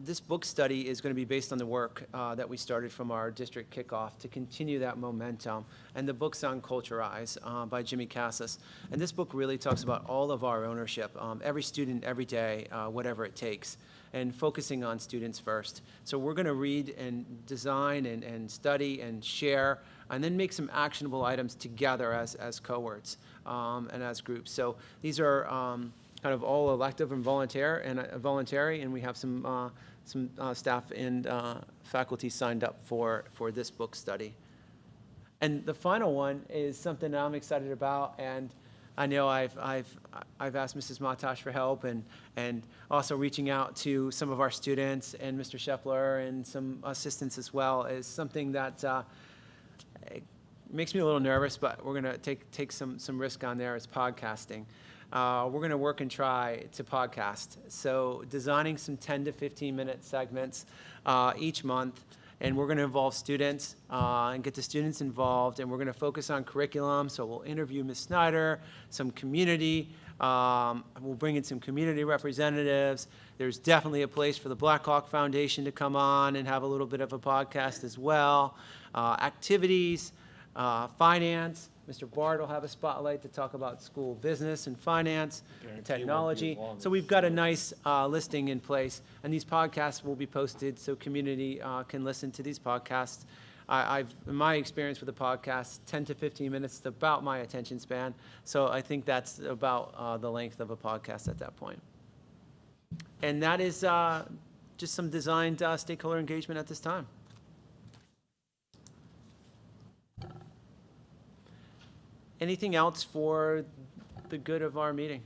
A: this book study is going to be based on the work that we started from our district kickoff to continue that momentum. And the book's on Culturize by Jimmy Cassis. And this book really talks about all of our ownership, every student, every day, whatever it takes, and focusing on students first. So we're going to read and design and study and share, and then make some actionable items together as cohorts and as groups. So these are kind of all elective and voluntary, and we have some staff and faculty signed up for this book study. And the final one is something I'm excited about, and I know I've asked Mrs. Matash for help, and also reaching out to some of our students and Mr. Scheffler and some assistants as well is something that it makes me a little nervous, but we're going to take some risk on there. It's podcasting. We're going to work and try to podcast. So designing some 10 to 15-minute segments each month, and we're going to involve students and get the students involved, and we're going to focus on curriculum. So we'll interview Ms. Snyder, some community. We'll bring in some community representatives. There's definitely a place for the Black Hawk Foundation to come on and have a little bit of a podcast as well. Activities, finance. Mr. Bard will have a spotlight to talk about school business and finance, technology. So we've got a nice listing in place, and these podcasts will be posted so community can listen to these podcasts. In my experience with the podcast, 10 to 15 minutes is about my attention span, so I think that's about the length of a podcast at that point. And that is just some designed stakeholder engagement at this time. Anything else for the good of our meeting?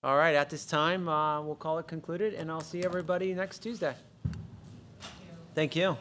A: All right, at this time, we'll call it concluded, and I'll see everybody next Tuesday. Thank you.